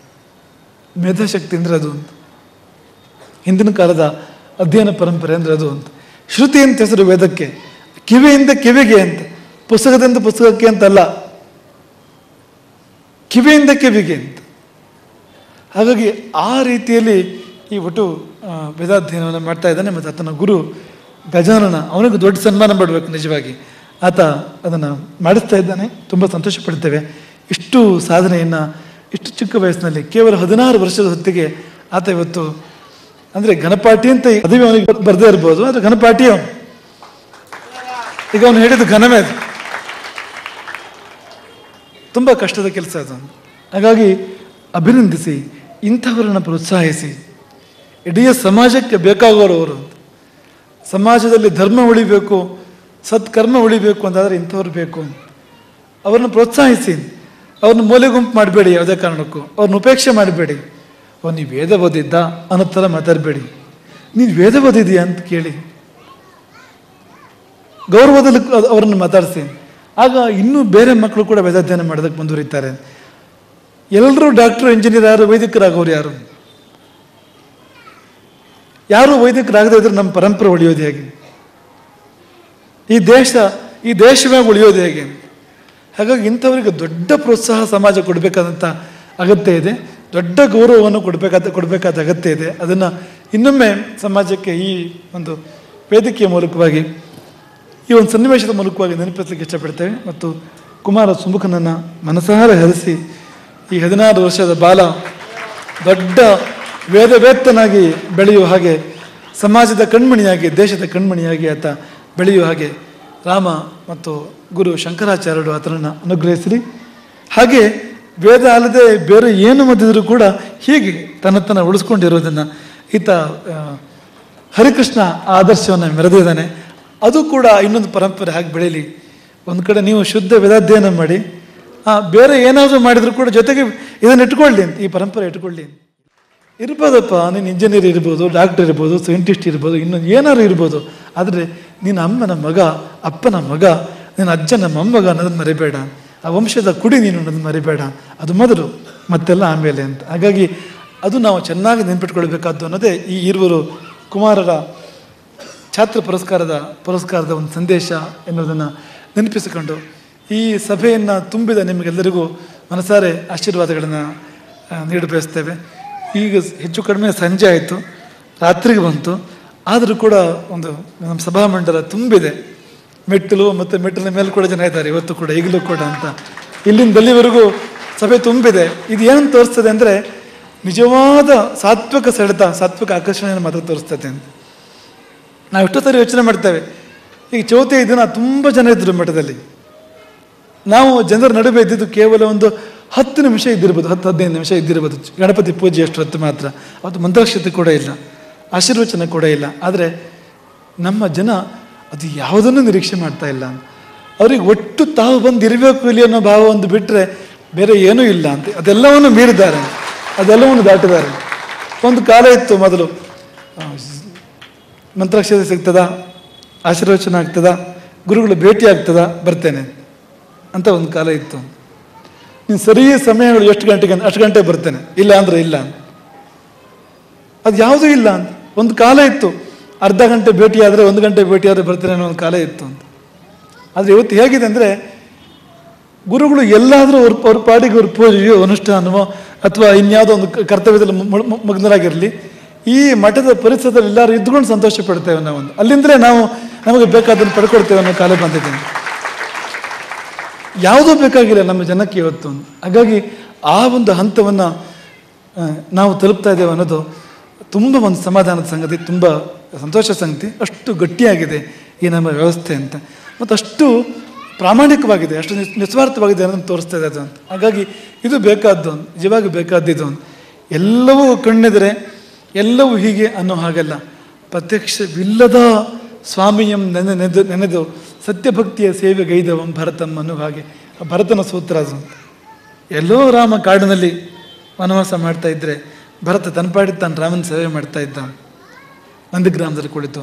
ಮೇಧಾಶಕ್ತಿ ಅಂದರೆ ಅದು ಅಂತ. ಹಿಂದಿನ ಕಾಲದ ಅಧ್ಯಯನ ಪರಂಪರೆ ಅಂದರೆ ಅದು ಅಂತ. ಶ್ರುತಿ ಅಂತ ಹೆಸರು ವೇದಕ್ಕೆ, ಕಿವಿಯಿಂದ ಕಿವಿಗೆ ಅಂತ, ಪುಸ್ತಕದಿಂದ ಪುಸ್ತಕಕ್ಕೆ ಅಂತಲ್ಲ, ಕಿವಿಯಿಂದ ಕಿವಿಗೆ ಅಂತ. ಹಾಗಾಗಿ ಆ ರೀತಿಯಲ್ಲಿ ಈ ಒಟ್ಟು ವೇದಾಧ್ಯಯನವನ್ನು ಮಾಡ್ತಾ ಇದ್ದಾನೆ. ಮತ್ತು ಆತನ ಗುರು ಗಜಾನನ, ಅವನಿಗೆ ದೊಡ್ಡ ಸನ್ಮಾನ ಮಾಡಬೇಕು ನಿಜವಾಗಿ. ಆತ ಅದನ್ನು ಮಾಡಿಸ್ತಾ ಇದ್ದಾನೆ. ತುಂಬ ಸಂತೋಷ ಪಡ್ತೇವೆ. ಇಷ್ಟು ಸಾಧನೆಯನ್ನು ಇಷ್ಟು ಚಿಕ್ಕ ವಯಸ್ಸಿನಲ್ಲಿ, ಕೇವಲ 16 ವರ್ಷದ ಹೊತ್ತಿಗೆ ಆತ ಇವತ್ತು ಅಂದರೆ ಘನಪಾಠಿ ಅಂತ ಪದವಿ ಅವನಿಗೆ ಬರದೇ ಇರ್ಬೋದು, ಆದರೆ ಘನಪಾಠಿ ಅವನು. ಈಗ ಅವನು ಹೇಳಿದ್ದು ಘನವೇ ಅದು. ತುಂಬ ಕಷ್ಟದ ಕೆಲಸ ಅದು. ಹಾಗಾಗಿ ಅಭಿನಂದಿಸಿ, ಇಂಥವರನ್ನು ಪ್ರೋತ್ಸಾಹಿಸಿ. ಇಡೀ ಸಮಾಜಕ್ಕೆ ಬೇಕಾಗೋರು ಅವರು. ಸಮಾಜದಲ್ಲಿ ಧರ್ಮ ಉಳಿಬೇಕು, ಸತ್ಕರ್ಮ ಉಳಿಬೇಕು ಅಂತಾದರೆ ಇಂಥವ್ರು ಬೇಕು. ಅವ್ರನ್ನ ಪ್ರೋತ್ಸಾಹಿಸಿ, ಅವ್ರನ್ನ ಮೂಲೆ ಗುಂಪು ಮಾಡಬೇಡಿ, ಯಾವುದೇ ಕಾರಣಕ್ಕೂ ಅವ್ರನ್ನ ಉಪೇಕ್ಷೆ ಮಾಡಬೇಡಿ. ನೀವು ವೇದ ಓದಿದ್ದ ಅನ್ನೋ ಥರ ಮಾತಾಡಬೇಡಿ. ನೀನು ವೇದ ಓದಿದೀಯಾ ಅಂತ ಕೇಳಿ, ಗೌರವದಲ್ಲಿ ಅವರನ್ನು ಮಾತಾಡಿಸಿ. ಆಗ ಇನ್ನೂ ಬೇರೆ ಮಕ್ಕಳು ಕೂಡ ವೇದಾಧ್ಯಯನ ಮಾಡೋದಕ್ಕೆ ಮುಂದುವರಿತಾರೆ. ಎಲ್ಲರೂ ಡಾಕ್ಟ್ರು, ಇಂಜಿನಿಯರ್, ಯಾರು ವೈದಿಕರಾಗೋರು ಯಾರು? ಯಾರು ವೈದಿಕರಾಗದೇ ಇದ್ರೆ ನಮ್ಮ ಪರಂಪರೆ ಉಳಿಯೋದು ಹೇಗೆ? ಈ ದೇಶವೇ ಉಳಿಯೋದು ಹೇಗೆ? ಹಾಗಾಗಿ ಇಂಥವರಿಗೆ ದೊಡ್ಡ ಪ್ರೋತ್ಸಾಹ ಸಮಾಜ ಕೊಡಬೇಕಾದಂಥ ಅಗತ್ಯ ಇದೆ, ದೊಡ್ಡ ಗೌರವವನ್ನು ಕೊಡಬೇಕಾದ ಅಗತ್ಯ ಇದೆ. ಅದನ್ನು ಇನ್ನೊಮ್ಮೆ ಸಮಾಜಕ್ಕೆ ಈ ಒಂದು ವೇದಿಕೆಯ ಮೂಲಕವಾಗಿ, ಈ ಒಂದು ಸನ್ನಿವೇಶದ ಮೂಲಕವಾಗಿ ನೆನಪಿಸಲಿಕ್ಕೆ ಇಷ್ಟಪಡ್ತೇವೆ. ಮತ್ತು ಕುಮಾರ ಸುಮುಖನನ್ನು ಮನಸಾರ ಹರಿಸಿ ಈ 16 ವರ್ಷದ ಬಾಲ ದೊಡ್ಡ ವೇದವೇತ್ತನಾಗಿ ಬೆಳೆಯುವ ಹಾಗೆ, ಸಮಾಜದ ಕಣ್ಮಣಿಯಾಗಿ, ದೇಶದ ಕಣ್ಮಣಿಯಾಗಿ ಆತ ಬೆಳೆಯುವ ಹಾಗೆ ರಾಮ ಮತ್ತು ಗುರು ಶಂಕರಾಚಾರ್ಯರು ಆತನನ್ನು ಅನುಗ್ರಹಿಸಿರಿ. ಹಾಗೆ ವೇದ ಅಲ್ಲದೆ ಬೇರೆ ಏನು ಓದಿದರೂ ಕೂಡ ಹೀಗೆ ತನ್ನ ಉಳಿಸ್ಕೊಂಡಿರೋದನ್ನು ಈತ ಹರಿಕೃಷ್ಣ ಆದರ್ಶವನ್ನು ಮೆರೆದಿದ್ದಾನೆ. ಅದು ಕೂಡ ಇನ್ನೊಂದು ಪರಂಪರೆ ಹಾಗೆ ಬೆಳೀಲಿ. ಒಂದು ಕಡೆ ನೀವು ಶುದ್ಧ ವೇದಾಧ್ಯಯನ ಮಾಡಿ, ಬೇರೆ ಏನಾದರೂ ಮಾಡಿದರೂ ಕೂಡ ಜೊತೆಗೆ ಇದನ್ನು ಇಟ್ಕೊಳ್ಳಿ ಅಂತ, ಈ ಪರಂಪರೆ ಇಟ್ಕೊಳ್ಳಿ. ಇರ್ಬೋದಪ್ಪ, ನೀನು ಇಂಜಿನಿಯರ್ ಇರ್ಬೋದು, ಡಾಕ್ಟರ್ ಇರ್ಬೋದು, ಸೈಂಟಿಸ್ಟ್ ಇರ್ಬೋದು, ಇನ್ನೊಂದು ಏನಾದ್ರು ಇರ್ಬೋದು. ಆದರೆ ನಿನ್ನ ಅಮ್ಮನ ಮಗ, ಅಪ್ಪನ ಮಗ, ನಿನ್ನ ಅಜ್ಜನ ಮೊಮ್ಮಗ ಅನ್ನೋದನ್ನು ಮರಿಬೇಡ. ಆ ವಂಶದ ಕುಡಿ ನೀನು ಅನ್ನೋದನ್ನು ಮರಿಬೇಡ. ಅದು ಮೊದಲು, ಮತ್ತೆಲ್ಲ ಆಮೇಲೆ ಅಂತ. ಹಾಗಾಗಿ ಅದು ನಾವು ಚೆನ್ನಾಗಿ ನೆನ್ಪಿಟ್ಕೊಳ್ಬೇಕಾದ್ದು ಅನ್ನೋದೇ ಈ ಇರುವರು ಕುಮಾರರ ಛಾತ್ರ ಪುರಸ್ಕಾರದ ಒಂದು ಸಂದೇಶ ಎನ್ನುವುದನ್ನು ನೆನಪಿಸಿಕೊಂಡು, ಈ ಸಭೆಯನ್ನು ತುಂಬಿದ ನಿಮಗೆಲ್ಲರಿಗೂ ಮನಸಾರೆ ಆಶೀರ್ವಾದಗಳನ್ನು ನೀಡಬಯಸ್ತೇವೆ. ಈಗ ಹೆಚ್ಚು ಕಡಿಮೆ ಸಂಜೆ ಆಯಿತು, ರಾತ್ರಿಗೆ ಬಂತು. ಆದರೂ ಕೂಡ ಒಂದು ನಮ್ಮ ಸಭಾಮಂಡಲ ತುಂಬಿದೆ. ಮೆಟ್ಟಿಲು ಮತ್ತು ಮೆಟ್ಟಿಲಿನ ಮೇಲೆ ಕೂಡ ಜನ ಇದ್ದಾರೆ ಇವತ್ತು ಕೂಡ, ಈಗಲೂ ಕೂಡ ಅಂತ. ಇಲ್ಲಿಂದ ಅಲ್ಲಿವರೆಗೂ ಸಭೆ ತುಂಬಿದೆ. ಇದು ಏನು ತೋರಿಸ್ತದೆ ಅಂದರೆ, ನಿಜವಾದ ಸಾತ್ವಿಕ ಸೆಳೆತ, ಸಾತ್ವಿಕ ಆಕರ್ಷಣೆಯನ್ನು ಮಾತ್ರ ತೋರಿಸ್ತದೆ ಅಂತ. ನಾವು ಎಷ್ಟೋ ಸಾರಿ ಯೋಚನೆ ಮಾಡ್ತೇವೆ. ಈಗ ಚೌತಿಯ ದಿನ ತುಂಬ ಜನ ಇದ್ದರು ಮಠದಲ್ಲಿ. ನಾವು ಜನರ ನಡುವೆ ಇದ್ದಿದ್ದು ಕೇವಲ ಒಂದು 10 ನಿಮಿಷ ಇದ್ದಿರ್ಬೋದು, 10-15 ನಿಮಿಷ ಇದ್ದಿರ್ಬೋದು. ಗಣಪತಿ ಪೂಜೆ ಅಷ್ಟು ಹೊತ್ತು ಮಾತ್ರ. ಅವತ್ತು ಮಂತ್ರಾಕ್ಷತೆ ಕೂಡ ಇಲ್ಲ, ಆಶೀರ್ವಚನ ಕೂಡ ಇಲ್ಲ. ಆದರೆ ನಮ್ಮ ಜನ ಅದು ಯಾವುದನ್ನು ನಿರೀಕ್ಷೆ ಮಾಡ್ತಾ ಇಲ್ಲ. ಅವ್ರಿಗೆ ಒಟ್ಟು ತಾವು ಬಂದು ಇರಬೇಕು ಇಲ್ಲಿ ಅನ್ನೋ ಭಾವ ಒಂದು ಬಿಟ್ಟರೆ ಬೇರೆ ಏನೂ ಇಲ್ಲ ಅಂತ. ಅದೆಲ್ಲವನ್ನು ಮೀರಿದ್ದಾರೆ, ಅದೆಲ್ಲವನ್ನು ದಾಟಿದ್ದಾರೆ. ಒಂದು ಕಾಲ ಇತ್ತು ಮೊದಲು, ಮಂತ್ರಾಕ್ಷತೆ ಸಿಗ್ತದ, ಆಶೀರ್ವಚನ ಆಗ್ತದ, ಗುರುಗಳು ಭೇಟಿ ಆಗ್ತದ, ಬರ್ತೇನೆ ಅಂತ ಒಂದು ಕಾಲ ಇತ್ತು. ನೀನು ಸರಿ ಸಮಯಗಳು ಎಷ್ಟು ಗಂಟೆಗೆ ಅಷ್ಟು ಗಂಟೆ ಬರ್ತೇನೆ, ಇಲ್ಲ ಅಂದರೆ ಇಲ್ಲ. ಅದು ಯಾವುದೂ ಇಲ್ಲ ಅಂತ ಒಂದು ಕಾಲ ಇತ್ತು. ಅರ್ಧ ಗಂಟೆ ಭೇಟಿ ಆದರೆ, 1 ಗಂಟೆ ಭೇಟಿ ಆದರೆ ಬರ್ತೇನೆ ಅನ್ನೋ ಒಂದು ಕಾಲ ಇತ್ತು ಅಂತ. ಆದರೆ ಇವತ್ತು ಹೇಗಿದೆ ಅಂದರೆ, ಗುರುಗಳು ಎಲ್ಲಾದರೂ ಅವ್ರ ಪಾಡಿಗೆ ಅವ್ರ ಪೂಜೆಯೋ ಅನುಷ್ಠಾನವೋ ಅಥವಾ ಇನ್ಯಾವುದೋ ಒಂದು ಕರ್ತವ್ಯದಲ್ಲಿ ಮಗ್ನರಾಗಿರಲಿ, ಈ ಮಠದ ಪರಿಸರದಲ್ಲಿ ಎಲ್ಲರೂ ಇದ್ಕೊಂಡು ಸಂತೋಷ ಪಡ್ತೇವೆ ನಾವು. ಅಲ್ಲಿಂದಲೇ ನಾವು ನಮಗೆ ಬೇಕಾದನ್ನು ಪಡ್ಕೊಡ್ತೇವೆ ಅನ್ನೋ ಕಾಲ ಬಂದಿದ್ದೇನೆ. ಯಾವುದೂ ಬೇಕಾಗಿಲ್ಲ ನಮ್ಮ ಜನಕ್ಕೆ ಇವತ್ತು. ಹಾಗಾಗಿ ಆ ಒಂದು ಹಂತವನ್ನು ನಾವು ತಲುಪ್ತಾ ಇದ್ದೇವೆ ಅನ್ನೋದು ತುಂಬ ಒಂದು ಸಮಾಧಾನದ ಸಂಗತಿ, ತುಂಬ ಸಂತೋಷ ಸಂಗತಿ. ಅಷ್ಟು ಗಟ್ಟಿಯಾಗಿದೆ ಈ ನಮ್ಮ ವ್ಯವಸ್ಥೆ ಅಂತ, ಮತ್ತು ಅಷ್ಟು ಪ್ರಾಮಾಣಿಕವಾಗಿದೆ, ಅಷ್ಟು ನಿಸ್ವಾರ್ಥವಾಗಿದೆ ಅನ್ನೋದನ್ನು ತೋರಿಸ್ತಾ ಇದೆ ಅದು ಅಂತ. ಹಾಗಾಗಿ ಇದು ಬೇಕಾದ್ದು, ನಿಜವಾಗಿ ಬೇಕಾದ್ದಿದ್ದು. ಎಲ್ಲವೂ ಕಣ್ಣೆದರೆ ಎಲ್ಲವೂ ಹೀಗೆ ಅನ್ನೋ ಹಾಗಲ್ಲ. ಪ್ರತ್ಯಕ್ಷವಿಲ್ಲದ ಸ್ವಾಮಿಯಂ ನೆನೆದು ಸತ್ಯಭಕ್ತಿಯ ಸೇವೆಗೈದವಂ ಭರತಂ ಅನ್ನೋ ಹಾಗೆ ಭರತನ ಸೂತ್ರ ಅದು. ಎಲ್ಲೋ ರಾಮ ಕಾಡಿನಲ್ಲಿ ವನವಾಸ ಮಾಡ್ತಾ ಇದ್ದರೆ ಭರತ ತನ್ಪಾಡಿ ತಾನು ರಾಮನ ಸೇವೆ ಮಾಡ್ತಾ ಇದ್ದ ನಂದಿಗ್ರಾಮದಲ್ಲಿ ಕುಳಿತು.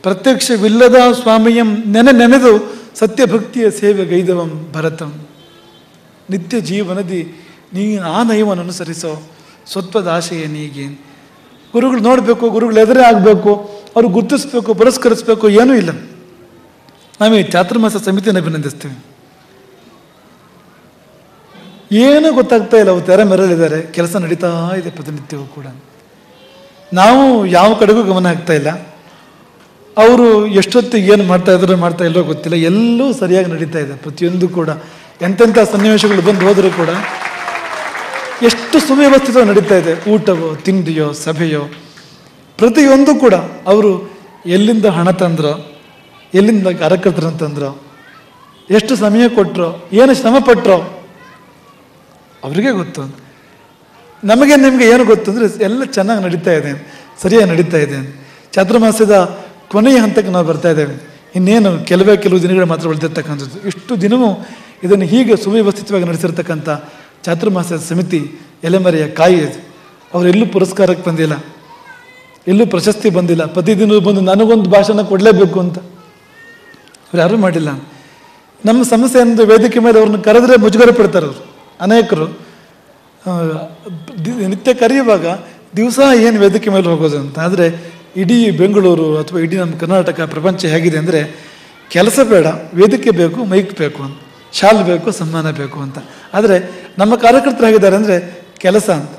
ಪ್ರತ್ಯಕ್ಷವಿಲ್ಲದ ಸ್ವಾಮಿಯಂ ನೆನೆದು ಸತ್ಯಭಕ್ತಿಯ ಸೇವೆಗೈದವಂ ಭರತಂ. ನಿತ್ಯ ಜೀವನದಿ ನೀನು ಆ ನಯವನ್ನು ಅನುಸರಿಸೋ ಸ್ವತ್ವದ ಆಶಯ ನೀಗೆ. ಗುರುಗಳು ನೋಡಬೇಕು, ಗುರುಗಳು ಎದುರೇ ಆಗಬೇಕು, ಅವರು ಗುರುತಿಸ್ಬೇಕು, ಪುರಸ್ಕರಿಸ್ಬೇಕು, ಏನೂ ಇಲ್ಲ. ನಾವು ಈ ಚಾತುರ್ಮಾಸ ಸಮಿತಿಯನ್ನು ಅಭಿನಂದಿಸ್ತೇವೆ. ಏನೂ ಗೊತ್ತಾಗ್ತಾ ಇಲ್ಲ, ಅವು ತೆರೆ ಮೆರಲಿದ್ದಾರೆ, ಕೆಲಸ ನಡೀತಾ ಇದೆ ಪ್ರತಿನಿತ್ಯವೂ ಕೂಡ. ನಾವು ಯಾವ ಕಡೆಗೂ ಗಮನ ಆಗ್ತಾ ಇಲ್ಲ. ಅವರು ಎಷ್ಟೊತ್ತಿಗೆ ಏನು ಮಾಡ್ತಾ ಇಲ್ಲೋ ಗೊತ್ತಿಲ್ಲ. ಎಲ್ಲೂ ಸರಿಯಾಗಿ ನಡೀತಾ ಇದೆ ಪ್ರತಿಯೊಂದು ಕೂಡ. ಎಂತೆಂಥ ಸನ್ನಿವೇಶಗಳು ಬಂದು ಹೋದರೂ ಕೂಡ ಎಷ್ಟು ಸುವ್ಯವಸ್ಥಿತವಾಗಿ ನಡೀತಾ ಇದೆ. ಊಟವೋ, ತಿಂಡಿಯೋ, ಸಭೆಯೋ, ಪ್ರತಿಯೊಂದು ಕೂಡ ಅವರು ಎಲ್ಲಿಂದ ಹಣ ತಂದ್ರೋ, ಎಲ್ಲಿಂದ ಕಾರ್ಯಕರ್ತರಂತಂದ್ರೋ, ಎಷ್ಟು ಸಮಯ ಕೊಟ್ಟರೋ, ಏನು ಶ್ರಮ ಪಟ್ಟರೋ ಅವರಿಗೆ ಗೊತ್ತು. ನಿಮಗೆ ಏನು ಗೊತ್ತು ಅಂದರೆ ಎಲ್ಲ ಚೆನ್ನಾಗಿ ನಡೀತಾ ಇದೆ, ಸರಿಯಾಗಿ ನಡೀತಾ ಇದೆ. ಚಾತುರ್ಮಾಸ್ಯದ ಕೊನೆಯ ಹಂತಕ್ಕೆ ನಾವು ಬರ್ತಾ ಇದ್ದೇವೆ. ಇನ್ನೇನು ಕೆಲವು ದಿನಗಳು ಮಾತ್ರ ಉಳಿದಿರ್ತಕ್ಕಂಥದ್ದು. ಇಷ್ಟು ದಿನವೂ ಇದನ್ನು ಹೀಗೆ ಸುವ್ಯವಸ್ಥಿತವಾಗಿ ನಡೆಸಿರ್ತಕ್ಕಂಥ ಚಾತುರ್ಮಾಸ್ಯ ಸಮಿತಿ ಎಲೆಮರೆಯ ಕಾಯಿ ಅದು. ಅವರೆಲ್ಲೂ ಪುರಸ್ಕಾರಕ್ಕೆ ಬಂದಿಲ್ಲ, ಎಲ್ಲೂ ಪ್ರಶಸ್ತಿ ಬಂದಿಲ್ಲ. ಪ್ರತಿದಿನ ಬಂದು ನನಗೊಂದು ಭಾಷಣ ಕೊಡಲೇಬೇಕು ಅಂತ ಅವ್ರು ಯಾರೂ ಮಾಡಿಲ್ಲ. ನಮ್ಮ ಸಮಸ್ಯೆ ಅಂದರೆ ವೇದಿಕೆ ಮೇಲೆ ಅವ್ರನ್ನ ಕರೆದ್ರೆ ಮುಜುಗರ ಪಡ್ತಾರೆ ಅವರು. ಅನೇಕರು ನಿತ್ಯ ಕರೆಯುವಾಗ ದಿವಸ ಏನು ವೇದಿಕೆ ಮೇಲೆ ಹೋಗೋದು ಅಂತ. ಆದರೆ ಇಡೀ ಬೆಂಗಳೂರು ಅಥವಾ ಇಡೀ ನಮ್ಮ ಕರ್ನಾಟಕ ಪ್ರಪಂಚ ಹೇಗಿದೆ ಅಂದರೆ ಕೆಲಸ ಬೇಡ, ವೇದಿಕೆ ಬೇಕು, ಮೈಕ್ ಬೇಕು ಅಂತ, ಶಾಲ್ ಬೇಕು, ಸನ್ಮಾನ ಬೇಕು ಅಂತ. ಆದರೆ ನಮ್ಮ ಕಾರ್ಯಕರ್ತರು ಹೇಗಿದ್ದಾರೆ ಅಂದರೆ ಕೆಲಸ ಅಂತ.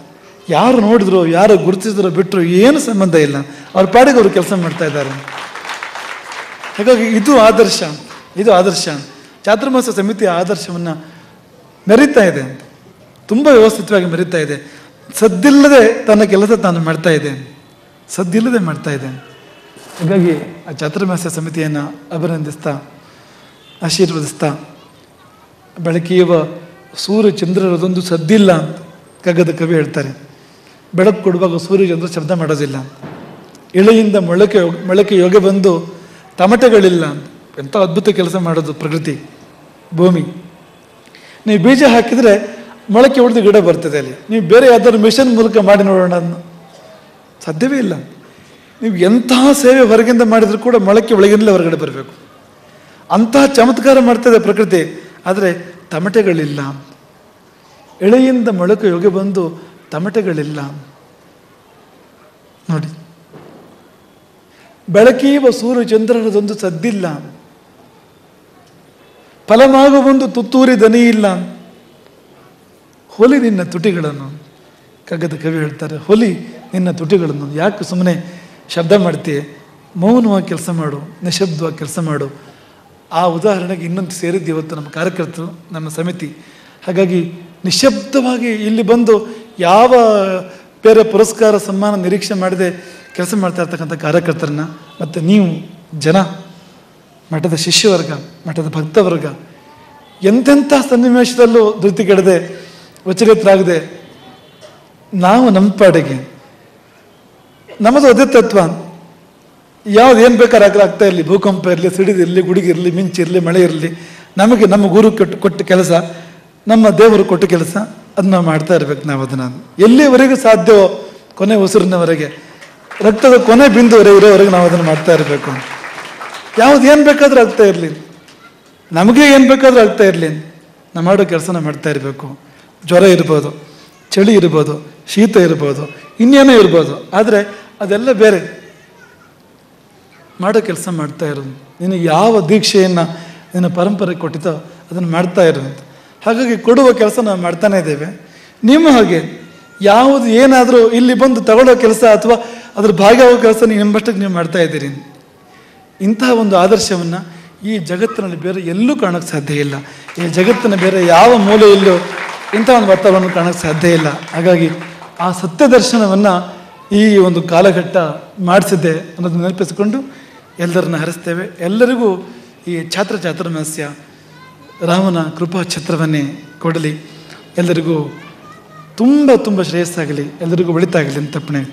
ಯಾರು ನೋಡಿದ್ರು, ಯಾರು ಗುರುತಿಸಿದ್ರು ಬಿಟ್ಟರು ಏನು ಸಂಬಂಧ ಇಲ್ಲ, ಅವ್ರ ಪಾಡಿಗೆ ಅವರು ಕೆಲಸ ಮಾಡ್ತಾ ಇದ್ದಾರೆ. ಹಾಗಾಗಿ ಇದು ಆದರ್ಶ. ಚಾತುರ್ಮಾಸ್ಯ ಸಮಿತಿಯ ಆದರ್ಶವನ್ನು ಮೆರೀತಾ ಇದೆ ಅಂತ, ತುಂಬ ವ್ಯವಸ್ಥಿತವಾಗಿ ಮೆರೀತಾ ಇದೆ. ಸದ್ದಿಲ್ಲದೆ ತನ್ನ ಕೆಲಸ ತಾನು ಮಾಡ್ತಾ ಇದೆ. ಹಾಗಾಗಿ ಆ ಚಾತುರ್ಮಾಸ್ಯ ಸಮಿತಿಯನ್ನು ಅಭಿನಂದಿಸ್ತಾ, ಆಶೀರ್ವದಿಸ್ತಾ, ಬೆಳಕಿಯುವ ಸೂರ್ಯ ಚಂದ್ರರದೊಂದು ಸದ್ದಿಲ್ಲ ಅಂತ ಕಗ್ಗದ ಕವಿ ಹೇಳ್ತಾರೆ. ಬೆಳಕು ಕೊಡುವಾಗ ಸೂರ್ಯ ಚಂದ್ರ ಶಬ್ದ ಮಾಡೋದಿಲ್ಲ. ಇಳೆಯಿಂದ ಮೊಳಕೆ ಯೋಗ ಬಂದು ತಮಟೆಗಳಿಲ್ಲ ಅಂತ. ಎಂಥ ಅದ್ಭುತ ಕೆಲಸ ಮಾಡೋದು ಪ್ರಕೃತಿ, ಭೂಮಿ. ನೀವು ಬೀಜ ಹಾಕಿದರೆ ಮೊಳಕೆ ಹೊಡೆದು ಗಿಡ ಬರ್ತದೆ. ಅಲ್ಲಿ ನೀವು ಬೇರೆ ಯಾವ್ದಾದ್ರು ಮಿಷನ್ ಮೂಲಕ ಮಾಡಿ ನೋಡೋಣ ಅದನ್ನು, ಸಾಧ್ಯವೇ ಇಲ್ಲ. ನೀವು ಎಂತಹ ಸೇವೆ ಹೊರಗಿಂದ ಮಾಡಿದರೂ ಕೂಡ ಮೊಳಕೆ ಒಳಗಿಂದಲೇ ಹೊರಗಡೆ ಬರಬೇಕು. ಅಂತಹ ಚಮತ್ಕಾರ ಮಾಡ್ತದೆ ಪ್ರಕೃತಿ. ಆದರೆ ತಮಟೆಗಳಿಲ್ಲ. ಎಳೆಯಿಂದ ಮೊಳಕೆ ಯೋಗ ಬಂದು ತಮಟೆಗಳಿಲ್ಲ. ನೋಡಿ, ಬೆಳಕೀವ ಸೂರ್ಯ ಚಂದ್ರನದೊಂದು ಸದ್ದಿಲ್ಲ, ಫಲಮಾಗು ಬಂದು ತುತ್ತೂರಿ ದನಿ ಇಲ್ಲ. ಹೊಲಿ ನಿನ್ನ ತುಟಿಗಳನ್ನು, ಕಗ್ಗದ ಕವಿ ಹೇಳ್ತಾರೆ, ಹೊಲಿ ನಿನ್ನ ತುಟಿಗಳನ್ನು. ಯಾಕೆ ಸುಮ್ಮನೆ ಶಬ್ದ ಮಾಡ್ತೀಯ? ಮೌನವಾಗಿ ಕೆಲಸ ಮಾಡು, ನಿಶಬ್ದವಾಗಿ ಕೆಲಸ ಮಾಡು. ಆ ಉದಾಹರಣೆಗೆ ಇನ್ನೊಂದು ಸೇರಿದ್ದು ಇವತ್ತು ನಮ್ಮ ಕಾರ್ಯಕರ್ತರು, ನಮ್ಮ ಸಮಿತಿ. ಹಾಗಾಗಿ ನಿಶಬ್ದವಾಗಿ ಇಲ್ಲಿ ಬಂದು ಯಾವ ಬೇರೆ ಪುರಸ್ಕಾರ ಸನ್ಮಾನ ನಿರೀಕ್ಷೆ ಮಾಡದೆ ಕೆಲಸ ಮಾಡ್ತಾ ಇರ್ತಕ್ಕಂಥ ಕಾರ್ಯಕರ್ತರನ್ನ, ಮತ್ತು ನೀವು ಜನ, ಮಠದ ಶಿಷ್ಯವರ್ಗ, ಮಠದ ಭಕ್ತವರ್ಗ, ಎಂತೆಂಥ ಸನ್ನಿವೇಶದಲ್ಲೂ ಧೃತಿಗೆಡದೆ ವಿಚಲಿತರಾಗದೆ ನಾವು ನಮ್ಮ ಪಾಡಿಗೆ, ನಮ್ಮದು ಅದೇ ತತ್ವ. ಯಾವ್ದು ಏನು ಬೇಕಾದ್ರೆ ಆಗ್ತಾ ಇರಲಿ, ಭೂಕಂಪ ಇರಲಿ, ಸಿಡಿದಿರಲಿ, ಗುಡುಗಿರಲಿ, ಮಿಂಚಿರಲಿ, ಮಳೆ ಇರಲಿ, ನಮಗೆ ನಮ್ಮ ಗುರು ಕೊಟ್ಟ ಕೆಲಸ, ನಮ್ಮ ದೇವರು ಕೊಟ್ಟ ಕೆಲಸ, ಅದನ್ನ ಮಾಡ್ತಾ ಇರ್ಬೇಕು. ನಾವು ಅದನ್ನು ಎಲ್ಲಿವರೆಗೂ ಸಾಧ್ಯವೋ, ಕೊನೆ ಉಸಿರಿನವರೆಗೆ, ರಕ್ತದ ಕೊನೆ ಬಿಂದುವರೆಗೆ ಇರೋವರೆಗೆ ನಾವು ಅದನ್ನು ಮಾಡ್ತಾ ಇರಬೇಕು. ಯಾವ್ದು ಏನು ಬೇಕಾದ್ರೂ ಆಗ್ತಾ ಇರಲಿ, ನಮಗೆ ಏನು ಬೇಕಾದ್ರೂ ಆಗ್ತಾ ಇರಲಿ, ನಾವು ಮಾಡೋ ಕೆಲಸನ ಮಾಡ್ತಾ ಇರಬೇಕು. ಜ್ವರ ಇರ್ಬೋದು, ಚಳಿ ಇರ್ಬೋದು, ಶೀತ ಇರ್ಬೋದು, ಇನ್ನೇನೋ ಇರ್ಬೋದು. ಆದರೆ ಅದೆಲ್ಲ ಬೇರೆ. ಮಾಡೋ ಕೆಲಸ ಮಾಡ್ತಾ ಇರೋದು. ನೀನು ಯಾವ ದೀಕ್ಷೆಯನ್ನು ನಿನ್ನ ಪರಂಪರೆ ಕೊಟ್ಟಿತೋ ಅದನ್ನು ಮಾಡ್ತಾ ಇರೋದು. ಹಾಗಾಗಿ ಕೊಡುವ ಕೆಲಸ ನಾವು ಮಾಡ್ತಾನೇ ಇದ್ದೇವೆ. ನಿಮ್ಮ ಹಾಗೆ ಯಾವುದು ಏನಾದರೂ ಇಲ್ಲಿ ಬಂದು ತಗೊಳ್ಳೋ ಕೆಲಸ ಅಥವಾ ಅದ್ರ ಭಾಗಿಯಾಗೋ ಕೆಲಸ ನಿಮ್ಮಷ್ಟಕ್ಕೆ ನೀವು ಮಾಡ್ತಾ ಇದ್ದೀರಿ. ಇಂತಹ ಒಂದು ಆದರ್ಶವನ್ನು ಈ ಜಗತ್ತಿನಲ್ಲಿ ಬೇರೆ ಎಲ್ಲೂ ಕಾಣೋಕ್ಕೆ ಸಾಧ್ಯ ಇಲ್ಲ. ಈ ಜಗತ್ತಿನ ಬೇರೆ ಯಾವ ಮೂಲೆಯಲ್ಲೂ ಇಂಥ ಒಂದು ವಾತಾವರಣ ಕಾಣೋಕ್ಕೆ ಸಾಧ್ಯ ಇಲ್ಲ. ಹಾಗಾಗಿ ಆ ಸತ್ಯ ದರ್ಶನವನ್ನು ಈ ಒಂದು ಕಾಲಘಟ್ಟ ಮಾಡಿಸಿದ್ದೆ ಅನ್ನೋದನ್ನು ನೆನಪಿಸಿಕೊಂಡು ಎಲ್ಲರನ್ನ ಹರಿಸ್ತೇವೆ. ಎಲ್ಲರಿಗೂ ಈ ಚಾತುರ್ಮಾಸ್ಯ ರಾಮನ ಕೃಪಾ ಛತ್ರವನ್ನೇ ಕೊಡಲಿ. ಎಲ್ಲರಿಗೂ ತುಂಬ ತುಂಬ ಶ್ರೇಯಸ್ಸಾಗಲಿ, ಎಲ್ಲರಿಗೂ ಒಳಿತಾಗಲಿ ಅಂತ ತಪ್ಪಣೆ ಆಗ್ತದೆ.